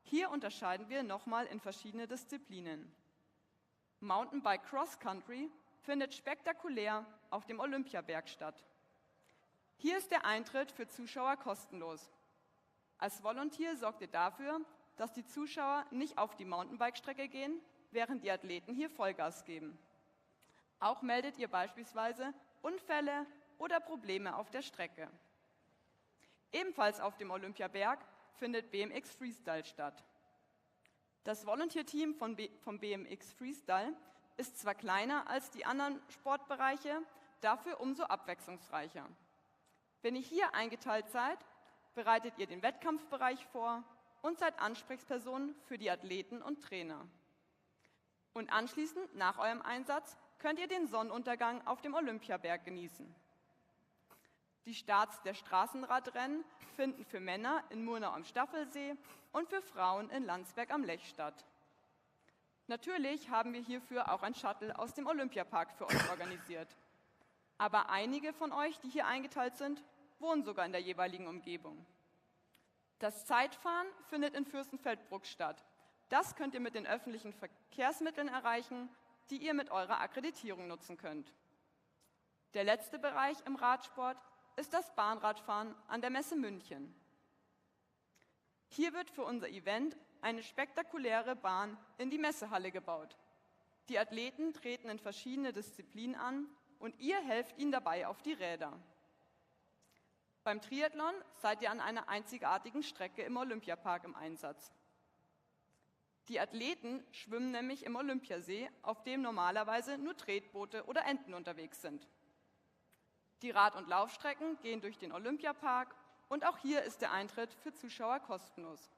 Hier unterscheiden wir nochmal in verschiedene Disziplinen. Mountainbike Cross Country findet spektakulär auf dem Olympiaberg statt. Hier ist der Eintritt für Zuschauer kostenlos. Als Volunteer sorgt ihr dafür, dass die Zuschauer nicht auf die Mountainbike-Strecke gehen, während die Athleten hier Vollgas geben. Auch meldet ihr beispielsweise Unfälle oder Probleme auf der Strecke. Ebenfalls auf dem Olympiaberg findet BMX Freestyle statt. Das Volunteer-Team vom BMX Freestyle ist zwar kleiner als die anderen Sportbereiche, dafür umso abwechslungsreicher. Wenn ihr hier eingeteilt seid, bereitet ihr den Wettkampfbereich vor und seid Ansprechpersonen für die Athleten und Trainer. Und anschließend, nach eurem Einsatz, könnt ihr den Sonnenuntergang auf dem Olympiaberg genießen. Die Starts der Straßenradrennen finden für Männer in Murnau am Staffelsee und für Frauen in Landsberg am Lech statt. Natürlich haben wir hierfür auch ein Shuttle aus dem Olympiapark für euch organisiert. Aber einige von euch, die hier eingeteilt sind, wohnen sogar in der jeweiligen Umgebung. Das Zeitfahren findet in Fürstenfeldbruck statt. Das könnt ihr mit den öffentlichen Verkehrsmitteln erreichen, die ihr mit eurer Akkreditierung nutzen könnt. Der letzte Bereich im Radsport ist das Bahnradfahren an der Messe München. Hier wird für unser Event eine spektakuläre Bahn in die Messehalle gebaut. Die Athleten treten in verschiedene Disziplinen an und ihr helft ihnen dabei auf die Räder. Beim Triathlon seid ihr an einer einzigartigen Strecke im Olympiapark im Einsatz. Die Athleten schwimmen nämlich im Olympiasee, auf dem normalerweise nur Tretboote oder Enten unterwegs sind. Die Rad- und Laufstrecken gehen durch den Olympiapark und auch hier ist der Eintritt für Zuschauer kostenlos.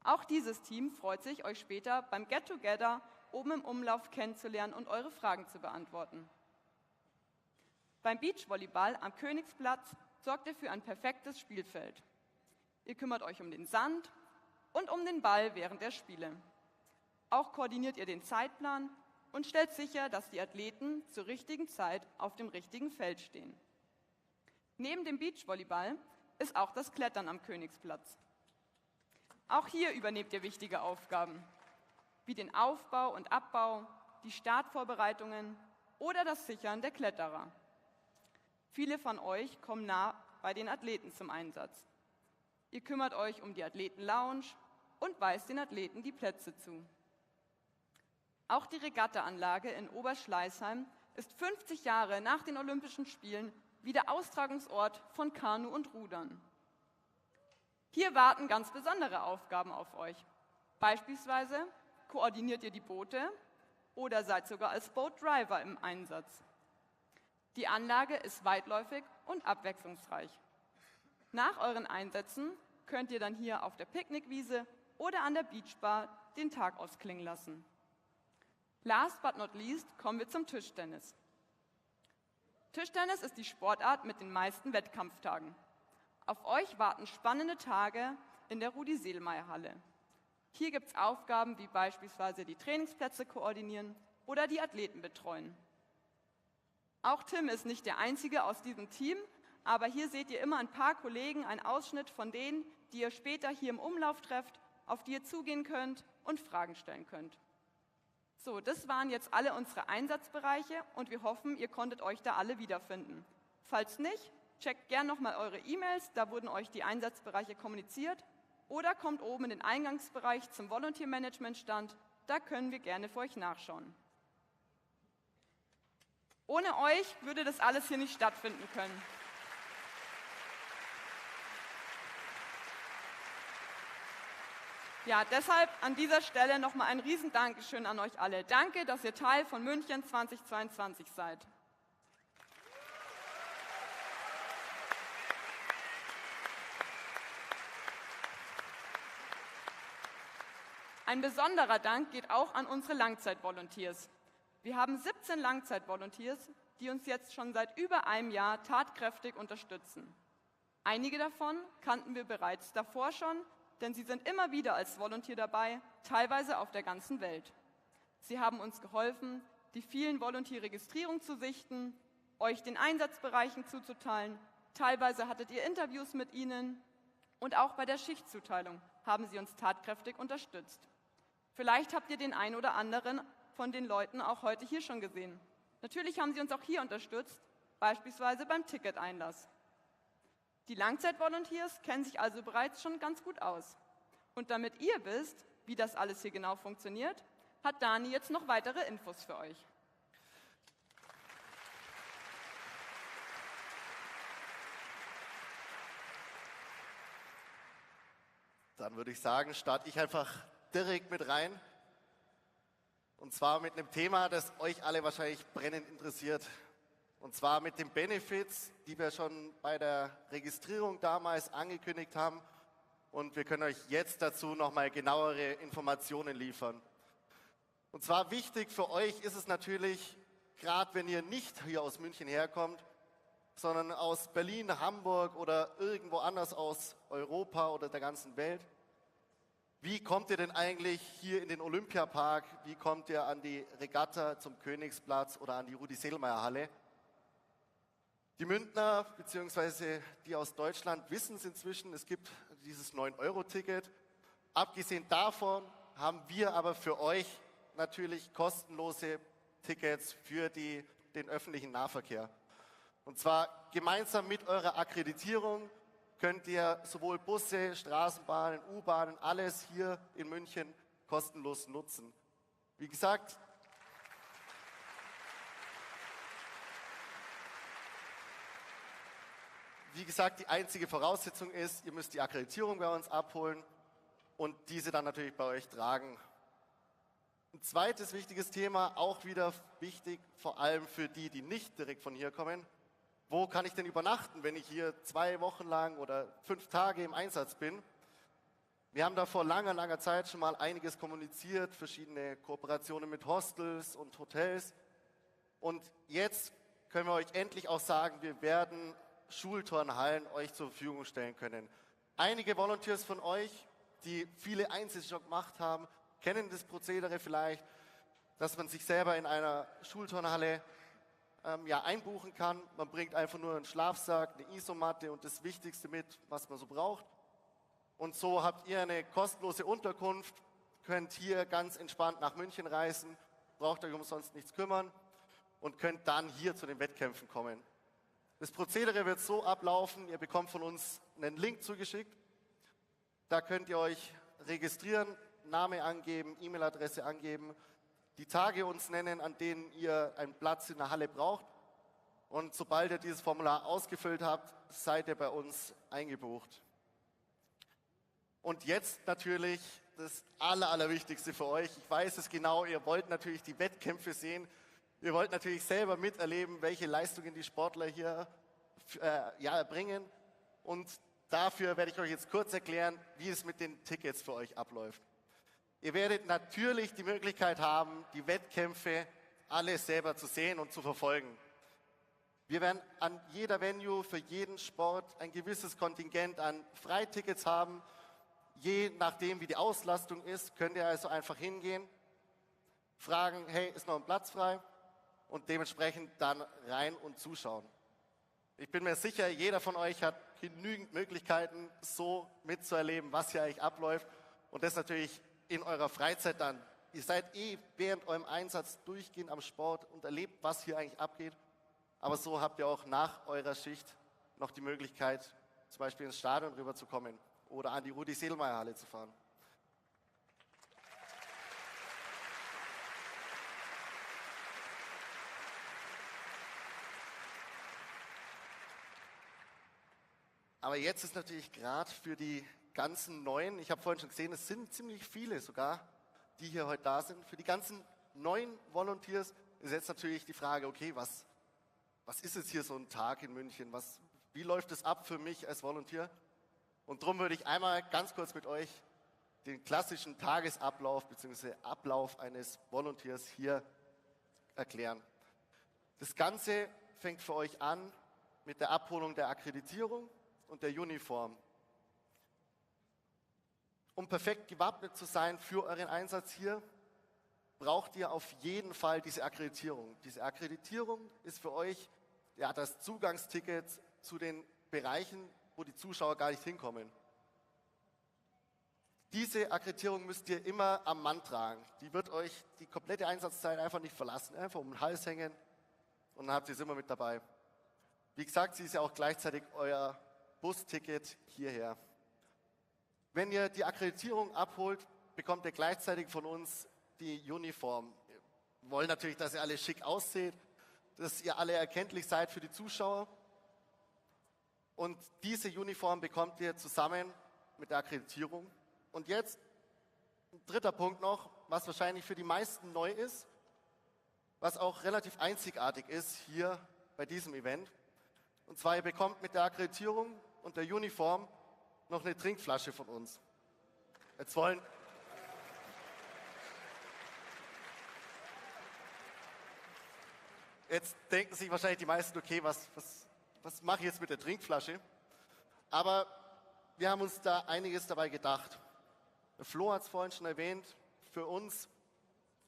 Auch dieses Team freut sich, euch später beim Get-Together oben im Umlauf kennenzulernen und eure Fragen zu beantworten. Beim Beachvolleyball am Königsplatz sorgt ihr für ein perfektes Spielfeld. Ihr kümmert euch um den Sand und um den Ball während der Spiele. Auch koordiniert ihr den Zeitplan und stellt sicher, dass die Athleten zur richtigen Zeit auf dem richtigen Feld stehen. Neben dem Beachvolleyball ist auch das Klettern am Königsplatz. Auch hier übernehmt ihr wichtige Aufgaben, wie den Aufbau und Abbau, die Startvorbereitungen oder das Sichern der Kletterer. Viele von euch kommen nah bei den Athleten zum Einsatz. Ihr kümmert euch um die Athletenlounge und weist den Athleten die Plätze zu. Auch die Regattaanlage in Oberschleißheim ist 50 Jahre nach den Olympischen Spielen wieder Austragungsort von Kanu und Rudern. Hier warten ganz besondere Aufgaben auf euch. Beispielsweise koordiniert ihr die Boote oder seid sogar als Boatdriver im Einsatz. Die Anlage ist weitläufig und abwechslungsreich. Nach euren Einsätzen könnt ihr dann hier auf der Picknickwiese oder an der Beachbar den Tag ausklingen lassen. Last but not least kommen wir zum Tischtennis. Tischtennis ist die Sportart mit den meisten Wettkampftagen. Auf euch warten spannende Tage in der Rudi-Seelmeier-Halle. Hier gibt es Aufgaben wie beispielsweise die Trainingsplätze koordinieren oder die Athleten betreuen. Auch Tim ist nicht der Einzige aus diesem Team, aber hier seht ihr immer ein paar Kollegen, einen Ausschnitt von denen, die ihr später hier im Umlauf trefft, auf die ihr zugehen könnt und Fragen stellen könnt. So, das waren jetzt alle unsere Einsatzbereiche und wir hoffen, ihr konntet euch da alle wiederfinden. Falls nicht, checkt gern nochmal eure E-Mails, da wurden euch die Einsatzbereiche kommuniziert, oder kommt oben in den Eingangsbereich zum Volunteer Management Stand, da können wir gerne für euch nachschauen. Ohne euch würde das alles hier nicht stattfinden können. Ja, deshalb an dieser Stelle nochmal ein Riesendankeschön an euch alle. Danke, dass ihr Teil von München 2022 seid. Ein besonderer Dank geht auch an unsere Langzeit-Volunteers. Wir haben 17 Langzeit-Volunteers, die uns jetzt schon seit über einem Jahr tatkräftig unterstützen. Einige davon kannten wir bereits davor schon, denn sie sind immer wieder als Volunteer dabei, teilweise auf der ganzen Welt. Sie haben uns geholfen, die vielen Volunteer-Registrierungen zu sichten, euch den Einsatzbereichen zuzuteilen, teilweise hattet ihr Interviews mit ihnen und auch bei der Schichtzuteilung haben sie uns tatkräftig unterstützt. Vielleicht habt ihr den einen oder anderen von den Leuten auch heute hier schon gesehen. Natürlich haben sie uns auch hier unterstützt, beispielsweise beim Ticketeinlass. Die Langzeit-Volunteers kennen sich also bereits schon ganz gut aus. Und damit ihr wisst, wie das alles hier genau funktioniert, hat Dani jetzt noch weitere Infos für euch. Dann würde ich sagen, starte ich einfach direkt mit rein. Und zwar mit einem Thema, das euch alle wahrscheinlich brennend interessiert. Und zwar mit den Benefits, die wir schon bei der Registrierung damals angekündigt haben. Und wir können euch jetzt dazu nochmal genauere Informationen liefern. Und zwar wichtig für euch ist es natürlich, gerade wenn ihr nicht hier aus München herkommt, sondern aus Berlin, Hamburg oder irgendwo anders aus Europa oder der ganzen Welt. Wie kommt ihr denn eigentlich hier in den Olympiapark? Wie kommt ihr an die Regatta zum Königsplatz oder an die Rudi-Seelmeier-Halle? Die Münchner bzw. die aus Deutschland wissen es inzwischen, es gibt dieses 9-Euro-Ticket. Abgesehen davon haben wir aber für euch natürlich kostenlose Tickets für den öffentlichen Nahverkehr. Und zwar gemeinsam mit eurer Akkreditierung könnt ihr sowohl Busse, Straßenbahnen, U-Bahnen, alles hier in München kostenlos nutzen. Wie gesagt, die einzige Voraussetzung ist, ihr müsst die Akkreditierung bei uns abholen und diese dann natürlich bei euch tragen. Ein zweites wichtiges Thema, auch wieder wichtig, vor allem für die, die nicht direkt von hier kommen. Wo kann ich denn übernachten, wenn ich hier 2 Wochen lang oder 5 Tage im Einsatz bin? Wir haben da vor langer, langer Zeit schon mal einiges kommuniziert, verschiedene Kooperationen mit Hostels und Hotels. Und jetzt können wir euch endlich auch sagen, wir werden Schulturnhallen euch zur Verfügung stellen können. Einige Volunteers von euch, die viele Einsätze schon gemacht haben, kennen das Prozedere vielleicht, dass man sich selber in einer Schulturnhalle einbuchen kann. Man bringt einfach nur einen Schlafsack, eine Isomatte und das Wichtigste mit, was man so braucht. Und so habt ihr eine kostenlose Unterkunft, könnt hier ganz entspannt nach München reisen, braucht euch umsonst nichts kümmern und könnt dann hier zu den Wettkämpfen kommen. Das Prozedere wird so ablaufen, ihr bekommt von uns einen Link zugeschickt. Da könnt ihr euch registrieren, Name angeben, E-Mail-Adresse angeben, die Tage uns nennen, an denen ihr einen Platz in der Halle braucht. Und sobald ihr dieses Formular ausgefüllt habt, seid ihr bei uns eingebucht. Und jetzt natürlich das Allerwichtigste für euch. Ich weiß es genau, ihr wollt natürlich die Wettkämpfe sehen. Ihr wollt natürlich selber miterleben, welche Leistungen die Sportler hier erbringen. Und dafür werde ich euch jetzt kurz erklären, wie es mit den Tickets für euch abläuft. Ihr werdet natürlich die Möglichkeit haben, die Wettkämpfe alle selber zu sehen und zu verfolgen. Wir werden an jeder Venue für jeden Sport ein gewisses Kontingent an Freitickets haben. Je nachdem, wie die Auslastung ist, könnt ihr also einfach hingehen, fragen, hey, ist noch ein Platz frei? Und dementsprechend dann rein und zuschauen. Ich bin mir sicher, jeder von euch hat genügend Möglichkeiten, so mitzuerleben, was hier eigentlich abläuft. Und das natürlich in eurer Freizeit dann. Ihr seid während eurem Einsatz durchgehend am Sport und erlebt, was hier eigentlich abgeht. Aber so habt ihr auch nach eurer Schicht noch die Möglichkeit, zum Beispiel ins Stadion rüberzukommen oder an die Rudi-Sedelmeier-Halle zu fahren. Aber jetzt ist natürlich gerade für die ganzen Neuen, ich habe vorhin schon gesehen, es sind ziemlich viele sogar, die hier heute da sind. Für die ganzen neuen Volunteers ist jetzt natürlich die Frage, okay, was ist jetzt hier so ein Tag in München? Wie läuft es ab für mich als Volunteer? Und darum würde ich einmal ganz kurz mit euch den klassischen Tagesablauf bzw. Ablauf eines Volunteers hier erklären. Das Ganze fängt für euch an mit der Abholung der Akkreditierung und der Uniform. Um perfekt gewappnet zu sein für euren Einsatz hier, braucht ihr auf jeden Fall diese Akkreditierung. Diese Akkreditierung ist für euch das Zugangsticket zu den Bereichen, wo die Zuschauer gar nicht hinkommen. Diese Akkreditierung müsst ihr immer am Mann tragen. Die wird euch die komplette Einsatzzeit einfach nicht verlassen, einfach um den Hals hängen und dann habt ihr sie immer mit dabei. Wie gesagt, sie ist ja auch gleichzeitig euer Busticket hierher. Wenn ihr die Akkreditierung abholt, bekommt ihr gleichzeitig von uns die Uniform. Wir wollen natürlich, dass ihr alle schick ausseht, dass ihr alle erkenntlich seid für die Zuschauer. Und diese Uniform bekommt ihr zusammen mit der Akkreditierung. Und jetzt ein dritter Punkt noch, was wahrscheinlich für die meisten neu ist, was auch relativ einzigartig ist hier bei diesem Event. Und zwar, ihr bekommt mit der Akkreditierung und der Uniform noch eine Trinkflasche von uns. Jetzt denken sich wahrscheinlich die meisten, okay, was mache ich jetzt mit der Trinkflasche? Aber wir haben uns da einiges dabei gedacht. Der Flo hat es vorhin schon erwähnt, für uns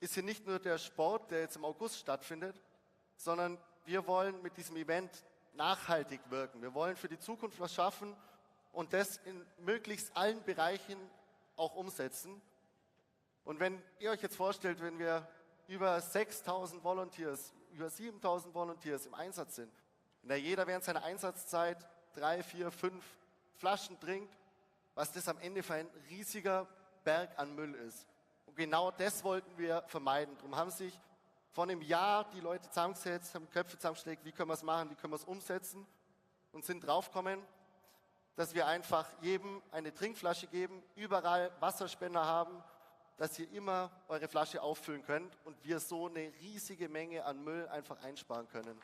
ist hier nicht nur der Sport, der jetzt im August stattfindet, sondern wir wollen mit diesem Event nachhaltig wirken. Wir wollen für die Zukunft was schaffen und das in möglichst allen Bereichen auch umsetzen. Und wenn ihr euch jetzt vorstellt, wenn wir über 6.000 Volunteers, über 7.000 Volunteers im Einsatz sind, wenn da jeder während seiner Einsatzzeit 3, 4, 5 Flaschen trinkt, was das am Ende für ein riesiger Berg an Müll ist. Und genau das wollten wir vermeiden. Darum haben sich vor einem Jahr die Leute zusammengesetzt, haben Köpfe zusammengeschlägt, wie können wir es machen, wie können wir es umsetzen und sind draufgekommen, dass wir einfach jedem eine Trinkflasche geben, überall Wasserspender haben, dass ihr immer eure Flasche auffüllen könnt und wir so eine riesige Menge an Müll einfach einsparen können.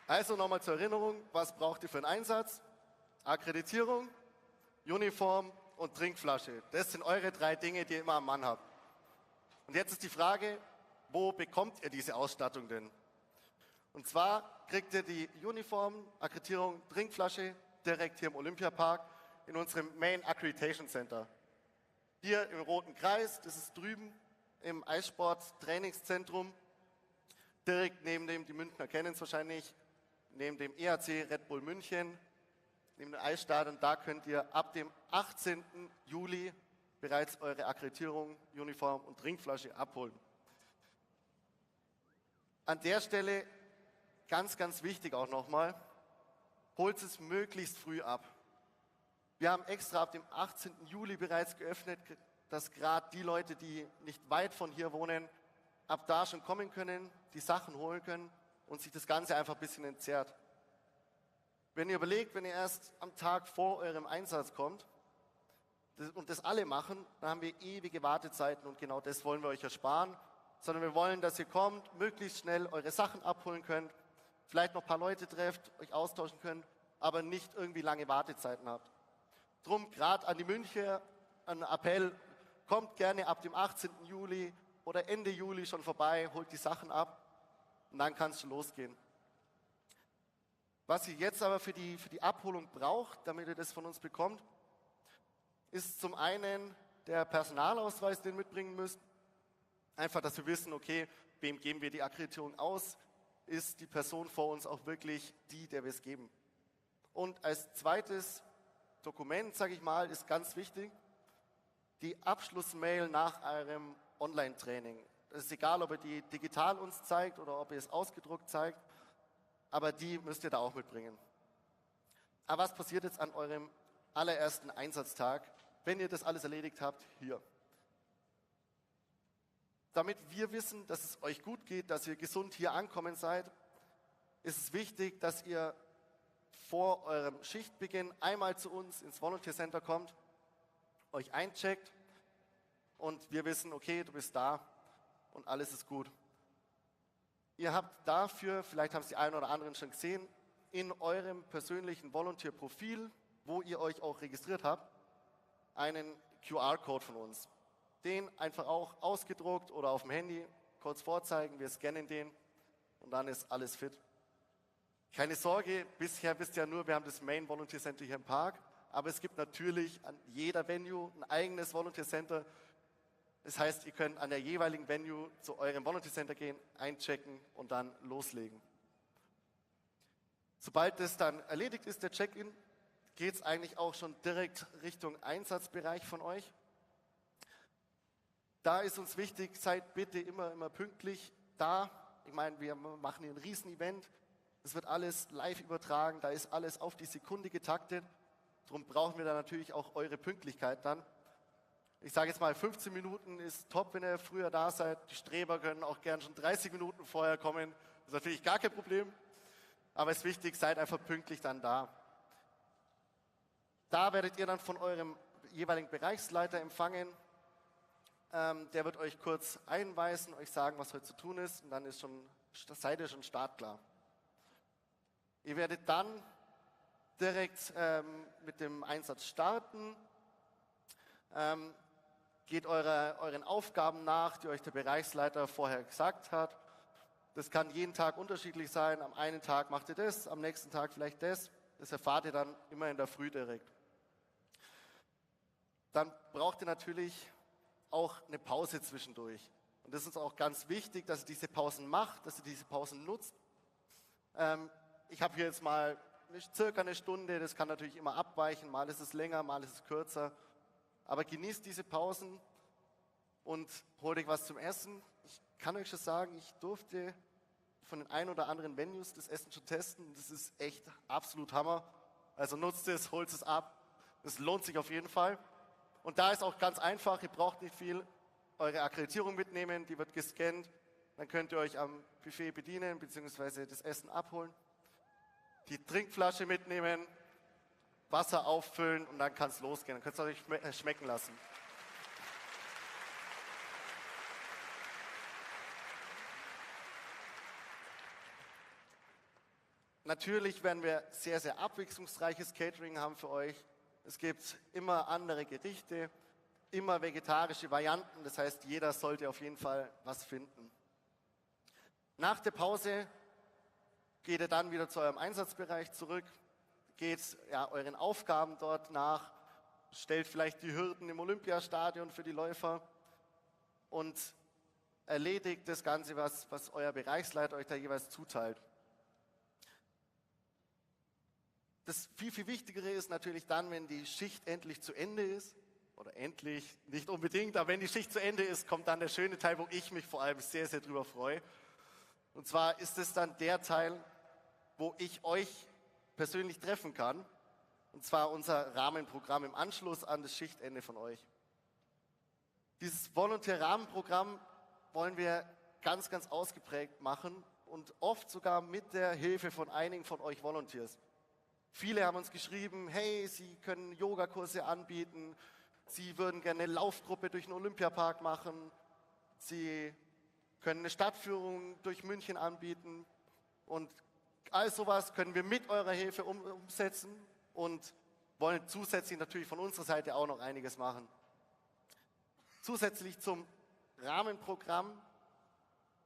Also nochmal zur Erinnerung, was braucht ihr für einen Einsatz? Akkreditierung, Uniform und Trinkflasche. Das sind eure 3 Dinge, die ihr immer am Mann habt. Und jetzt ist die Frage, wo bekommt ihr diese Ausstattung denn? Und zwar kriegt ihr die Uniform, Akkreditierung, Trinkflasche direkt hier im Olympiapark in unserem Main Accreditation Center. Hier im Roten Kreis, das ist drüben im Eissport-Trainingszentrum, direkt neben dem, die Münchner kennen es wahrscheinlich, neben dem EAC Red Bull München, neben dem Eisstadion, da könnt ihr ab dem 18. Juli bereits eure Akkreditierung, Uniform und Trinkflasche abholen. An der Stelle ganz, ganz wichtig auch nochmal, holt es möglichst früh ab. Wir haben extra ab dem 18. Juli bereits geöffnet, dass gerade die Leute, die nicht weit von hier wohnen, ab da schon kommen können, die Sachen holen können und sich das Ganze einfach ein bisschen entzerrt. Wenn ihr überlegt, wenn ihr erst am Tag vor eurem Einsatz kommt und das alle machen, dann haben wir ewige Wartezeiten und genau das wollen wir euch ersparen, sondern wir wollen, dass ihr kommt, möglichst schnell eure Sachen abholen könnt, vielleicht noch ein paar Leute trefft, euch austauschen könnt, aber nicht irgendwie lange Wartezeiten habt. Drum gerade an die Münchner ein Appell, kommt gerne ab dem 18. Juli oder Ende Juli schon vorbei, holt die Sachen ab und dann kann es schon losgehen. Was ihr jetzt aber für die Abholung braucht, damit ihr das von uns bekommt, ist zum einen der Personalausweis, den ihr mitbringen müsst. Einfach, dass wir wissen, okay, wem geben wir die Akkreditierung aus? Ist die Person vor uns auch wirklich die, der wir es geben? Und als zweites Dokument, sage ich mal, ist ganz wichtig, die Abschlussmail nach eurem Online-Training. Es ist egal, ob ihr die digital uns zeigt oder ob ihr es ausgedruckt zeigt, aber die müsst ihr da auch mitbringen. Aber was passiert jetzt an eurem allerersten Einsatztag, wenn ihr das alles erledigt habt? Hier. Damit wir wissen, dass es euch gut geht, dass ihr gesund hier ankommen seid, ist es wichtig, dass ihr vor eurem Schichtbeginn einmal zu uns ins Volunteer Center kommt, euch eincheckt und wir wissen, okay, du bist da und alles ist gut. Ihr habt dafür, vielleicht haben es die einen oder anderen schon gesehen, in eurem persönlichen Volunteer-Profil, wo ihr euch auch registriert habt, einen QR-Code von uns. Den einfach auch ausgedruckt oder auf dem Handy kurz vorzeigen, wir scannen den und dann ist alles fit. Keine Sorge, bisher wisst ihr ja nur, wir haben das Main Volunteer Center hier im Park, aber es gibt natürlich an jeder Venue ein eigenes Volunteer Center. Das heißt, ihr könnt an der jeweiligen Venue zu eurem Volunteer Center gehen, einchecken und dann loslegen. Sobald das dann erledigt ist, der Check-in, geht es eigentlich auch schon direkt Richtung Einsatzbereich von euch. Da ist uns wichtig, seid bitte immer pünktlich da. Ich meine, wir machen hier ein Riesen-Event. Es wird alles live übertragen, da ist alles auf die Sekunde getaktet. Darum brauchen wir da natürlich auch eure Pünktlichkeit dann. Ich sage jetzt mal, 15 Minuten ist top, wenn ihr früher da seid. Die Streber können auch gern schon 30 Minuten vorher kommen. Das ist natürlich gar kein Problem. Aber es ist wichtig, seid einfach pünktlich dann da. Da werdet ihr dann von eurem jeweiligen Bereichsleiter empfangen. Der wird euch kurz einweisen, euch sagen, was heute zu tun ist. Und dann seid ihr schon startklar. Ihr werdet dann direkt mit dem Einsatz starten. Geht euren Aufgaben nach, die euch der Bereichsleiter vorher gesagt hat. Das kann jeden Tag unterschiedlich sein. Am einen Tag macht ihr das, am nächsten Tag vielleicht das. Das erfahrt ihr dann immer in der Früh direkt. Dann braucht ihr natürlich auch eine Pause zwischendurch. Und das ist auch ganz wichtig, dass ihr diese Pausen macht, dass ihr diese Pausen nutzt. Ich habe hier jetzt mal circa eine Stunde, das kann natürlich immer abweichen, mal ist es länger, mal ist es kürzer. Aber genießt diese Pausen und holt euch was zum Essen. Ich kann euch schon sagen, ich durfte von den ein oder anderen Venues das Essen schon testen. Das ist echt absolut Hammer. Also nutzt es, holt es ab. Das lohnt sich auf jeden Fall. Und da ist auch ganz einfach, ihr braucht nicht viel. Eure Akkreditierung mitnehmen, die wird gescannt. Dann könnt ihr euch am Buffet bedienen bzw. das Essen abholen. Die Trinkflasche mitnehmen, Wasser auffüllen und dann kann es losgehen. Dann könnt ihr es euch schmecken lassen. Natürlich werden wir sehr, sehr abwechslungsreiches Catering haben für euch. Es gibt immer andere Gerichte, immer vegetarische Varianten. Das heißt, jeder sollte auf jeden Fall was finden. Nach der Pause geht ihr dann wieder zu eurem Einsatzbereich zurück, geht euren Aufgaben dort nach, stellt vielleicht die Hürden im Olympiastadion für die Läufer und erledigt das Ganze, was euer Bereichsleiter euch da jeweils zuteilt. Das viel, viel Wichtigere ist natürlich dann, wenn die Schicht endlich zu Ende ist, oder endlich, nicht unbedingt, aber wenn die Schicht zu Ende ist, kommt dann der schöne Teil, wo ich mich vor allem sehr, sehr drüber freue. Und zwar ist es dann der Teil, wo ich euch persönlich treffen kann, und zwar unser Rahmenprogramm im Anschluss an das Schichtende von euch. Dieses Volontär-Rahmenprogramm wollen wir ganz, ganz ausgeprägt machen und oft sogar mit der Hilfe von einigen von euch Volunteers. Viele haben uns geschrieben, hey, sie können Yogakurse anbieten, sie würden gerne eine Laufgruppe durch den Olympiapark machen, sie können eine Stadtführung durch München anbieten und all sowas können wir mit eurer Hilfe umsetzen und wollen zusätzlich natürlich von unserer Seite auch noch einiges machen. Zusätzlich zum Rahmenprogramm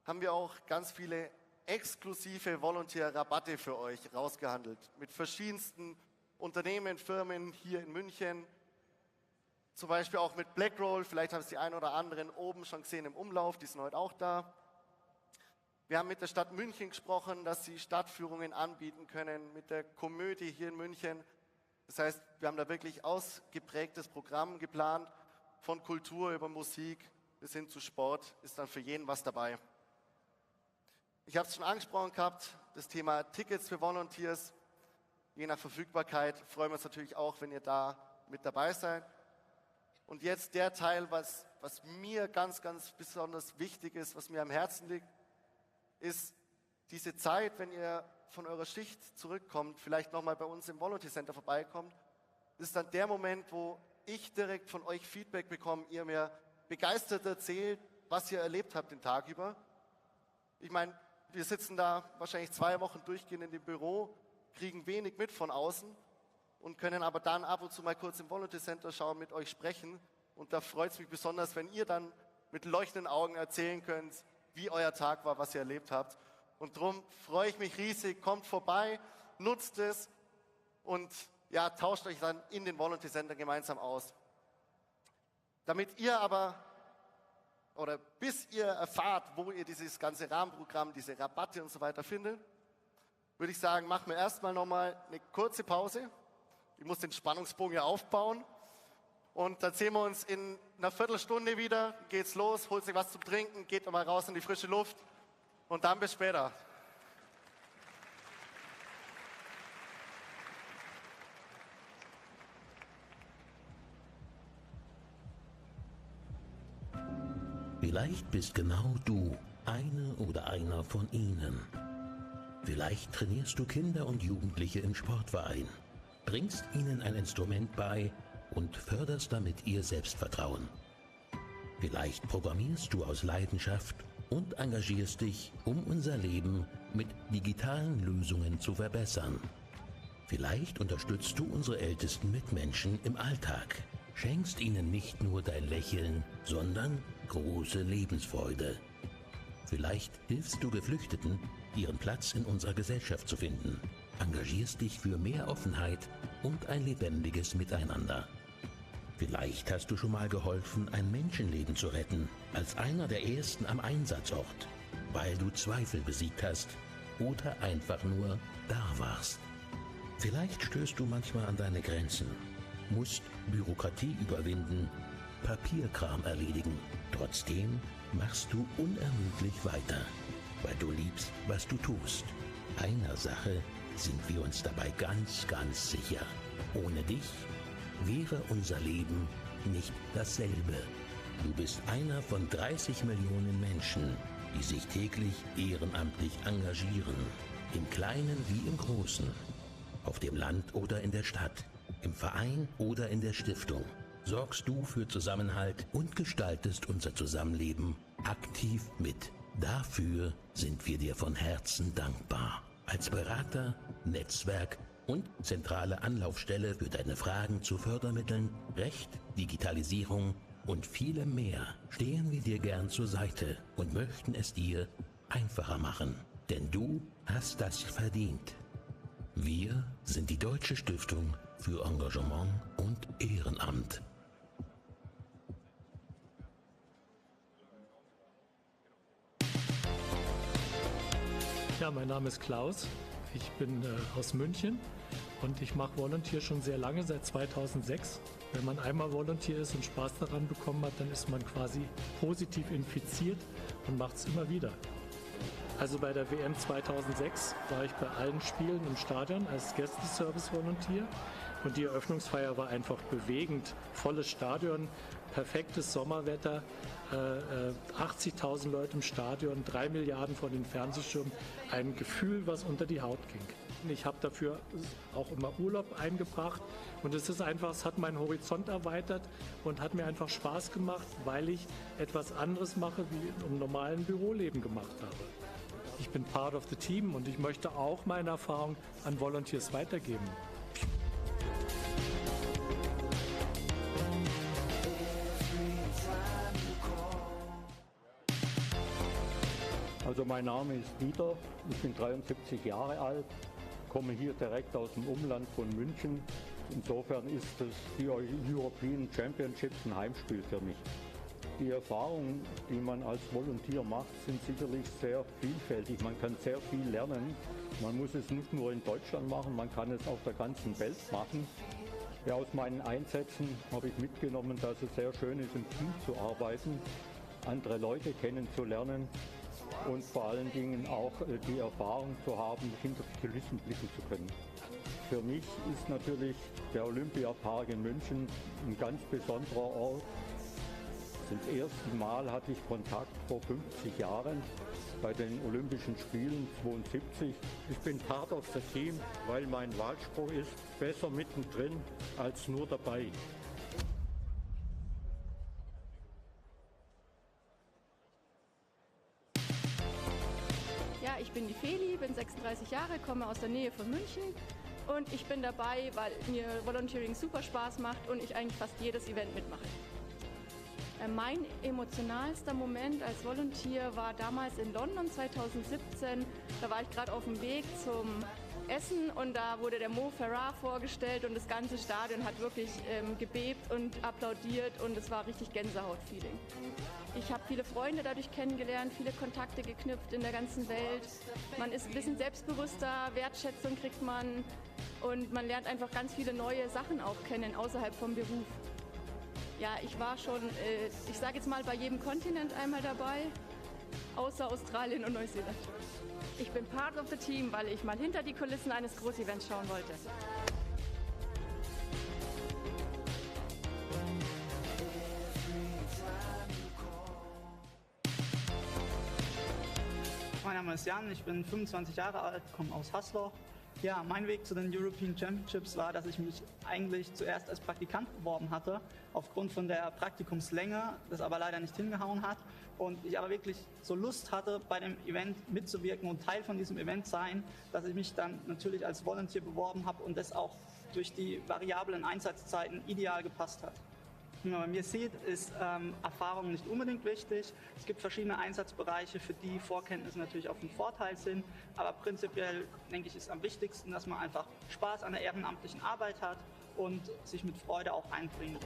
haben wir auch ganz viele exklusive Volontär-Rabatte für euch rausgehandelt. Mit verschiedensten Unternehmen, Firmen hier in München. Zum Beispiel auch mit Blackroll, vielleicht haben es die einen oder anderen oben schon gesehen im Umlauf, die sind heute auch da. Wir haben mit der Stadt München gesprochen, dass sie Stadtführungen anbieten können, mit der Komödie hier in München. Das heißt, wir haben da wirklich ausgeprägtes Programm geplant, von Kultur über Musik bis hin zu Sport, ist dann für jeden was dabei. Ich habe es schon angesprochen gehabt, das Thema Tickets für Volunteers. Je nach Verfügbarkeit freuen wir uns natürlich auch, wenn ihr da mit dabei seid. Und jetzt der Teil, was mir ganz, ganz besonders wichtig ist, was mir am Herzen liegt, ist diese Zeit, wenn ihr von eurer Schicht zurückkommt, vielleicht nochmal bei uns im Volunteer Center vorbeikommt, ist dann der Moment, wo ich direkt von euch Feedback bekomme, ihr mir begeistert erzählt, was ihr erlebt habt den Tag über. Ich meine, wir sitzen da wahrscheinlich 2 Wochen durchgehend in dem Büro, kriegen wenig mit von außen und können aber dann ab und zu mal kurz im Volunteer Center schauen, mit euch sprechen. Und da freut es mich besonders, wenn ihr dann mit leuchtenden Augen erzählen könnt, wie euer Tag war, was ihr erlebt habt. Und darum freue ich mich riesig, kommt vorbei, nutzt es und ja, tauscht euch dann in den Volunteer Center gemeinsam aus. Damit ihr aber, oder bis ihr erfahrt, wo ihr dieses ganze Rahmenprogramm, diese Rabatte und so weiter findet, würde ich sagen, machen wir erstmal nochmal eine kurze Pause. Ich muss den Spannungsbogen ja aufbauen. Und dann sehen wir uns in einer Viertelstunde wieder. Geht's los, holt sich was zum Trinken, geht nochmal raus in die frische Luft. Und dann bis später. Vielleicht bist genau du eine oder einer von ihnen. Vielleicht trainierst du Kinder und Jugendliche im Sportverein, bringst ihnen ein Instrument bei und förderst damit ihr Selbstvertrauen. Vielleicht programmierst du aus Leidenschaft und engagierst dich, um unser Leben mit digitalen Lösungen zu verbessern. Vielleicht unterstützt du unsere ältesten Mitmenschen im Alltag, schenkst ihnen nicht nur dein Lächeln, sondern große Lebensfreude. Vielleicht hilfst du Geflüchteten, ihren Platz in unserer Gesellschaft zu finden, engagierst dich für mehr Offenheit und ein lebendiges Miteinander. Vielleicht hast du schon mal geholfen, ein Menschenleben zu retten, als einer der ersten am Einsatzort, weil du Zweifel besiegt hast oder einfach nur da warst. Vielleicht stößt du manchmal an deine Grenzen, musst Bürokratie überwinden, Papierkram erledigen. Trotzdem machst du unermüdlich weiter, weil du liebst, was du tust. Einer Sache sind wir uns dabei ganz, ganz sicher. Ohne dich wäre unser Leben nicht dasselbe. Du bist einer von 30 Millionen Menschen, die sich täglich ehrenamtlich engagieren. Im Kleinen wie im Großen. Auf dem Land oder in der Stadt. Im Verein oder in der Stiftung. Sorgst du für Zusammenhalt und gestaltest unser Zusammenleben aktiv mit. Dafür sind wir dir von Herzen dankbar. Als Berater, Netzwerk und zentrale Anlaufstelle für deine Fragen zu Fördermitteln, Recht, Digitalisierung und vielem mehr stehen wir dir gern zur Seite und möchten es dir einfacher machen. Denn du hast das verdient. Wir sind die Deutsche Stiftung für Engagement und Ehrenamt. Ja, mein Name ist Klaus. Ich bin aus München und ich mache Volunteer schon sehr lange, seit 2006. Wenn man einmal Volunteer ist und Spaß daran bekommen hat, dann ist man quasi positiv infiziert und macht es immer wieder. Also bei der WM 2006 war ich bei allen Spielen im Stadion als Gästeservice-Volunteer und die Eröffnungsfeier war einfach bewegend. Volles Stadion, perfektes Sommerwetter, 80.000 Leute im Stadion, 3 Milliarden vor den Fernsehschirmen, ein Gefühl, was unter die Haut ging. Ich habe dafür auch immer Urlaub eingebracht und es hat meinen Horizont erweitert und hat mir einfach Spaß gemacht, weil ich etwas anderes mache, wie ich im normalen Büroleben gemacht habe. Ich bin part of the team und ich möchte auch meine Erfahrung an Volunteers weitergeben. Also mein Name ist Dieter, ich bin 73 Jahre alt, komme hier direkt aus dem Umland von München. Insofern ist die European Championships ein Heimspiel für mich. Die Erfahrungen, die man als Volunteer macht, sind sicherlich sehr vielfältig. Man kann sehr viel lernen. Man muss es nicht nur in Deutschland machen, man kann es auf der ganzen Welt machen. Ja, aus meinen Einsätzen habe ich mitgenommen, dass es sehr schön ist, im Team zu arbeiten, andere Leute kennenzulernen und vor allen Dingen auch die Erfahrung zu haben, hinter die Kulissen blicken zu können. Für mich ist natürlich der Olympiapark in München ein ganz besonderer Ort. Zum ersten Mal hatte ich Kontakt vor 50 Jahren bei den Olympischen Spielen 72. Ich bin part of the team, weil mein Wahlspruch ist, besser mittendrin als nur dabei. Ja, ich bin die Feli, bin 36 Jahre, komme aus der Nähe von München und ich bin dabei, weil mir Volunteering super Spaß macht und ich eigentlich fast jedes Event mitmache. Mein emotionalster Moment als Volunteer war damals in London 2017. Da war ich gerade auf dem Weg zum Essen und da wurde der Mo Farah vorgestellt und das ganze Stadion hat wirklich gebebt und applaudiert und es war richtig Gänsehaut-Feeling. Ich habe viele Freunde dadurch kennengelernt, viele Kontakte geknüpft in der ganzen Welt. Man ist ein bisschen selbstbewusster, Wertschätzung kriegt man und man lernt einfach ganz viele neue Sachen auch kennen außerhalb vom Beruf. Ja, ich war schon, ich sage jetzt mal, bei jedem Kontinent einmal dabei, außer Australien und Neuseeland. Ich bin part of the team, weil ich mal hinter die Kulissen eines Großevents schauen wollte. Mein Name ist Jan, ich bin 25 Jahre alt, komme aus Hasloch. Ja, mein Weg zu den European Championships war, dass ich mich eigentlich zuerst als Praktikant beworben hatte, aufgrund von der Praktikumslänge, das aber leider nicht hingehauen hat. Und ich aber wirklich so Lust hatte, bei dem Event mitzuwirken und Teil von diesem Event sein, dass ich mich dann natürlich als Volunteer beworben habe und das auch durch die variablen Einsatzzeiten ideal gepasst hat. Wie man bei mir sieht, ist Erfahrung nicht unbedingt wichtig. Es gibt verschiedene Einsatzbereiche, für die Vorkenntnisse natürlich auch ein Vorteil sind. Aber prinzipiell, denke ich, ist am wichtigsten, dass man einfach Spaß an der ehrenamtlichen Arbeit hat und sich mit Freude auch einbringt.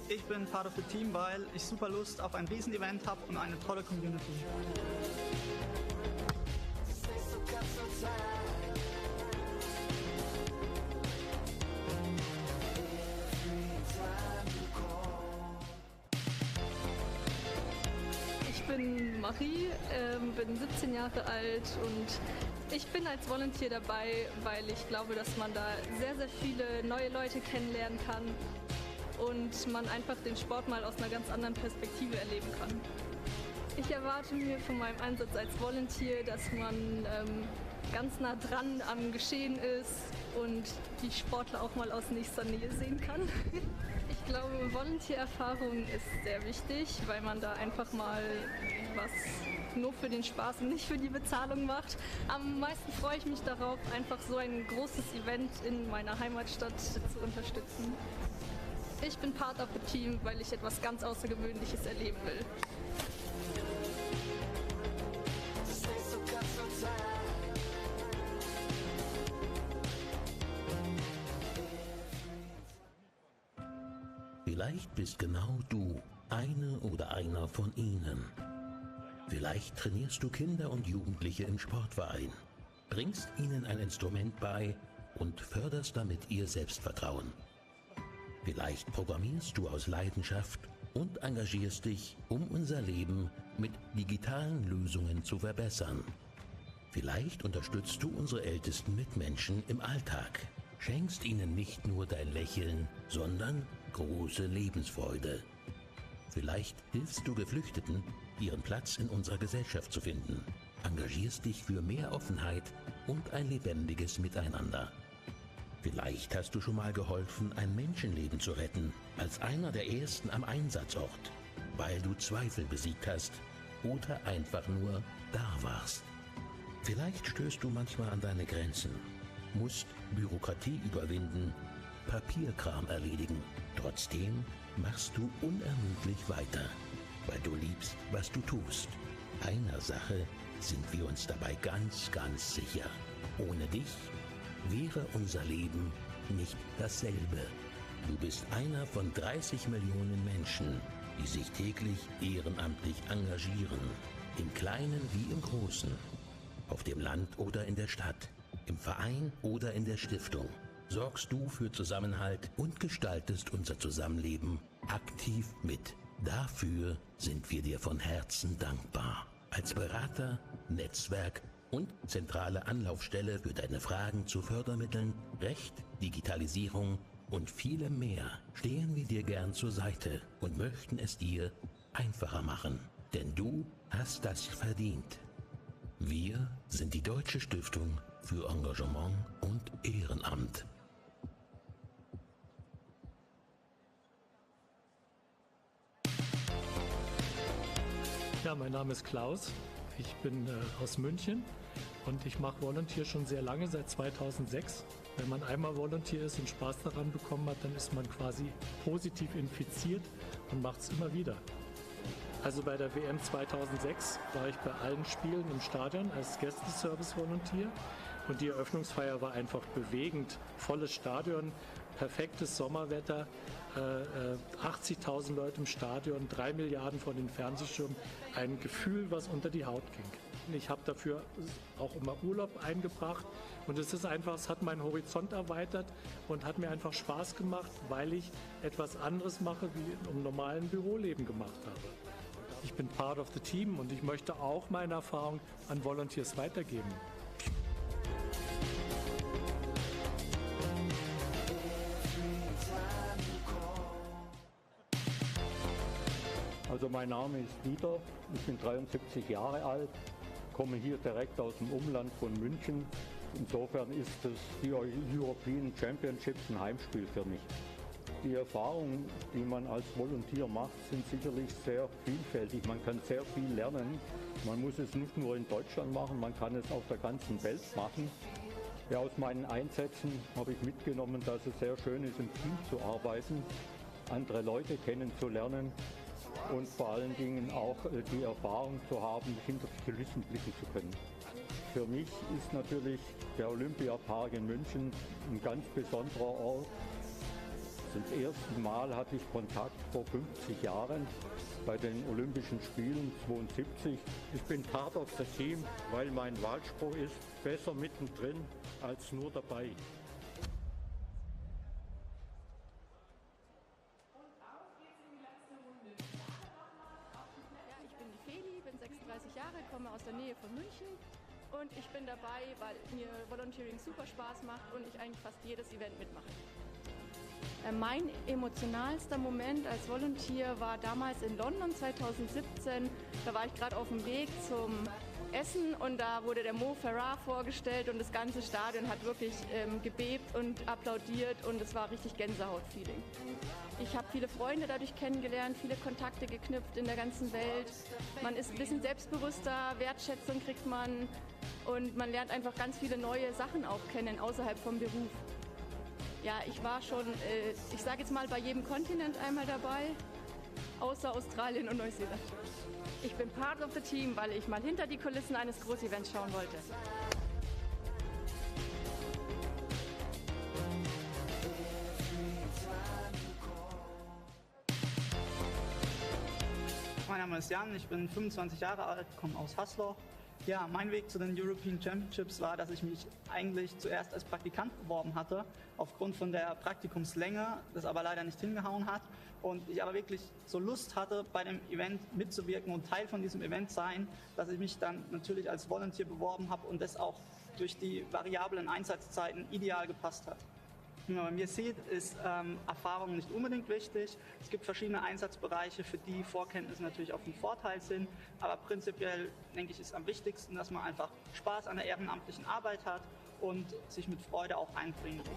Ich bin part of the team, weil ich super Lust auf ein Riesenevent habe und eine tolle Community. Ich bin Marie, bin 17 Jahre alt und ich bin als Volunteer dabei, weil ich glaube, dass man da sehr, sehr viele neue Leute kennenlernen kann und man einfach den Sport mal aus einer ganz anderen Perspektive erleben kann. Ich erwarte mir von meinem Einsatz als Volunteer, dass man ganz nah dran am Geschehen ist und die Sportler auch mal aus nächster Nähe sehen kann. Ich glaube, Volunteer-Erfahrung ist sehr wichtig, weil man da einfach mal was nur für den Spaß und nicht für die Bezahlung macht. Am meisten freue ich mich darauf, einfach so ein großes Event in meiner Heimatstadt zu unterstützen. Ich bin part of the team, weil ich etwas ganz Außergewöhnliches erleben will. Vielleicht bist genau du eine oder einer von ihnen. Vielleicht trainierst du Kinder und Jugendliche im Sportverein, bringst ihnen ein Instrument bei und förderst damit ihr Selbstvertrauen. Vielleicht programmierst du aus Leidenschaft und engagierst dich, um unser Leben mit digitalen Lösungen zu verbessern. Vielleicht unterstützt du unsere ältesten Mitmenschen im Alltag, schenkst ihnen nicht nur dein Lächeln, sondern große Lebensfreude. Vielleicht hilfst du Geflüchteten, ihren Platz in unserer Gesellschaft zu finden, engagierst dich für mehr Offenheit und ein lebendiges Miteinander. Vielleicht hast du schon mal geholfen, ein Menschenleben zu retten, als einer der ersten am Einsatzort, weil du Zweifel besiegt hast oder einfach nur da warst. Vielleicht stößt du manchmal an deine Grenzen, musst Bürokratie überwinden, Papierkram erledigen. Trotzdem machst du unermüdlich weiter, weil du liebst, was du tust. Einer Sache sind wir uns dabei ganz, ganz sicher. Ohne dich wäre unser Leben nicht dasselbe. Du bist einer von 30 Millionen Menschen, die sich täglich ehrenamtlich engagieren. Im Kleinen wie im Großen. Auf dem Land oder in der Stadt. Im Verein oder in der Stiftung. Sorgst du für Zusammenhalt und gestaltest unser Zusammenleben aktiv mit. Dafür sind wir dir von Herzen dankbar. Als Berater, Netzwerk und zentrale Anlaufstelle für deine Fragen zu Fördermitteln, Recht, Digitalisierung und vielem mehr stehen wir dir gern zur Seite und möchten es dir einfacher machen. Denn du hast das verdient. Wir sind die Deutsche Stiftung für Engagement und Ehrenamt. Ja, mein Name ist Klaus. Ich bin aus München und ich mache Volunteer schon sehr lange, seit 2006. Wenn man einmal Volunteer ist und Spaß daran bekommen hat, dann ist man quasi positiv infiziert und macht es immer wieder. Also bei der WM 2006 war ich bei allen Spielen im Stadion als Gästeservice-Volunteer und die Eröffnungsfeier war einfach bewegend. Volles Stadion, perfektes Sommerwetter, 80.000 Leute im Stadion, 3 Milliarden vor den Fernsehschirmen, ein Gefühl, was unter die Haut ging. Ich habe dafür auch immer Urlaub eingebracht und es hat meinen Horizont erweitert und hat mir einfach Spaß gemacht, weil ich etwas anderes mache, wie im normalen Büroleben gemacht habe. Ich bin part of the team und ich möchte auch meine Erfahrung an Volunteers weitergeben. Also mein Name ist Dieter, ich bin 73 Jahre alt, komme hier direkt aus dem Umland von München. Insofern ist die European Championships ein Heimspiel für mich. Die Erfahrungen, die man als Volunteer macht, sind sicherlich sehr vielfältig. Man kann sehr viel lernen. Man muss es nicht nur in Deutschland machen, man kann es auf der ganzen Welt machen. Ja, aus meinen Einsätzen habe ich mitgenommen, dass es sehr schön ist, im Team zu arbeiten, andere Leute kennenzulernen und vor allen Dingen auch die Erfahrung zu haben, hinter die Kulissen blicken zu können. Für mich ist natürlich der Olympiapark in München ein ganz besonderer Ort. Zum ersten Mal hatte ich Kontakt vor 50 Jahren bei den Olympischen Spielen 72. Ich bin part of the team, weil mein Wahlspruch ist, besser mittendrin als nur dabei. Ich bin die Feli, bin 36 Jahre, komme aus der Nähe von München und ich bin dabei, weil mir Volunteering super Spaß macht und ich eigentlich fast jedes Event mitmache. Mein emotionalster Moment als Volunteer war damals in London 2017. Da war ich gerade auf dem Weg zum Essen und da wurde der Mo Farah vorgestellt und das ganze Stadion hat wirklich gebebt und applaudiert und es war richtig Gänsehaut-Feeling. Ich habe viele Freunde dadurch kennengelernt, viele Kontakte geknüpft in der ganzen Welt. Man ist ein bisschen selbstbewusster, Wertschätzung kriegt man und man lernt einfach ganz viele neue Sachen auch kennen außerhalb vom Beruf. Ja, ich war schon, ich sage jetzt mal, bei jedem Kontinent einmal dabei, außer Australien und Neuseeland. Ich bin part of the team, weil ich mal hinter die Kulissen eines Großevents schauen wollte. Mein Name ist Jan, ich bin 25 Jahre alt, komme aus Hasloch. Ja, mein Weg zu den European Championships war, dass ich mich eigentlich zuerst als Praktikant beworben hatte, aufgrund von der Praktikumslänge, das aber leider nicht hingehauen hat. Und ich aber wirklich so Lust hatte, bei dem Event mitzuwirken und Teil von diesem Event sein, dass ich mich dann natürlich als Volunteer beworben habe und das auch durch die variablen Einsatzzeiten ideal gepasst hat. Wie man bei mir sieht, ist Erfahrung nicht unbedingt wichtig. Es gibt verschiedene Einsatzbereiche, für die Vorkenntnisse natürlich auch ein Vorteil sind. Aber prinzipiell, denke ich, ist am wichtigsten, dass man einfach Spaß an der ehrenamtlichen Arbeit hat und sich mit Freude auch einbringt.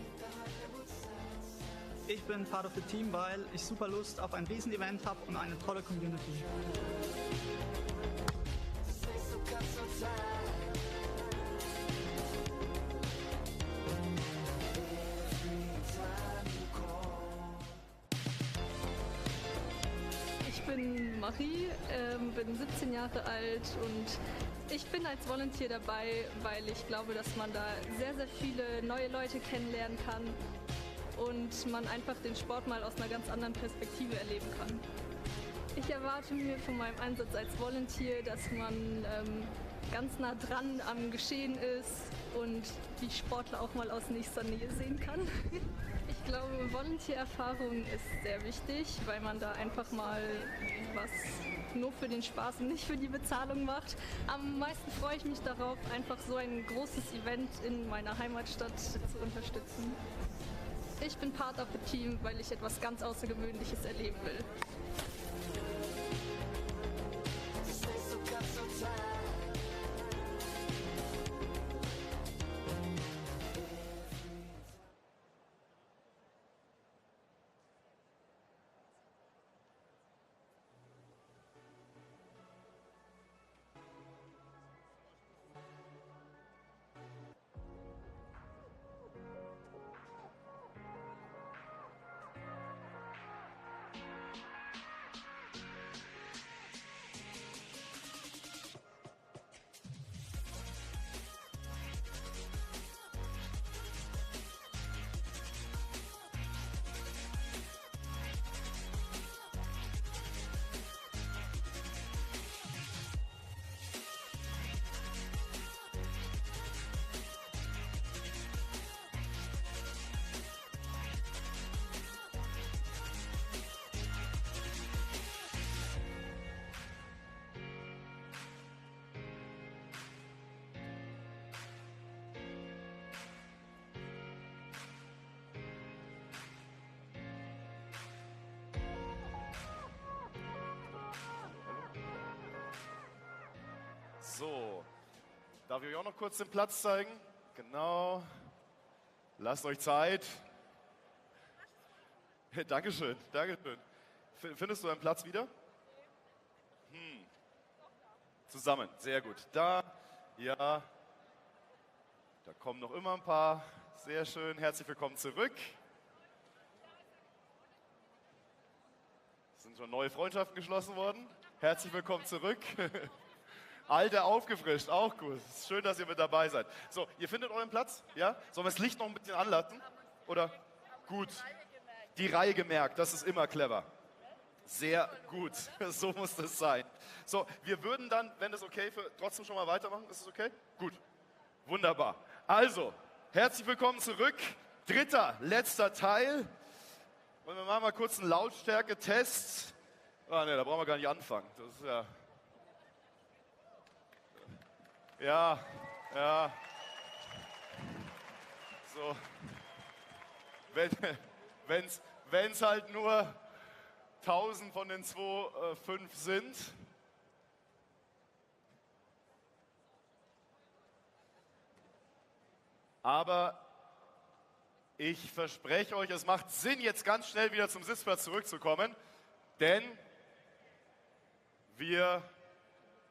Ich bin part of the team, weil ich super Lust auf ein Riesenevent habe und eine tolle Community. Ich bin Marie, bin 17 Jahre alt und ich bin als Volunteer dabei, weil ich glaube, dass man da sehr, sehr viele neue Leute kennenlernen kann und man einfach den Sport mal aus einer ganz anderen Perspektive erleben kann. Ich erwarte mir von meinem Einsatz als Volunteer, dass man ganz nah dran am Geschehen ist und die Sportler auch mal aus nächster Nähe sehen kann. Ich glaube, Volunteer-Erfahrung ist sehr wichtig, weil man da einfach mal was nur für den Spaß und nicht für die Bezahlung macht. Am meisten freue ich mich darauf, einfach so ein großes Event in meiner Heimatstadt zu unterstützen. Ich bin part of the team, weil ich etwas ganz Außergewöhnliches erleben will. So, darf ich euch auch noch kurz den Platz zeigen? Genau. Lasst euch Zeit. Dankeschön, Dankeschön. Findest du einen Platz wieder? Zusammen, sehr gut. Da, ja. Da kommen noch immer ein paar. Sehr schön. Herzlich willkommen zurück. Es sind schon neue Freundschaften geschlossen worden. Herzlich willkommen zurück. Alte aufgefrischt, auch gut. Es ist schön, dass ihr mit dabei seid. So, ihr findet euren Platz? Ja? Sollen wir das Licht noch ein bisschen anlassen? Oder? Gut. Die Reihe gemerkt, das ist immer clever. Sehr gut, so muss das sein. So, wir würden dann, wenn das okay für, trotzdem schon mal weitermachen. Ist das okay? Gut, wunderbar. Also, herzlich willkommen zurück. Dritter, letzter Teil. Und wir machen mal kurz einen Lautstärke-Test. Ah ne, da brauchen wir gar nicht anfangen. Das ist ja... Ja. So. Wenn es halt nur 1000 von den 2,5 sind. Aber ich verspreche euch, es macht Sinn, jetzt ganz schnell wieder zum Sitzplatz zurückzukommen, denn wir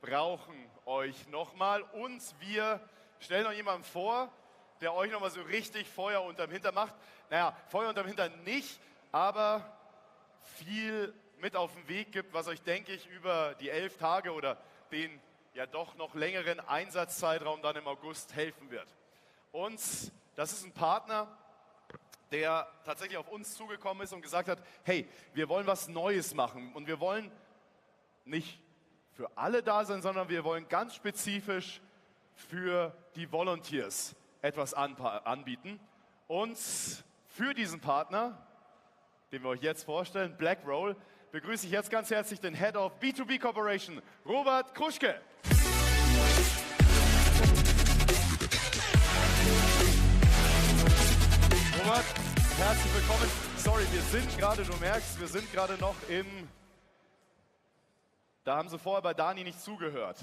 brauchen euch nochmal und wir stellen euch jemanden vor, der euch nochmal so richtig Feuer unterm Hintern macht. Naja, Feuer unterm Hintern nicht, aber viel mit auf den Weg gibt, was euch, denke ich, über die 11 Tage oder den ja doch noch längeren Einsatzzeitraum dann im August helfen wird. Und das ist ein Partner, der tatsächlich auf uns zugekommen ist und gesagt hat, hey, wir wollen was Neues machen und wir wollen nicht für alle da sein, sondern wir wollen ganz spezifisch für die Volunteers etwas anbieten. Und für diesen Partner, den wir euch jetzt vorstellen, Blackroll, begrüße ich jetzt ganz herzlich den Head of B2B Corporation, Robert Kruschke. Robert, herzlich willkommen. Sorry, wir sind gerade, du merkst, wir sind gerade noch da haben sie vorher bei Dani nicht zugehört.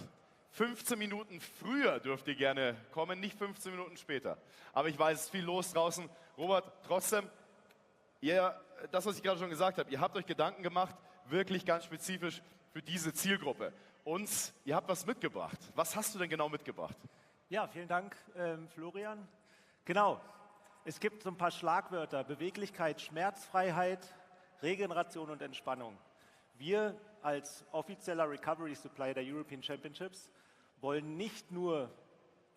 15 Minuten früher dürft ihr gerne kommen, nicht 15 Minuten später. Aber ich weiß, es ist viel los draußen. Robert, trotzdem, das, was ich gerade schon gesagt habe, ihr habt euch Gedanken gemacht, wirklich ganz spezifisch für diese Zielgruppe. Und ihr habt was mitgebracht. Was hast du denn genau mitgebracht? Ja, vielen Dank, Florian. Genau, es gibt so ein paar Schlagwörter: Beweglichkeit, Schmerzfreiheit, Regeneration und Entspannung. Wir als offizieller Recovery Supplier der European Championships wollen nicht nur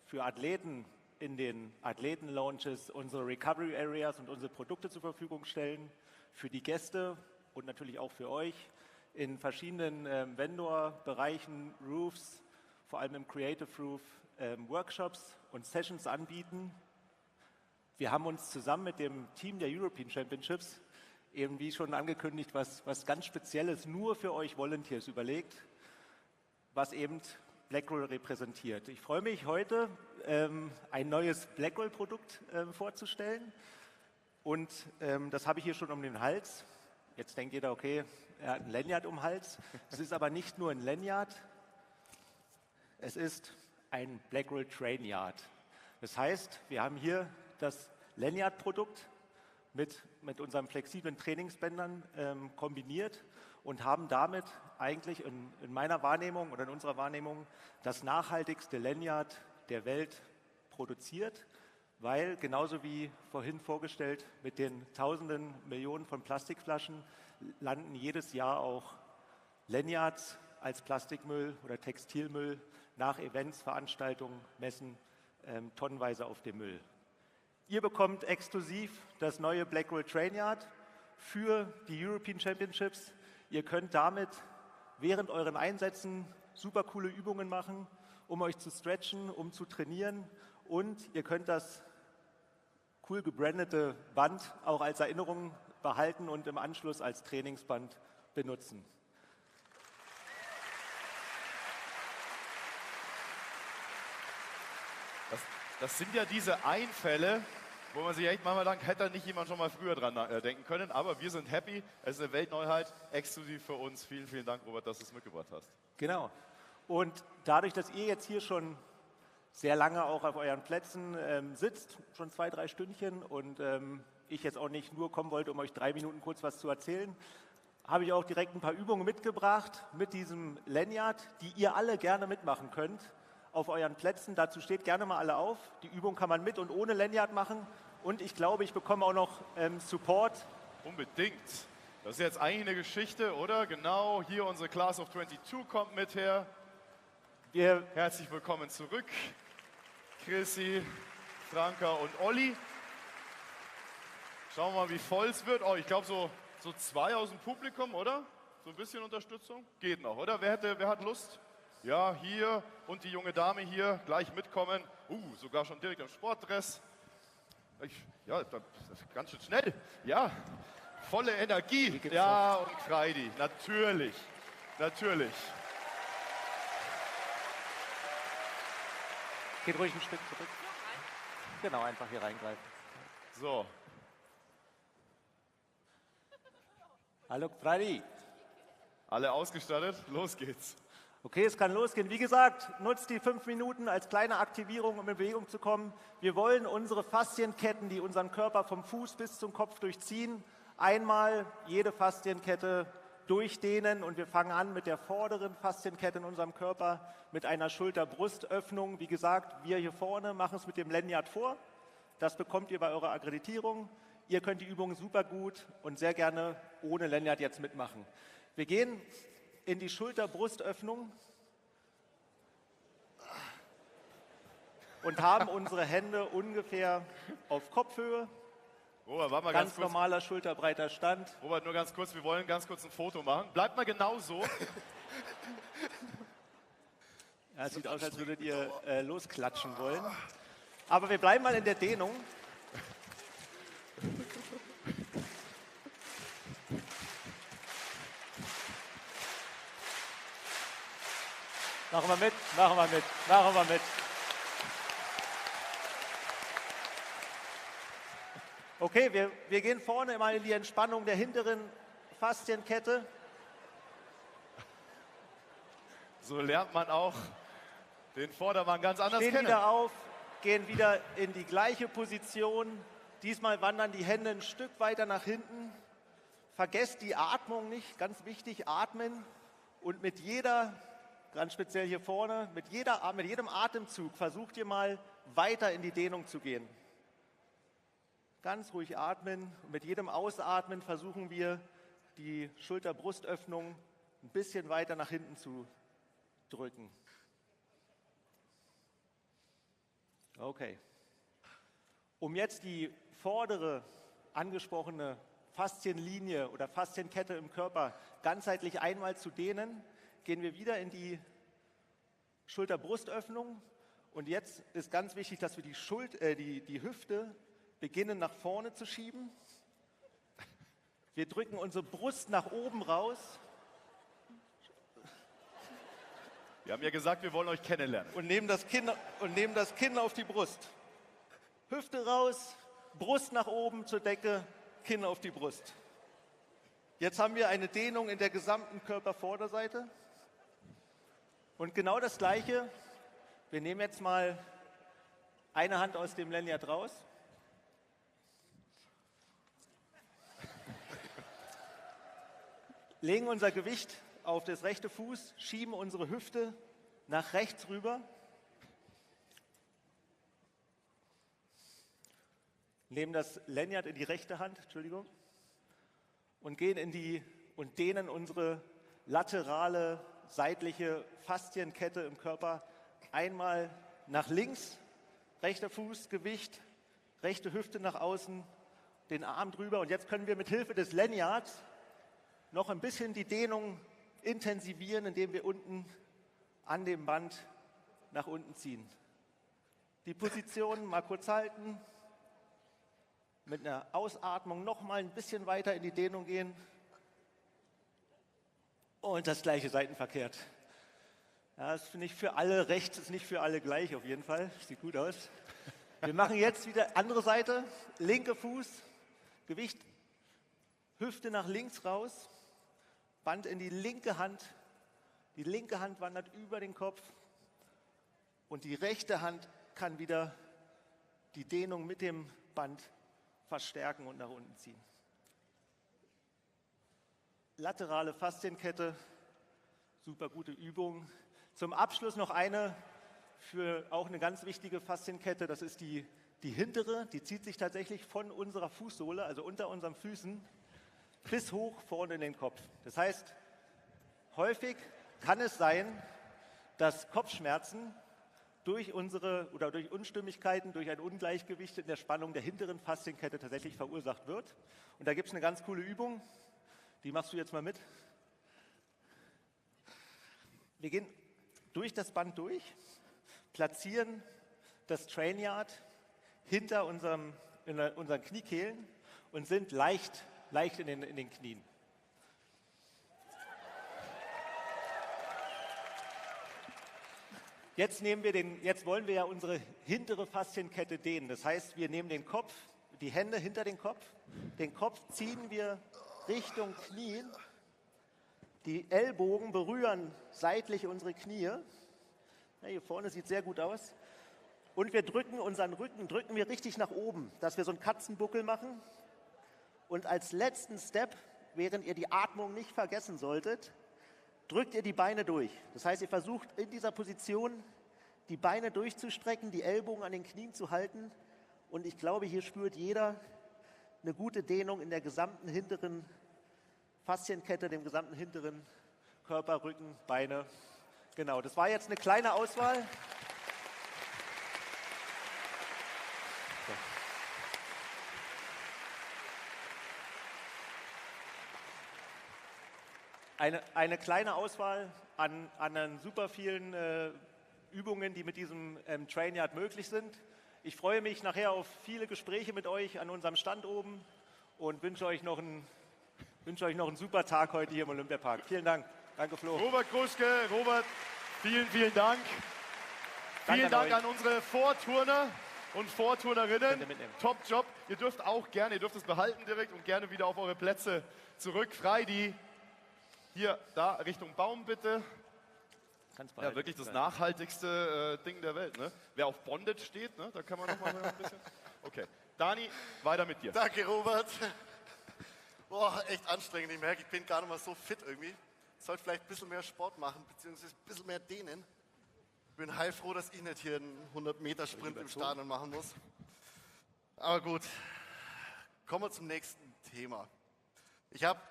für Athleten in den Athleten-Launches unsere Recovery Areas und unsere Produkte zur Verfügung stellen, für die Gäste und natürlich auch für euch in verschiedenen Vendor-Bereichen, Roofs, vor allem im Creative Roof, Workshops und Sessions anbieten. Wir haben uns zusammen mit dem Team der European Championships eben wie schon angekündigt, was ganz Spezielles nur für euch Volunteers überlegt, was eben Blackroll repräsentiert. Ich freue mich heute, ein neues Blackroll-Produkt vorzustellen und das habe ich hier schon um den Hals. Jetzt denkt jeder, okay, er hat ein Lanyard um den Hals. Es ist aber nicht nur ein Lanyard, es ist ein Blackroll Trainyard. Das heißt, wir haben hier das Lanyard-Produkt mit unseren flexiblen Trainingsbändern kombiniert und haben damit eigentlich in meiner Wahrnehmung oder in unserer Wahrnehmung das nachhaltigste Lanyard der Welt produziert, weil genauso wie vorhin vorgestellt, mit den Tausenden, Millionen von Plastikflaschen landen jedes Jahr auch Lanyards als Plastikmüll oder Textilmüll nach Events, Veranstaltungen, Messen tonnenweise auf dem Müll. Ihr bekommt exklusiv das neue Blackroll Trainyard für die European Championships. Ihr könnt damit während euren Einsätzen super coole Übungen machen, um euch zu stretchen, um zu trainieren. Und ihr könnt das cool gebrandete Band auch als Erinnerung behalten und im Anschluss als Trainingsband benutzen. Das sind ja diese Einfälle, wo man sich echt manchmal denkt, hätte da nicht jemand schon mal früher dran denken können. Aber wir sind happy, es ist eine Weltneuheit, exklusiv für uns. Vielen, vielen Dank, Robert, dass du es mitgebracht hast. Genau. Und dadurch, dass ihr jetzt hier schon sehr lange auch auf euren Plätzen sitzt, schon 2, 3 Stündchen und ich jetzt auch nicht nur kommen wollte, um euch 3 Minuten kurz was zu erzählen, habe ich auch direkt ein paar Übungen mitgebracht mit diesem Lanyard, die ihr alle gerne mitmachen könnt. auf euren Plätzen. Dazu steht gerne mal alle auf. Die Übung kann man mit und ohne Lanyard machen. Und ich glaube, ich bekomme auch noch Support. Unbedingt. Das ist jetzt eigentlich eine Geschichte, oder? Genau, hier unsere Class of 22 kommt mit her. Herzlich willkommen zurück, Chrissy, Franka und Olli. Schauen wir mal, wie voll es wird. Oh, ich glaube so 2 aus dem Publikum, oder? So ein bisschen Unterstützung? Geht noch, oder? Wer hat Lust? Ja, hier und die junge Dame hier gleich mitkommen. Sogar schon direkt im Sportdress. Das ist ganz schön schnell. Ja, volle Energie. Ja, und Freidi, natürlich. Geht ruhig ein Stück zurück. Genau, einfach hier reingreifen. So. Hallo, Freidi. Alle ausgestattet? Los geht's. Okay, es kann losgehen. Wie gesagt, nutzt die 5 Minuten als kleine Aktivierung, um in Bewegung zu kommen. Wir wollen unsere Faszienketten, die unseren Körper vom Fuß bis zum Kopf durchziehen, einmal jede Faszienkette durchdehnen und wir fangen an mit der vorderen Faszienkette in unserem Körper, mit einer Schulter-Brust-Öffnung. Wie gesagt, wir hier vorne machen es mit dem Lanyard vor. Das bekommt ihr bei eurer Akkreditierung. Ihr könnt die Übung super gut und sehr gerne ohne Lanyard jetzt mitmachen. Wir gehen in die Schulter-Brust-Öffnung und haben unsere Hände ungefähr auf Kopfhöhe. Robert, warte mal ganz normaler, schulterbreiter Stand. Robert, nur ganz kurz, wir wollen ganz kurz ein Foto machen. Bleibt mal genau so. Ja, es sieht aus, als würdet ihr losklatschen wollen. Aber wir bleiben mal in der Dehnung. Machen wir mit. Okay, wir gehen vorne mal in die Entspannung der hinteren Faszienkette. So lernt man auch den Vordermann ganz anders Stehen kennen. wieder auf, gehen wieder in die gleiche Position. Diesmal wandern die Hände ein Stück weiter nach hinten. Vergesst die Atmung nicht, ganz wichtig, atmen. Und mit jeder, ganz speziell hier vorne, mit jedem Atemzug versucht ihr mal weiter in die Dehnung zu gehen. Ganz ruhig atmen. Und mit jedem Ausatmen versuchen wir, die Schulter-Brustöffnung ein bisschen weiter nach hinten zu drücken. Okay. Um jetzt die vordere angesprochene Faszienlinie oder Faszienkette im Körper ganzheitlich einmal zu dehnen, gehen wir wieder in die Schulter-Brustöffnung. Und jetzt ist ganz wichtig, dass wir die Hüfte beginnen nach vorne zu schieben. Wir drücken unsere Brust nach oben raus. Wir haben ja gesagt, wir wollen euch kennenlernen. Und nehmen das Kinn auf die Brust. Hüfte raus, Brust nach oben zur Decke, Kinn auf die Brust. Jetzt haben wir eine Dehnung in der gesamten Körpervorderseite. Und genau das Gleiche. Wir nehmen jetzt mal eine Hand aus dem Lanyard raus. Legen unser Gewicht auf das rechte Fuß, schieben unsere Hüfte nach rechts rüber. Nehmen das Lanyard in die rechte Hand, und gehen und dehnen unsere laterale, seitliche Faszienkette im Körper einmal nach links, rechter Fuß, Gewicht, rechte Hüfte nach außen, den Arm drüber. Und jetzt können wir mit Hilfe des Lanyards noch ein bisschen die Dehnung intensivieren, indem wir unten an dem Band nach unten ziehen. Die Position mal kurz halten. Mit einer Ausatmung noch mal ein bisschen weiter in die Dehnung gehen. Und das gleiche seitenverkehrt. Ja, das finde ich für alle rechts, ist nicht für alle gleich auf jeden Fall. Sieht gut aus. Wir machen jetzt wieder andere Seite. Linke Fuß, Gewicht, Hüfte nach links raus. Band in die linke Hand. Die linke Hand wandert über den Kopf. Und die rechte Hand kann wieder die Dehnung mit dem Band verstärken und nach unten ziehen. Laterale Faszienkette, super gute Übung. Zum Abschluss noch eine für auch eine ganz wichtige Faszienkette, das ist die hintere, die zieht sich tatsächlich von unserer Fußsohle, also unter unseren Füßen, bis hoch vorne in den Kopf. Das heißt, häufig kann es sein, dass Kopfschmerzen durch Unstimmigkeiten, durch ein Ungleichgewicht in der Spannung der hinteren Faszienkette tatsächlich verursacht wird. Und da gibt es eine ganz coole Übung, die machst du jetzt mal mit. Wir gehen durch das Band durch, platzieren das Trainyard hinter unseren Kniekehlen und sind leicht in den Knien. Jetzt wollen wir ja unsere hintere Faszienkette dehnen. Das heißt, wir nehmen den Kopf, die Hände hinter den Kopf ziehen wir Richtung Knien. Die Ellbogen berühren seitlich unsere Knie. Ja, hier vorne sieht sehr gut aus. Und wir drücken unseren Rücken richtig nach oben, dass wir so einen Katzenbuckel machen. Und als letzten Step, während ihr die Atmung nicht vergessen solltet, drückt ihr die Beine durch. Das heißt, ihr versucht in dieser Position die Beine durchzustrecken, die Ellbogen an den Knien zu halten. Und ich glaube, hier spürt jeder eine gute Dehnung in der gesamten hinteren Faszienkette, dem gesamten hinteren Körper, Rücken, Beine. Genau, das war jetzt eine kleine Auswahl. Eine kleine Auswahl an super vielen Übungen, die mit diesem Trainyard möglich sind. Ich freue mich nachher auf viele Gespräche mit euch an unserem Stand oben und wünsche euch noch einen super Tag heute hier im Olympiapark. Vielen Dank. Danke, Flo. Robert Gruschke, Robert, vielen Dank. Vielen Dank an unsere Vorturner und Vorturnerinnen. Top Job. Ihr dürft es behalten direkt und gerne wieder auf eure Plätze zurück. Frei, hier, da, Richtung Baum bitte. Ja, wirklich das nachhaltigste Ding der Welt. Ne? Wer auf Bondage steht, ne? Da kann man noch mal ein bisschen... Okay, Dani, weiter mit dir. Danke, Robert. Boah, echt anstrengend. Ich merke, ich bin gar nicht mal so fit irgendwie. Ich sollte vielleicht ein bisschen mehr Sport machen, beziehungsweise ein bisschen mehr dehnen. Ich bin heilfroh, dass ich nicht hier einen 100-Meter-Sprint im Stadion machen muss. Aber gut, kommen wir zum nächsten Thema. Ich habe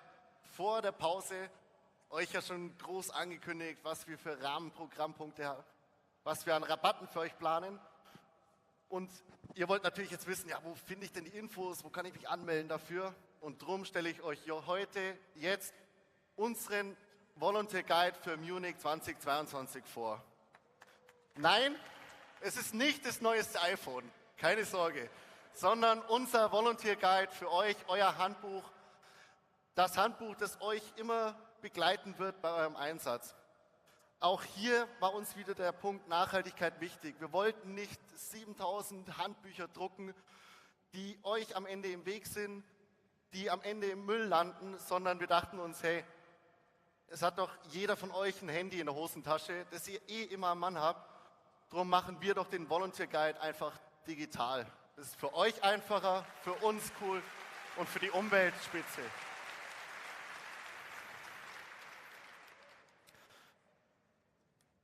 vor der Pause euch ja schon groß angekündigt, was wir für Rahmenprogrammpunkte haben, was wir an Rabatten für euch planen. Und ihr wollt natürlich jetzt wissen, ja, wo finde ich denn die Infos, wo kann ich mich anmelden dafür? Und darum stelle ich euch jetzt unseren Volunteer Guide für Munich 2022 vor. Nein, es ist nicht das neueste iPhone, keine Sorge, sondern unser Volunteer Guide für euch, euer Handbuch, das Handbuch, das euch immer begleiten wird bei eurem Einsatz. Auch hier war uns wieder der Punkt Nachhaltigkeit wichtig. Wir wollten nicht 7000 Handbücher drucken, die euch am Ende im Weg sind, die am Ende im Müll landen, sondern wir dachten uns, hey, es hat doch jeder von euch ein Handy in der Hosentasche, das ihr immer am Mann habt. Darum machen wir doch den Volunteer Guide einfach digital. Das ist für euch einfacher, für uns cool und für die Umwelt spitze.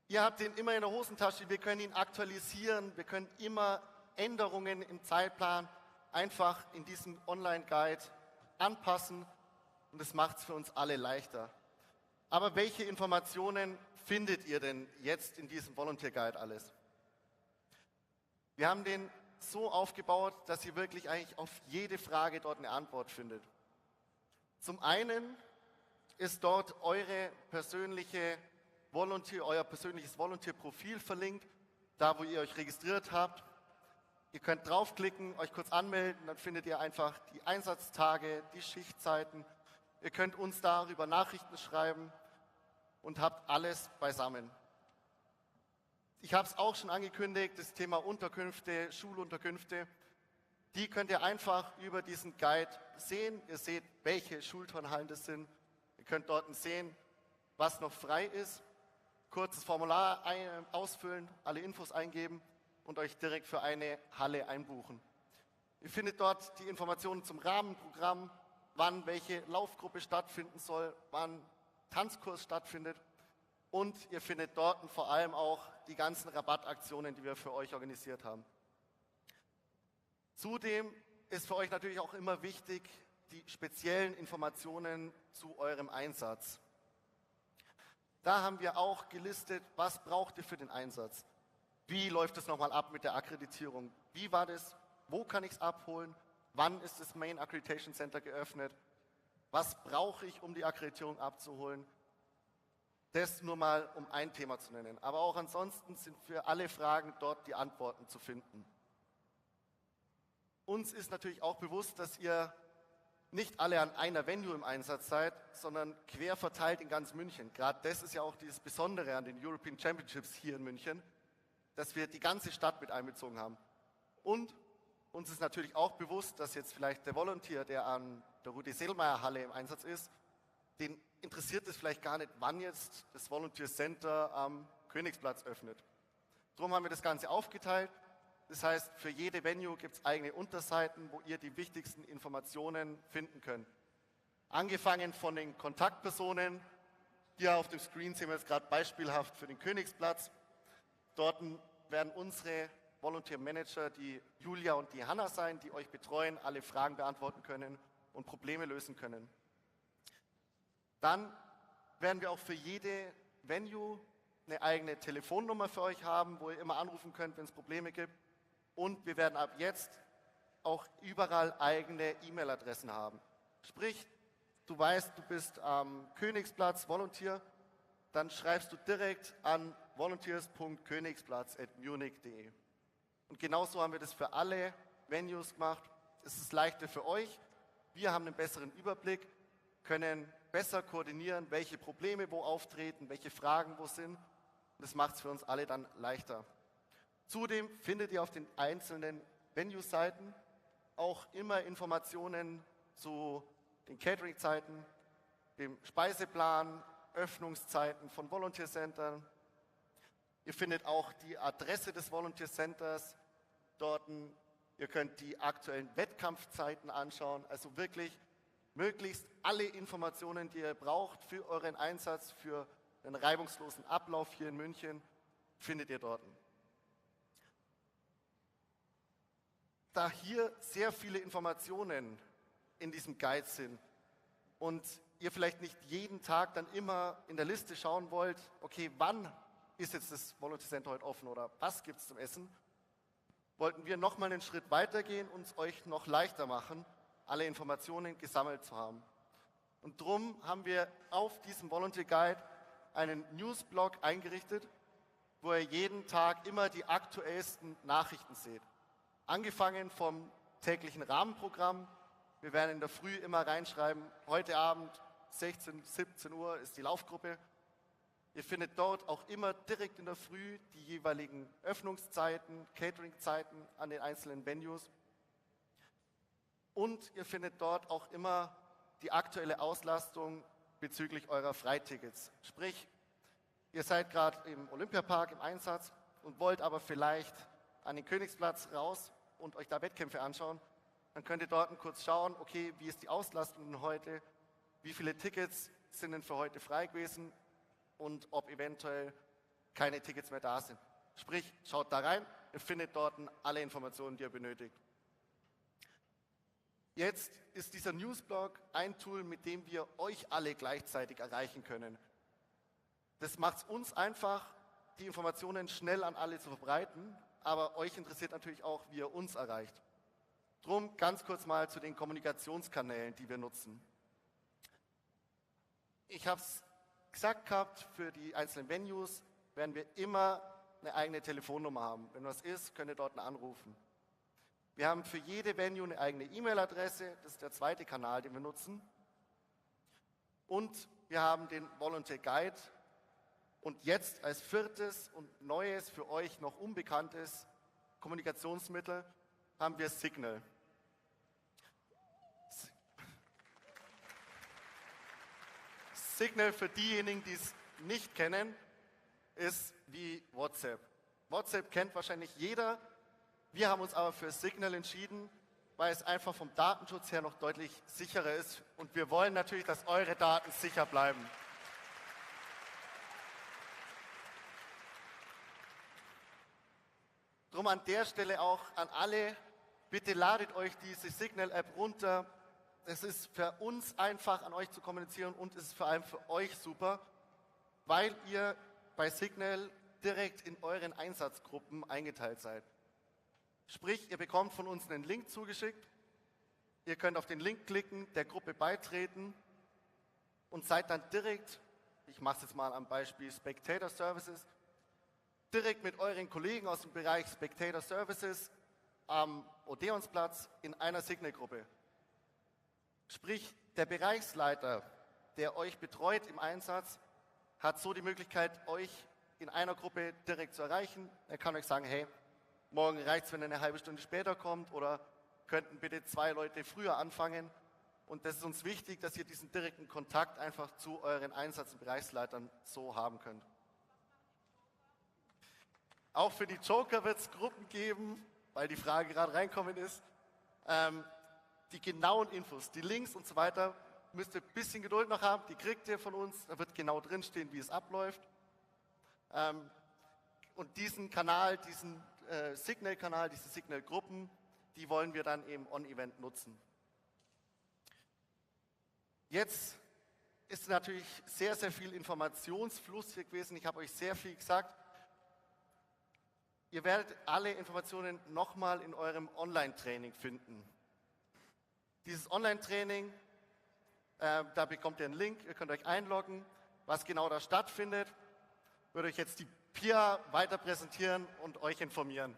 Ihr habt den immer in der Hosentasche, wir können ihn aktualisieren, wir können immer Änderungen im Zeitplan einfach in diesem Online-Guide anpassen und das macht es für uns alle leichter. Aber welche Informationen findet ihr denn jetzt in diesem Volunteer Guide alles? Wir haben den so aufgebaut, dass ihr wirklich eigentlich auf jede Frage dort eine Antwort findet. Zum einen ist dort euer persönliches Volunteer-Profil verlinkt, da wo ihr euch registriert habt. Ihr könnt draufklicken, euch kurz anmelden, dann findet ihr einfach die Einsatztage, die Schichtzeiten. Ihr könnt uns darüber Nachrichten schreiben und habt alles beisammen. Ich habe es auch schon angekündigt, das Thema Unterkünfte, Schulunterkünfte, die könnt ihr einfach über diesen Guide sehen. Ihr seht, welche Schulturnhallen das sind. Ihr könnt dort sehen, was noch frei ist. Kurzes Formular ausfüllen, alle Infos eingeben und euch direkt für eine Halle einbuchen. Ihr findet dort die Informationen zum Rahmenprogramm, wann welche Laufgruppe stattfinden soll, wann Tanzkurs stattfindet. Und ihr findet dort vor allem auch die ganzen Rabattaktionen, die wir für euch organisiert haben. Zudem ist für euch natürlich auch immer wichtig, die speziellen Informationen zu eurem Einsatz. Da haben wir auch gelistet, was braucht ihr für den Einsatz? Wie läuft es nochmal ab mit der Akkreditierung? Wie war das? Wo kann ich es abholen? Wann ist das Main Accreditation Center geöffnet? Was brauche ich, um die Akkreditierung abzuholen? Das nur mal, um ein Thema zu nennen. Aber auch ansonsten sind für alle Fragen dort die Antworten zu finden. Uns ist natürlich auch bewusst, dass ihr nicht alle an einer Venue im Einsatz seid, sondern quer verteilt in ganz München. Gerade das ist ja auch dieses Besondere an den European Championships hier in München, dass wir die ganze Stadt mit einbezogen haben. Und uns ist natürlich auch bewusst, dass jetzt vielleicht der Volunteer, der an der Rudi-Sedelmeier-Halle im Einsatz ist, den interessiert es vielleicht gar nicht, wann jetzt das Volunteer Center am Königsplatz öffnet. Darum haben wir das Ganze aufgeteilt. Das heißt, für jede Venue gibt es eigene Unterseiten, wo ihr die wichtigsten Informationen finden könnt. Angefangen von den Kontaktpersonen, hier auf dem Screen sehen wir jetzt gerade beispielhaft für den Königsplatz. Dort werden unsere Volunteer Manager, die Julia und die Hanna sein, die euch betreuen, alle Fragen beantworten können und Probleme lösen können. Dann werden wir auch für jede Venue eine eigene Telefonnummer für euch haben, wo ihr immer anrufen könnt, wenn es Probleme gibt. Und wir werden ab jetzt auch überall eigene E-Mail-Adressen haben. Sprich, du weißt, du bist am Königsplatz Volunteer, dann schreibst du direkt an volunteers.königsplatz@munich.de. Und genauso haben wir das für alle Venues gemacht. Es ist leichter für euch. Wir haben einen besseren Überblick, können besser koordinieren, welche Probleme wo auftreten, welche Fragen wo sind. Und das macht es für uns alle dann leichter. Zudem findet ihr auf den einzelnen Venue-Seiten auch immer Informationen zu den Catering-Zeiten, dem Speiseplan, Öffnungszeiten von Volunteer-Centern. Ihr findet auch die Adresse des Volunteer-Centers dort. Ihr könnt die aktuellen Wettkampfzeiten anschauen. Also wirklich möglichst alle Informationen, die ihr braucht für euren Einsatz, für einen reibungslosen Ablauf hier in München, findet ihr dort. Da hier sehr viele Informationen in diesem Guide sind und ihr vielleicht nicht jeden Tag dann immer in der Liste schauen wollt, okay, wann ist jetzt das Volunteer Center heute offen oder was gibt es zum Essen, wollten wir nochmal einen Schritt weitergehen und es euch noch leichter machen, alle Informationen gesammelt zu haben. Und darum haben wir auf diesem Volunteer Guide einen Newsblog eingerichtet, wo ihr jeden Tag immer die aktuellsten Nachrichten seht. Angefangen vom täglichen Rahmenprogramm. Wir werden in der Früh immer reinschreiben, heute Abend 16, 17 Uhr ist die Laufgruppe. Ihr findet dort auch immer direkt in der Früh die jeweiligen Öffnungszeiten, Catering-Zeiten an den einzelnen Venues. Und ihr findet dort auch immer die aktuelle Auslastung bezüglich eurer Freitickets. Sprich, ihr seid gerade im Olympiapark im Einsatz und wollt aber vielleicht an den Königsplatz raus und euch da Wettkämpfe anschauen, dann könnt ihr dort kurz schauen, okay, wie ist die Auslastung denn heute, wie viele Tickets sind denn für heute frei gewesen und ob eventuell keine Tickets mehr da sind. Sprich, schaut da rein, ihr findet dort alle Informationen, die ihr benötigt. Jetzt ist dieser Newsblog ein Tool, mit dem wir euch alle gleichzeitig erreichen können. Das macht es uns einfach, die Informationen schnell an alle zu verbreiten, aber euch interessiert natürlich auch, wie ihr uns erreicht. Drum ganz kurz mal zu den Kommunikationskanälen, die wir nutzen. Ich habe es gesagt gehabt, für die einzelnen Venues werden wir immer eine eigene Telefonnummer haben. Wenn was ist, könnt ihr dort anrufen. Wir haben für jede Venue eine eigene E-Mail-Adresse, das ist der zweite Kanal, den wir nutzen. Und wir haben den Volunteer Guide. Und jetzt als viertes und neues, für euch noch unbekanntes Kommunikationsmittel haben wir Signal. Signal, für diejenigen, die es nicht kennen, ist wie WhatsApp. WhatsApp kennt wahrscheinlich jeder. Wir haben uns aber für Signal entschieden, weil es einfach vom Datenschutz her noch deutlich sicherer ist. Und wir wollen natürlich, dass eure Daten sicher bleiben. Drum an der Stelle auch an alle, bitte ladet euch diese Signal-App runter. Es ist für uns einfach, an euch zu kommunizieren und es ist vor allem für euch super, weil ihr bei Signal direkt in euren Einsatzgruppen eingeteilt seid. Sprich, ihr bekommt von uns einen Link zugeschickt, ihr könnt auf den Link klicken, der Gruppe beitreten und seid dann direkt, ich mache es jetzt mal am Beispiel Spectator Services, direkt mit euren Kollegen aus dem Bereich Spectator Services am Odeonsplatz in einer Signal-Gruppe. Sprich, der Bereichsleiter, der euch betreut im Einsatz, hat so die Möglichkeit, euch in einer Gruppe direkt zu erreichen. Er kann euch sagen, hey, morgen reicht es, wenn ihr eine halbe Stunde später kommt oder könnten bitte 2 Leute früher anfangen. Und das ist uns wichtig, dass ihr diesen direkten Kontakt einfach zu euren Einsatz- und Bereichsleitern so haben könnt. Auch für die Joker wird es Gruppen geben, weil die Frage gerade reinkommen ist. Die genauen Infos, die Links und so weiter, müsst ihr ein bisschen Geduld noch haben. Die kriegt ihr von uns, da wird genau drinstehen, wie es abläuft. Und diesen Kanal, diesen Signal-Kanal, diese Signal-Gruppen, die wollen wir dann eben on-Event nutzen. Jetzt ist natürlich sehr, sehr viel Informationsfluss hier gewesen. Ich habe euch sehr viel gesagt. Ihr werdet alle Informationen nochmal in eurem Online-Training finden. Dieses Online-Training, da bekommt ihr einen Link, ihr könnt euch einloggen. Was genau da stattfindet, würde euch jetzt die Pia weiter präsentieren und euch informieren.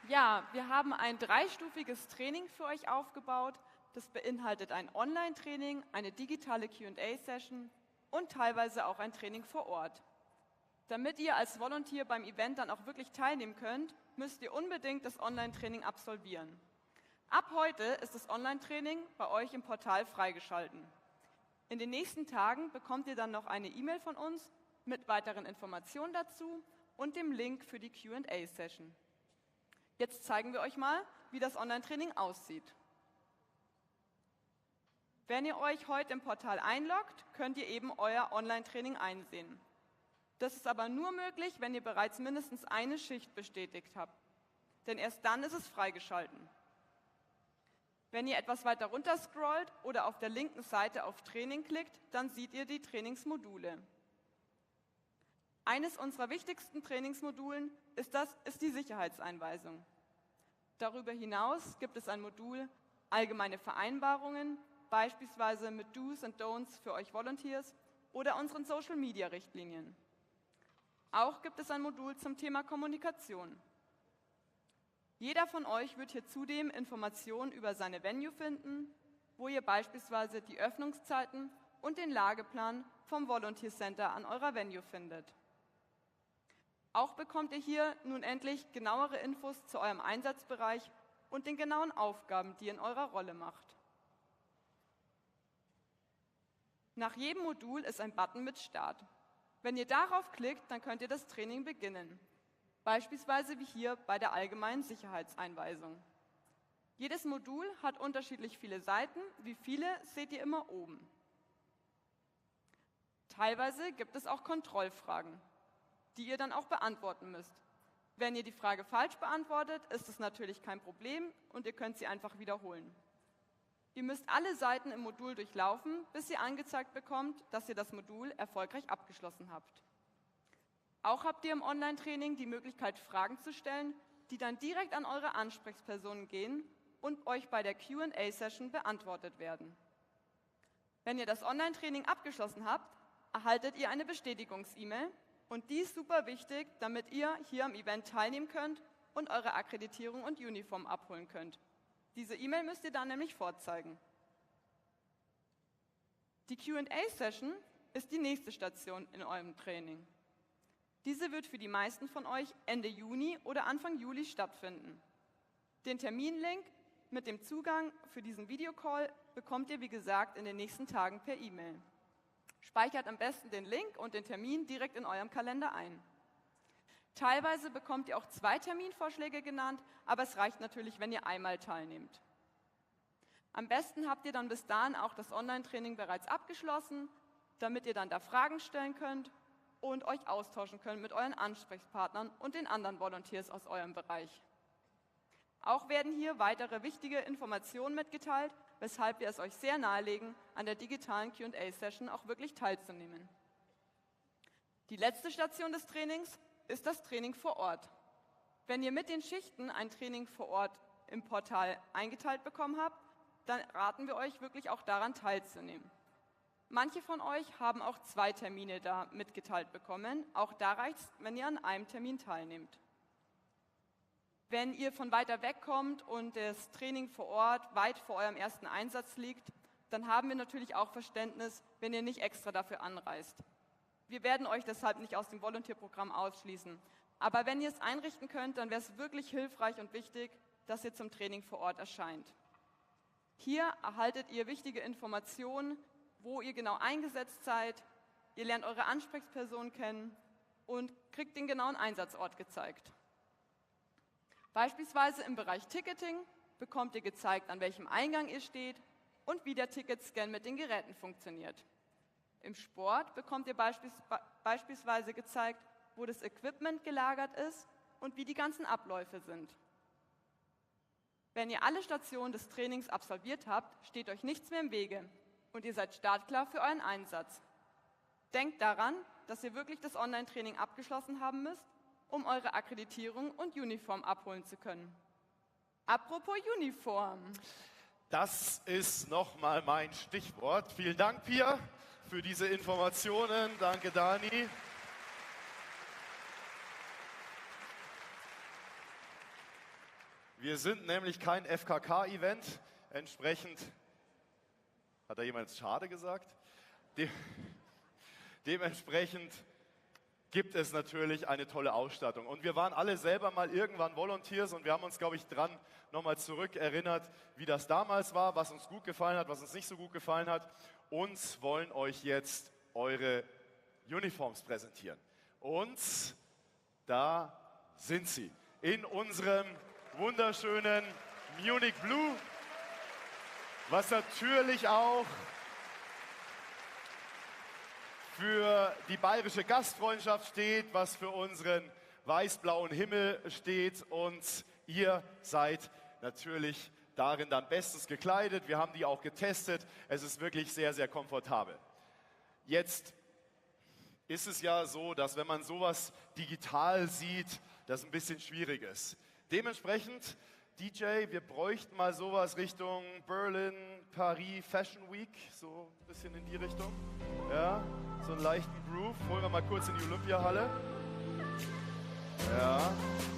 Ja, wir haben ein 3-stufiges Training für euch aufgebaut. Das beinhaltet ein Online-Training, eine digitale Q&A-Session und teilweise auch ein Training vor Ort. Damit ihr als Volunteer beim Event dann auch wirklich teilnehmen könnt, müsst ihr unbedingt das Online-Training absolvieren. Ab heute ist das Online-Training bei euch im Portal freigeschalten. In den nächsten Tagen bekommt ihr dann noch eine E-Mail von uns mit weiteren Informationen dazu und dem Link für die Q&A-Session. Jetzt zeigen wir euch mal, wie das Online-Training aussieht. Wenn ihr euch heute im Portal einloggt, könnt ihr eben euer Online-Training einsehen. Das ist aber nur möglich, wenn ihr bereits mindestens eine Schicht bestätigt habt. Denn erst dann ist es freigeschalten. Wenn ihr etwas weiter runter scrollt oder auf der linken Seite auf Training klickt, dann seht ihr die Trainingsmodule. Eines unserer wichtigsten Trainingsmodulen ist die Sicherheitseinweisung. Darüber hinaus gibt es ein Modul Allgemeine Vereinbarungen, beispielsweise mit Do's und Don'ts für euch Volunteers oder unseren Social-Media-Richtlinien. Auch gibt es ein Modul zum Thema Kommunikation. Jeder von euch wird hier zudem Informationen über seine Venue finden, wo ihr beispielsweise die Öffnungszeiten und den Lageplan vom Volunteer Center an eurer Venue findet. Auch bekommt ihr hier nun endlich genauere Infos zu eurem Einsatzbereich und den genauen Aufgaben, die ihr in eurer Rolle macht. Nach jedem Modul ist ein Button mit Start. Wenn ihr darauf klickt, dann könnt ihr das Training beginnen. Beispielsweise wie hier bei der allgemeinen Sicherheitseinweisung. Jedes Modul hat unterschiedlich viele Seiten. Wie viele seht ihr immer oben. Teilweise gibt es auch Kontrollfragen, die ihr dann auch beantworten müsst. Wenn ihr die Frage falsch beantwortet, ist es natürlich kein Problem und ihr könnt sie einfach wiederholen. Ihr müsst alle Seiten im Modul durchlaufen, bis ihr angezeigt bekommt, dass ihr das Modul erfolgreich abgeschlossen habt. Auch habt ihr im Online-Training die Möglichkeit, Fragen zu stellen, die dann direkt an eure Ansprechpersonen gehen und euch bei der Q&A-Session beantwortet werden. Wenn ihr das Online-Training abgeschlossen habt, erhaltet ihr eine Bestätigungs-E-Mail und die ist super wichtig, damit ihr hier am Event teilnehmen könnt und eure Akkreditierung und Uniform abholen könnt. Diese E-Mail müsst ihr dann nämlich vorzeigen. Die Q&A-Session ist die nächste Station in eurem Training. Diese wird für die meisten von euch Ende Juni oder Anfang Juli stattfinden. Den Terminlink mit dem Zugang für diesen Videocall bekommt ihr, wie gesagt, in den nächsten Tagen per E-Mail. Speichert am besten den Link und den Termin direkt in eurem Kalender ein. Teilweise bekommt ihr auch 2 Terminvorschläge genannt, aber es reicht natürlich, wenn ihr einmal teilnehmt. Am besten habt ihr dann bis dahin auch das Online-Training bereits abgeschlossen, damit ihr dann da Fragen stellen könnt und euch austauschen könnt mit euren Ansprechpartnern und den anderen Volunteers aus eurem Bereich. Auch werden hier weitere wichtige Informationen mitgeteilt, weshalb wir es euch sehr nahelegen, an der digitalen Q&A-Session auch wirklich teilzunehmen. Die letzte Station des Trainings ist das Training vor Ort. Wenn ihr mit den Schichten ein Training vor Ort im Portal eingeteilt bekommen habt, dann raten wir euch wirklich auch daran teilzunehmen. Manche von euch haben auch 2 Termine da mitgeteilt bekommen. Auch da reicht es, wenn ihr an einem Termin teilnehmt. Wenn ihr von weiter weg kommt und das Training vor Ort weit vor eurem ersten Einsatz liegt, dann haben wir natürlich auch Verständnis, wenn ihr nicht extra dafür anreist. Wir werden euch deshalb nicht aus dem Volunteer-Programm ausschließen. Aber wenn ihr es einrichten könnt, dann wäre es wirklich hilfreich und wichtig, dass ihr zum Training vor Ort erscheint. Hier erhaltet ihr wichtige Informationen, wo ihr genau eingesetzt seid, ihr lernt eure Ansprechperson kennen und kriegt den genauen Einsatzort gezeigt. Beispielsweise im Bereich Ticketing bekommt ihr gezeigt, an welchem Eingang ihr steht und wie der Ticketscan mit den Geräten funktioniert. Im Sport bekommt ihr beispielsweise gezeigt, wo das Equipment gelagert ist und wie die ganzen Abläufe sind. Wenn ihr alle Stationen des Trainings absolviert habt, steht euch nichts mehr im Wege und ihr seid startklar für euren Einsatz. Denkt daran, dass ihr wirklich das Online-Training abgeschlossen haben müsst, um eure Akkreditierung und Uniform abholen zu können. Apropos Uniform. Das ist nochmal mein Stichwort. Vielen Dank, Pia, für diese Informationen. Danke, Dani. Wir sind nämlich kein FKK-Event. Entsprechend, hat da jemand schade gesagt? Dementsprechend gibt es natürlich eine tolle Ausstattung. Und wir waren alle selber mal irgendwann Volunteers und wir haben uns, glaube ich, dran nochmal zurückerinnert, wie das damals war, was uns gut gefallen hat, was uns nicht so gut gefallen hat. Und wollen euch jetzt eure Uniforms präsentieren. Und da sind sie. In unserem wunderschönen Munich Blue, was natürlich auch für die bayerische Gastfreundschaft steht, was für unseren weiß-blauen Himmel steht und ihr seid natürlich darin dann bestens gekleidet. Wir haben die auch getestet. Es ist wirklich sehr, sehr komfortabel. Jetzt ist es ja so, dass wenn man sowas digital sieht, das ein bisschen schwierig ist. Dementsprechend, DJ, wir bräuchten mal sowas Richtung Berlin, Paris, Fashion Week, so ein bisschen in die Richtung. Ja, so einen leichten Groove. Holen wir mal kurz in die Olympiahalle. Ja,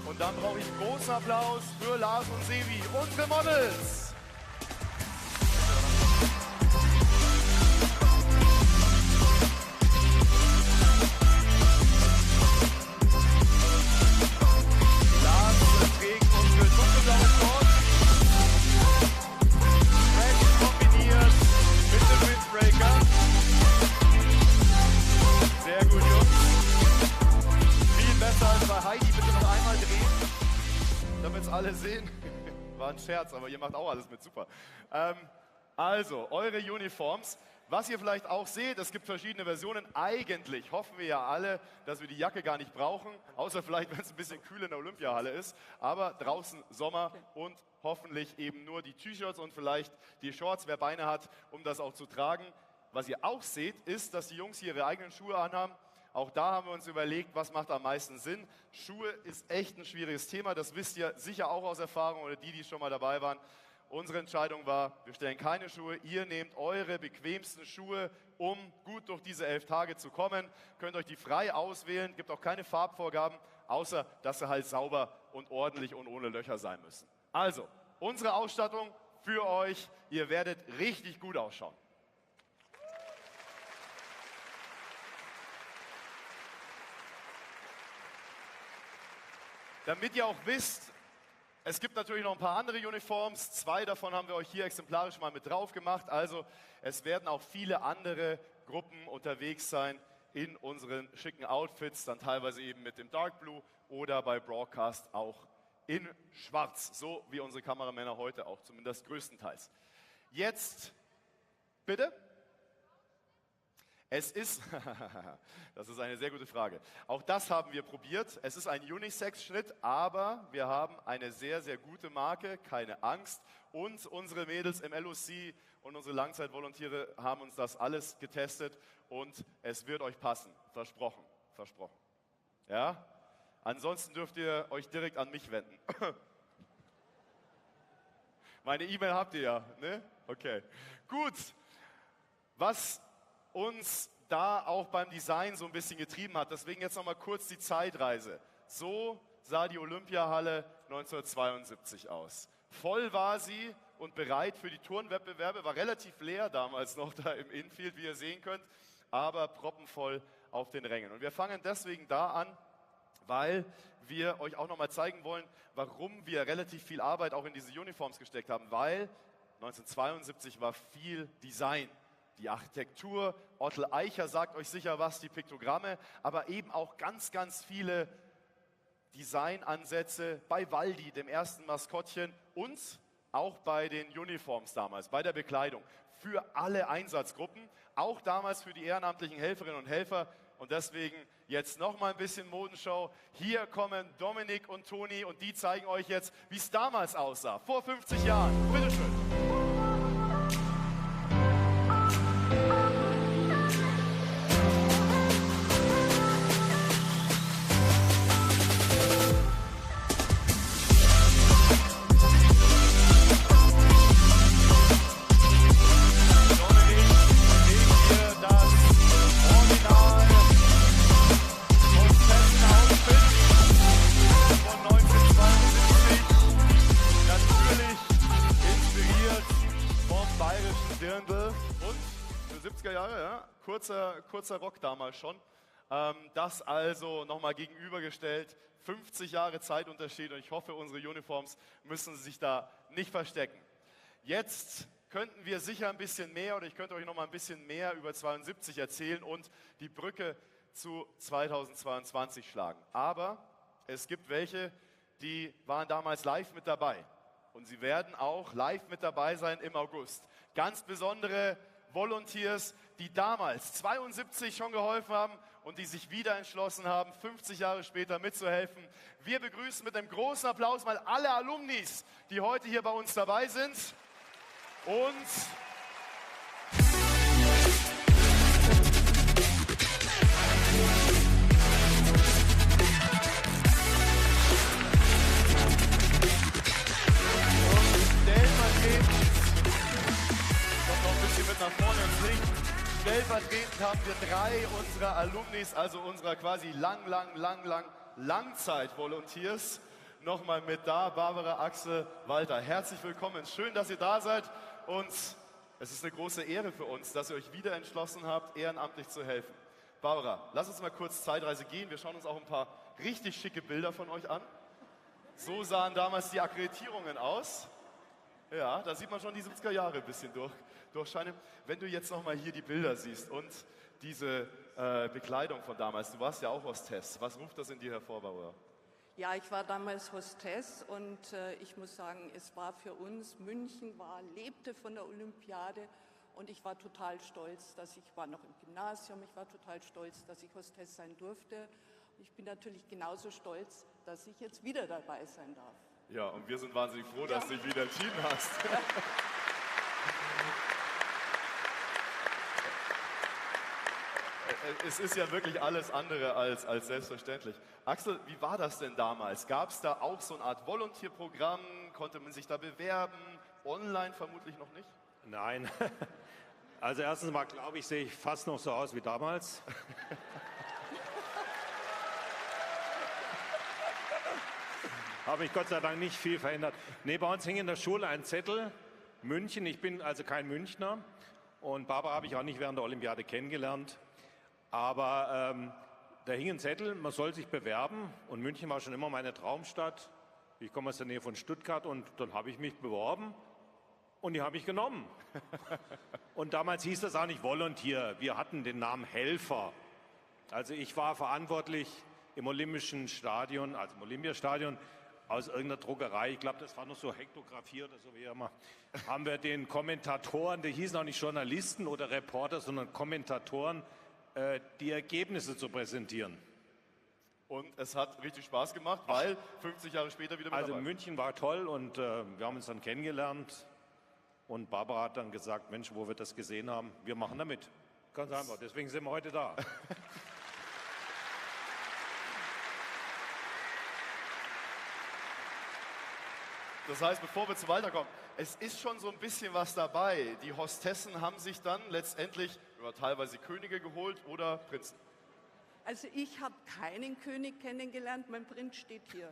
und dann brauche ich einen großen Applaus für Lars und Sevi, unsere Models. Sehr gut, Jungs. Viel besser als bei Heidi. Bitte noch einmal drehen, damit es alle sehen. War ein Scherz, aber ihr macht auch alles mit. Super. Also, eure Uniforms. Was ihr vielleicht auch seht, es gibt verschiedene Versionen. Eigentlich hoffen wir ja alle, dass wir die Jacke gar nicht brauchen, außer vielleicht, wenn es ein bisschen kühl in der Olympiahalle ist. Aber draußen Sommer und hoffentlich eben nur die T-Shirts und vielleicht die Shorts, wer Beine hat, um das auch zu tragen. Was ihr auch seht, ist, dass die Jungs hier ihre eigenen Schuhe anhaben. Auch da haben wir uns überlegt, was macht am meisten Sinn. Schuhe ist echt ein schwieriges Thema, das wisst ihr sicher auch aus Erfahrung oder die schon mal dabei waren. Unsere Entscheidung war, wir stellen keine Schuhe, ihr nehmt eure bequemsten Schuhe, um gut durch diese 11 Tage zu kommen. Könnt euch die frei auswählen, gibt auch keine Farbvorgaben, außer dass sie halt sauber und ordentlich und ohne Löcher sein müssen. Also, unsere Ausstattung für euch, ihr werdet richtig gut ausschauen. Damit ihr auch wisst, es gibt natürlich noch ein paar andere Uniforms. 2 davon haben wir euch hier exemplarisch mal mit drauf gemacht. Also es werden auch viele andere Gruppen unterwegs sein in unseren schicken Outfits, dann teilweise eben mit dem Dark Blue oder bei Broadcast auch in Schwarz. So wie unsere Kameramänner heute auch, zumindest größtenteils. Jetzt, bitte? Es ist, das ist eine sehr gute Frage. Auch das haben wir probiert. Es ist ein Unisex-Schnitt, aber wir haben eine sehr, sehr gute Marke, keine Angst. Und unsere Mädels im LOC und unsere Langzeitvolontiere haben uns das alles getestet und es wird euch passen. Versprochen, versprochen. Ja? Ansonsten dürft ihr euch direkt an mich wenden. Meine E-Mail habt ihr ja, ne? Okay. Gut. Was uns da auch beim Design so ein bisschen getrieben hat. Deswegen jetzt nochmal kurz die Zeitreise. So sah die Olympiahalle 1972 aus. Voll war sie und bereit für die Turnwettbewerbe. War relativ leer damals noch da im Infield, wie ihr sehen könnt, aber proppenvoll auf den Rängen. Und wir fangen deswegen da an, weil wir euch auch nochmal zeigen wollen, warum wir relativ viel Arbeit auch in diese Uniforms gesteckt haben. Weil 1972 war viel Design. Die Architektur, Ottel Eicher sagt euch sicher was, die Piktogramme, aber eben auch ganz, ganz viele Designansätze bei Waldi, dem ersten Maskottchen, und auch bei den Uniforms damals, bei der Bekleidung, für alle Einsatzgruppen, auch damals für die ehrenamtlichen Helferinnen und Helfer. Und deswegen jetzt nochmal ein bisschen Modenshow. Hier kommen Dominik und Toni und die zeigen euch jetzt, wie es damals aussah, vor 50 Jahren. Bitteschön. Kurzer Rock damals schon. Das also nochmal gegenübergestellt. 50 Jahre Zeitunterschied und ich hoffe, unsere Uniforms müssen sich da nicht verstecken. Jetzt könnten wir sicher ein bisschen mehr oder ich könnte euch noch mal ein bisschen mehr über 72 erzählen und die Brücke zu 2022 schlagen. Aber es gibt welche, die waren damals live mit dabei und sie werden auch live mit dabei sein im August. Ganz besondere Volunteers, die damals 72 schon geholfen haben und die sich wieder entschlossen haben, 50 Jahre später mitzuhelfen. Wir begrüßen mit einem großen Applaus mal alle Alumnis, die heute hier bei uns dabei sind. Und mit nach vorne ins Licht. Stellvertretend haben wir 3 unserer Alumnis, also unserer quasi Langzeit-Volunteers, nochmal mit da. Barbara, Axel, Walter, herzlich willkommen. Schön, dass ihr da seid und es ist eine große Ehre für uns, dass ihr euch wieder entschlossen habt, ehrenamtlich zu helfen. Barbara, lass uns mal kurz Zeitreise gehen. Wir schauen uns auch ein paar richtig schicke Bilder von euch an. So sahen damals die Akkreditierungen aus. Ja, da sieht man schon die 70er Jahre ein bisschen durchscheinen. Wenn du jetzt nochmal hier die Bilder siehst und diese Bekleidung von damals, du warst ja auch Hostess. Was ruft das in dir hervor, Barbara? Ja, ich war damals Hostess und ich muss sagen, es war für uns, München lebte von der Olympiade und ich war total stolz, dass ich war noch im Gymnasium, ich war total stolz, dass ich Hostess sein durfte. Ich bin natürlich genauso stolz, dass ich jetzt wieder dabei sein darf. Ja, und wir sind wahnsinnig froh, dass du dich wieder entschieden hast. Es ist ja wirklich alles andere als selbstverständlich. Axel, wie war das denn damals? Gab es da auch so eine Art Volunteer-Programm? Konnte man sich da bewerben? Online vermutlich noch nicht? Nein. Also erstens mal, glaube ich, sehe ich fast noch so aus wie damals. Habe ich Gott sei Dank nicht viel verändert. Nee, bei uns hing in der Schule ein Zettel, München. Ich bin also kein Münchner und Barbara habe ich auch nicht während der Olympiade kennengelernt. Aber da hing ein Zettel, man soll sich bewerben und München war schon immer meine Traumstadt. Ich komme aus der Nähe von Stuttgart und dann habe ich mich beworben und die habe ich genommen. Und damals hieß das auch nicht Volunteer, wir hatten den Namen Helfer. Also ich war verantwortlich im Olympischen Stadion, also im Olympiastadion, aus irgendeiner Druckerei, ich glaube, das war noch so Hektografie oder so wie immer, haben wir den Kommentatoren, die hießen auch nicht Journalisten oder Reporter, sondern Kommentatoren, die Ergebnisse zu präsentieren. Und es hat richtig Spaß gemacht, weil 50 Jahre später wieder mit Also dabei. München war toll und wir haben uns dann kennengelernt. Und Barbara hat dann gesagt, Mensch, wo wir das gesehen haben, wir machen da mit. Ganz einfach, deswegen sind wir heute da. Das heißt, bevor wir zu Walter kommen, es ist schon so ein bisschen was dabei. Die Hostessen haben sich dann letztendlich teilweise Könige geholt oder Prinzen. Also ich habe keinen König kennengelernt, mein Prinz steht hier.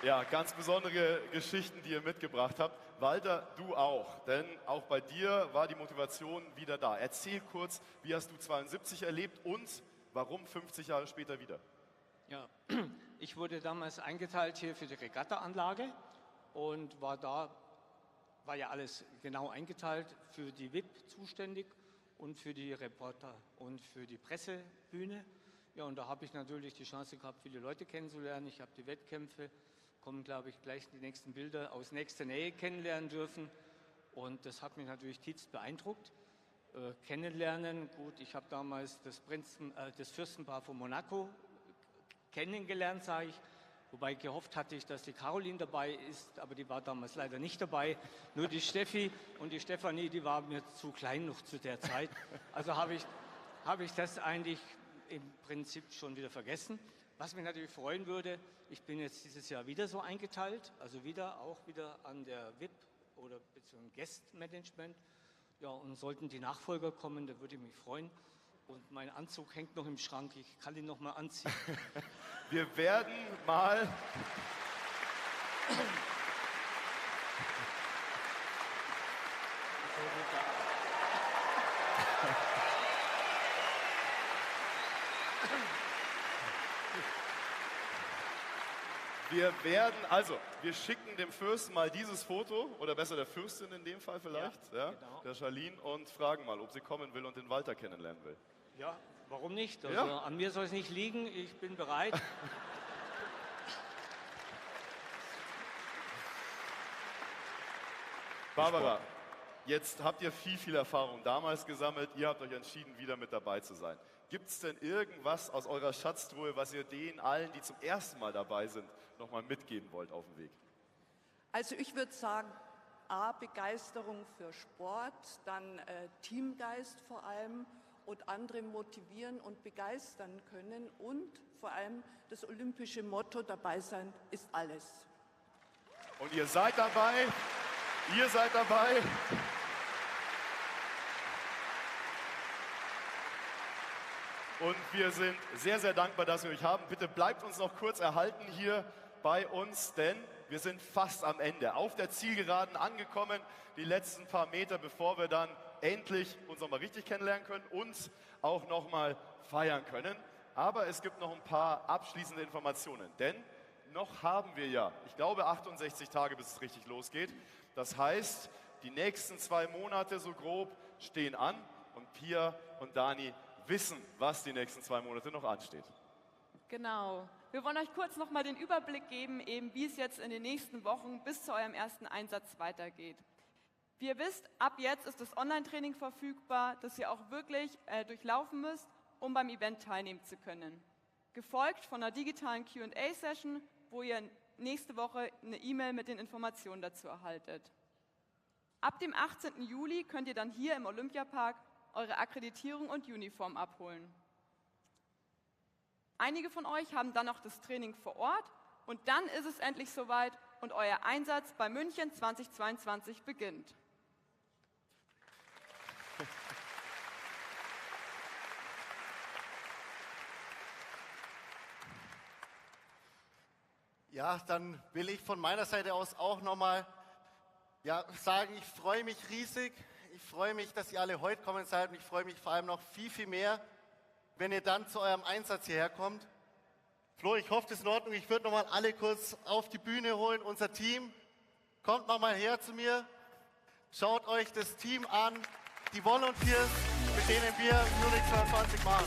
Ja, ganz besondere Geschichten, die ihr mitgebracht habt. Walter, du auch, denn auch bei dir war die Motivation wieder da. Erzähl kurz, wie hast du 72 erlebt und warum 50 Jahre später wieder? Ja, ich wurde damals eingeteilt hier für die Regattaanlage und war ja alles genau eingeteilt, für die VIP zuständig und für die Reporter und für die Pressebühne. Ja, und da habe ich natürlich die Chance gehabt, viele Leute kennenzulernen. Ich habe die Wettkämpfe, kommen glaube ich gleich die nächsten Bilder, aus nächster Nähe kennenlernen dürfen. Und das hat mich natürlich tiefst beeindruckt. Kennenlernen, gut, ich habe damals das Fürstenpaar von Monaco kennengelernt, sage ich. Wobei gehofft hatte ich, dass die Caroline dabei ist, aber die war damals leider nicht dabei. Nur die Steffi und die Stefanie, die waren mir zu klein noch zu der Zeit. Also habe ich das eigentlich im Prinzip schon wieder vergessen. Was mich natürlich freuen würde, ich bin jetzt dieses Jahr wieder so eingeteilt, also auch wieder an der VIP oder beziehungsweise Guest-Management. Ja, und sollten die Nachfolger kommen, da würde ich mich freuen. Und mein Anzug hängt noch im Schrank, ich kann ihn noch mal anziehen. Wir werden mal... Wir schicken dem Fürsten mal dieses Foto, oder besser der Fürstin in dem Fall vielleicht, ja, genau. Der Charlene, und fragen mal, ob sie kommen will und den Walter kennenlernen will. Ja, warum nicht? Also ja. An mir soll es nicht liegen, ich bin bereit. Barbara, jetzt habt ihr viel Erfahrung damals gesammelt, ihr habt euch entschieden, wieder mit dabei zu sein. Gibt es denn irgendwas aus eurer Schatztruhe, was ihr allen, die zum ersten Mal dabei sind, nochmal mitgeben wollt auf dem Weg? Also ich würde sagen, A, Begeisterung für Sport, dann Teamgeist vor allem und andere motivieren und begeistern können und vor allem das olympische Motto, dabei sein ist alles. Und ihr seid dabei, Und wir sind sehr dankbar, dass wir euch haben. Bitte bleibt uns noch kurz erhalten hier bei uns, denn wir sind fast am Ende. Auf der Zielgeraden angekommen, die letzten paar Meter, bevor wir dann endlich uns noch mal richtig kennenlernen können, uns auch noch mal feiern können. Aber es gibt noch ein paar abschließende Informationen, denn noch haben wir ja, ich glaube, 68 Tage, bis es richtig losgeht. Das heißt, die nächsten 2 Monate so grob stehen an und Pia und Dani wissen, was die nächsten 2 Monate noch ansteht. Genau. Wir wollen euch kurz noch mal den Überblick geben, eben wie es jetzt in den nächsten Wochen bis zu eurem ersten Einsatz weitergeht. Wie ihr wisst, ab jetzt ist das Online-Training verfügbar, das ihr auch wirklich durchlaufen müsst, um beim Event teilnehmen zu können. Gefolgt von einer digitalen Q&A-Session, wo ihr nächste Woche eine E-Mail mit den Informationen dazu erhaltet. Ab dem 18. Juli könnt ihr dann hier im Olympiapark eure Akkreditierung und Uniform abholen. Einige von euch haben dann noch das Training vor Ort und dann ist es endlich soweit und euer Einsatz bei München 2022 beginnt. Ja, dann will ich von meiner Seite aus auch nochmal sagen, ich freue mich riesig. Ich freue mich, dass ihr alle heute kommen seid und ich freue mich vor allem noch viel mehr, wenn ihr dann zu eurem Einsatz hierher kommt. Flo, ich hoffe, das ist in Ordnung. Ich würde nochmal alle kurz auf die Bühne holen, unser Team. Kommt nochmal her zu mir, schaut euch das Team an, die Volunteers. mit denen wir Munich 22 machen.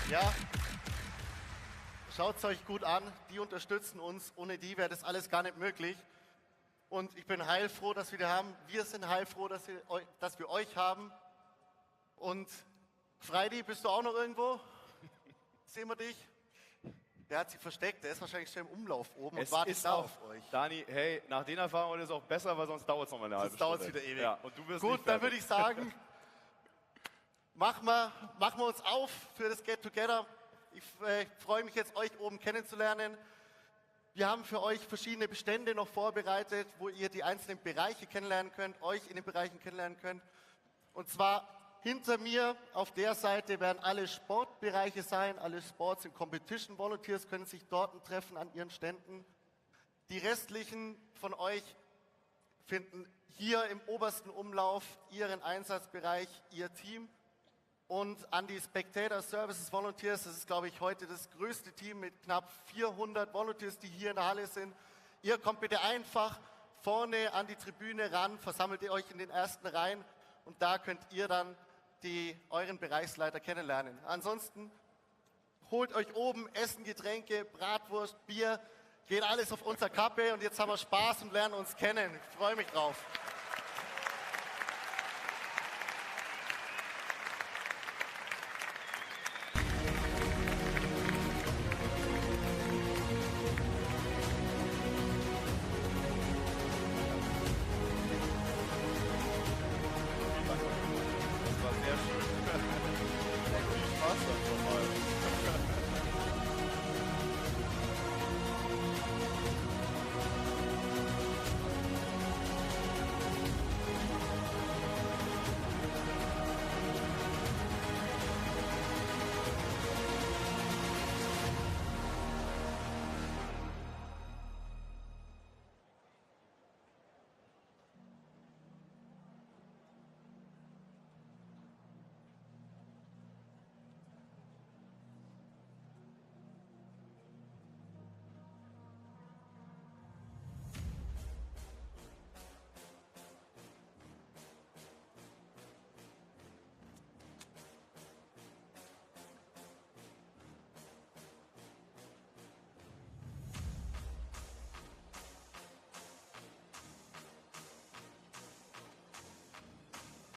Ja, schaut es euch gut an, die unterstützen uns, ohne die wäre das alles gar nicht möglich. Und ich bin heilfroh, dass wir die haben. Wir sind heilfroh, dass wir euch haben. Und Freidi, bist du auch noch irgendwo? Sehen wir dich? Der hat sich versteckt, der ist wahrscheinlich schon im Umlauf oben und wartet da auf euch. Dani, hey, nach den Erfahrungen ist es auch besser, weil sonst dauert es noch mal eine halbe Stunde. Sonst dauert es wieder ewig. Ja, und du wirst Gut, nicht dann fertig. würde ich sagen, machen wir uns auf für das Get Together. Ich freue mich jetzt, euch oben kennenzulernen. Wir haben für euch verschiedene Bestände noch vorbereitet, wo ihr die einzelnen Bereiche kennenlernen könnt, euch in den Bereichen kennenlernen könnt. Und zwar hinter mir auf der Seite werden alle Sportbereiche sein, alle Sports and Competition Volunteers können sich dort treffen an ihren Ständen. Die restlichen von euch finden hier im obersten Umlauf ihren Einsatzbereich, ihr Team. Und an die Spectator Services Volunteers, das ist, glaube ich, heute das größte Team mit knapp 400 Volunteers, die hier in der Halle sind. Ihr kommt bitte einfach vorne an die Tribüne ran, versammelt ihr euch in den ersten Reihen und da könnt ihr dann euren Bereichsleiter kennenlernen. Ansonsten holt euch oben Essen, Getränke, Bratwurst, Bier, geht alles auf unser Kappe und jetzt haben wir Spaß und lernen uns kennen. Ich freue mich drauf.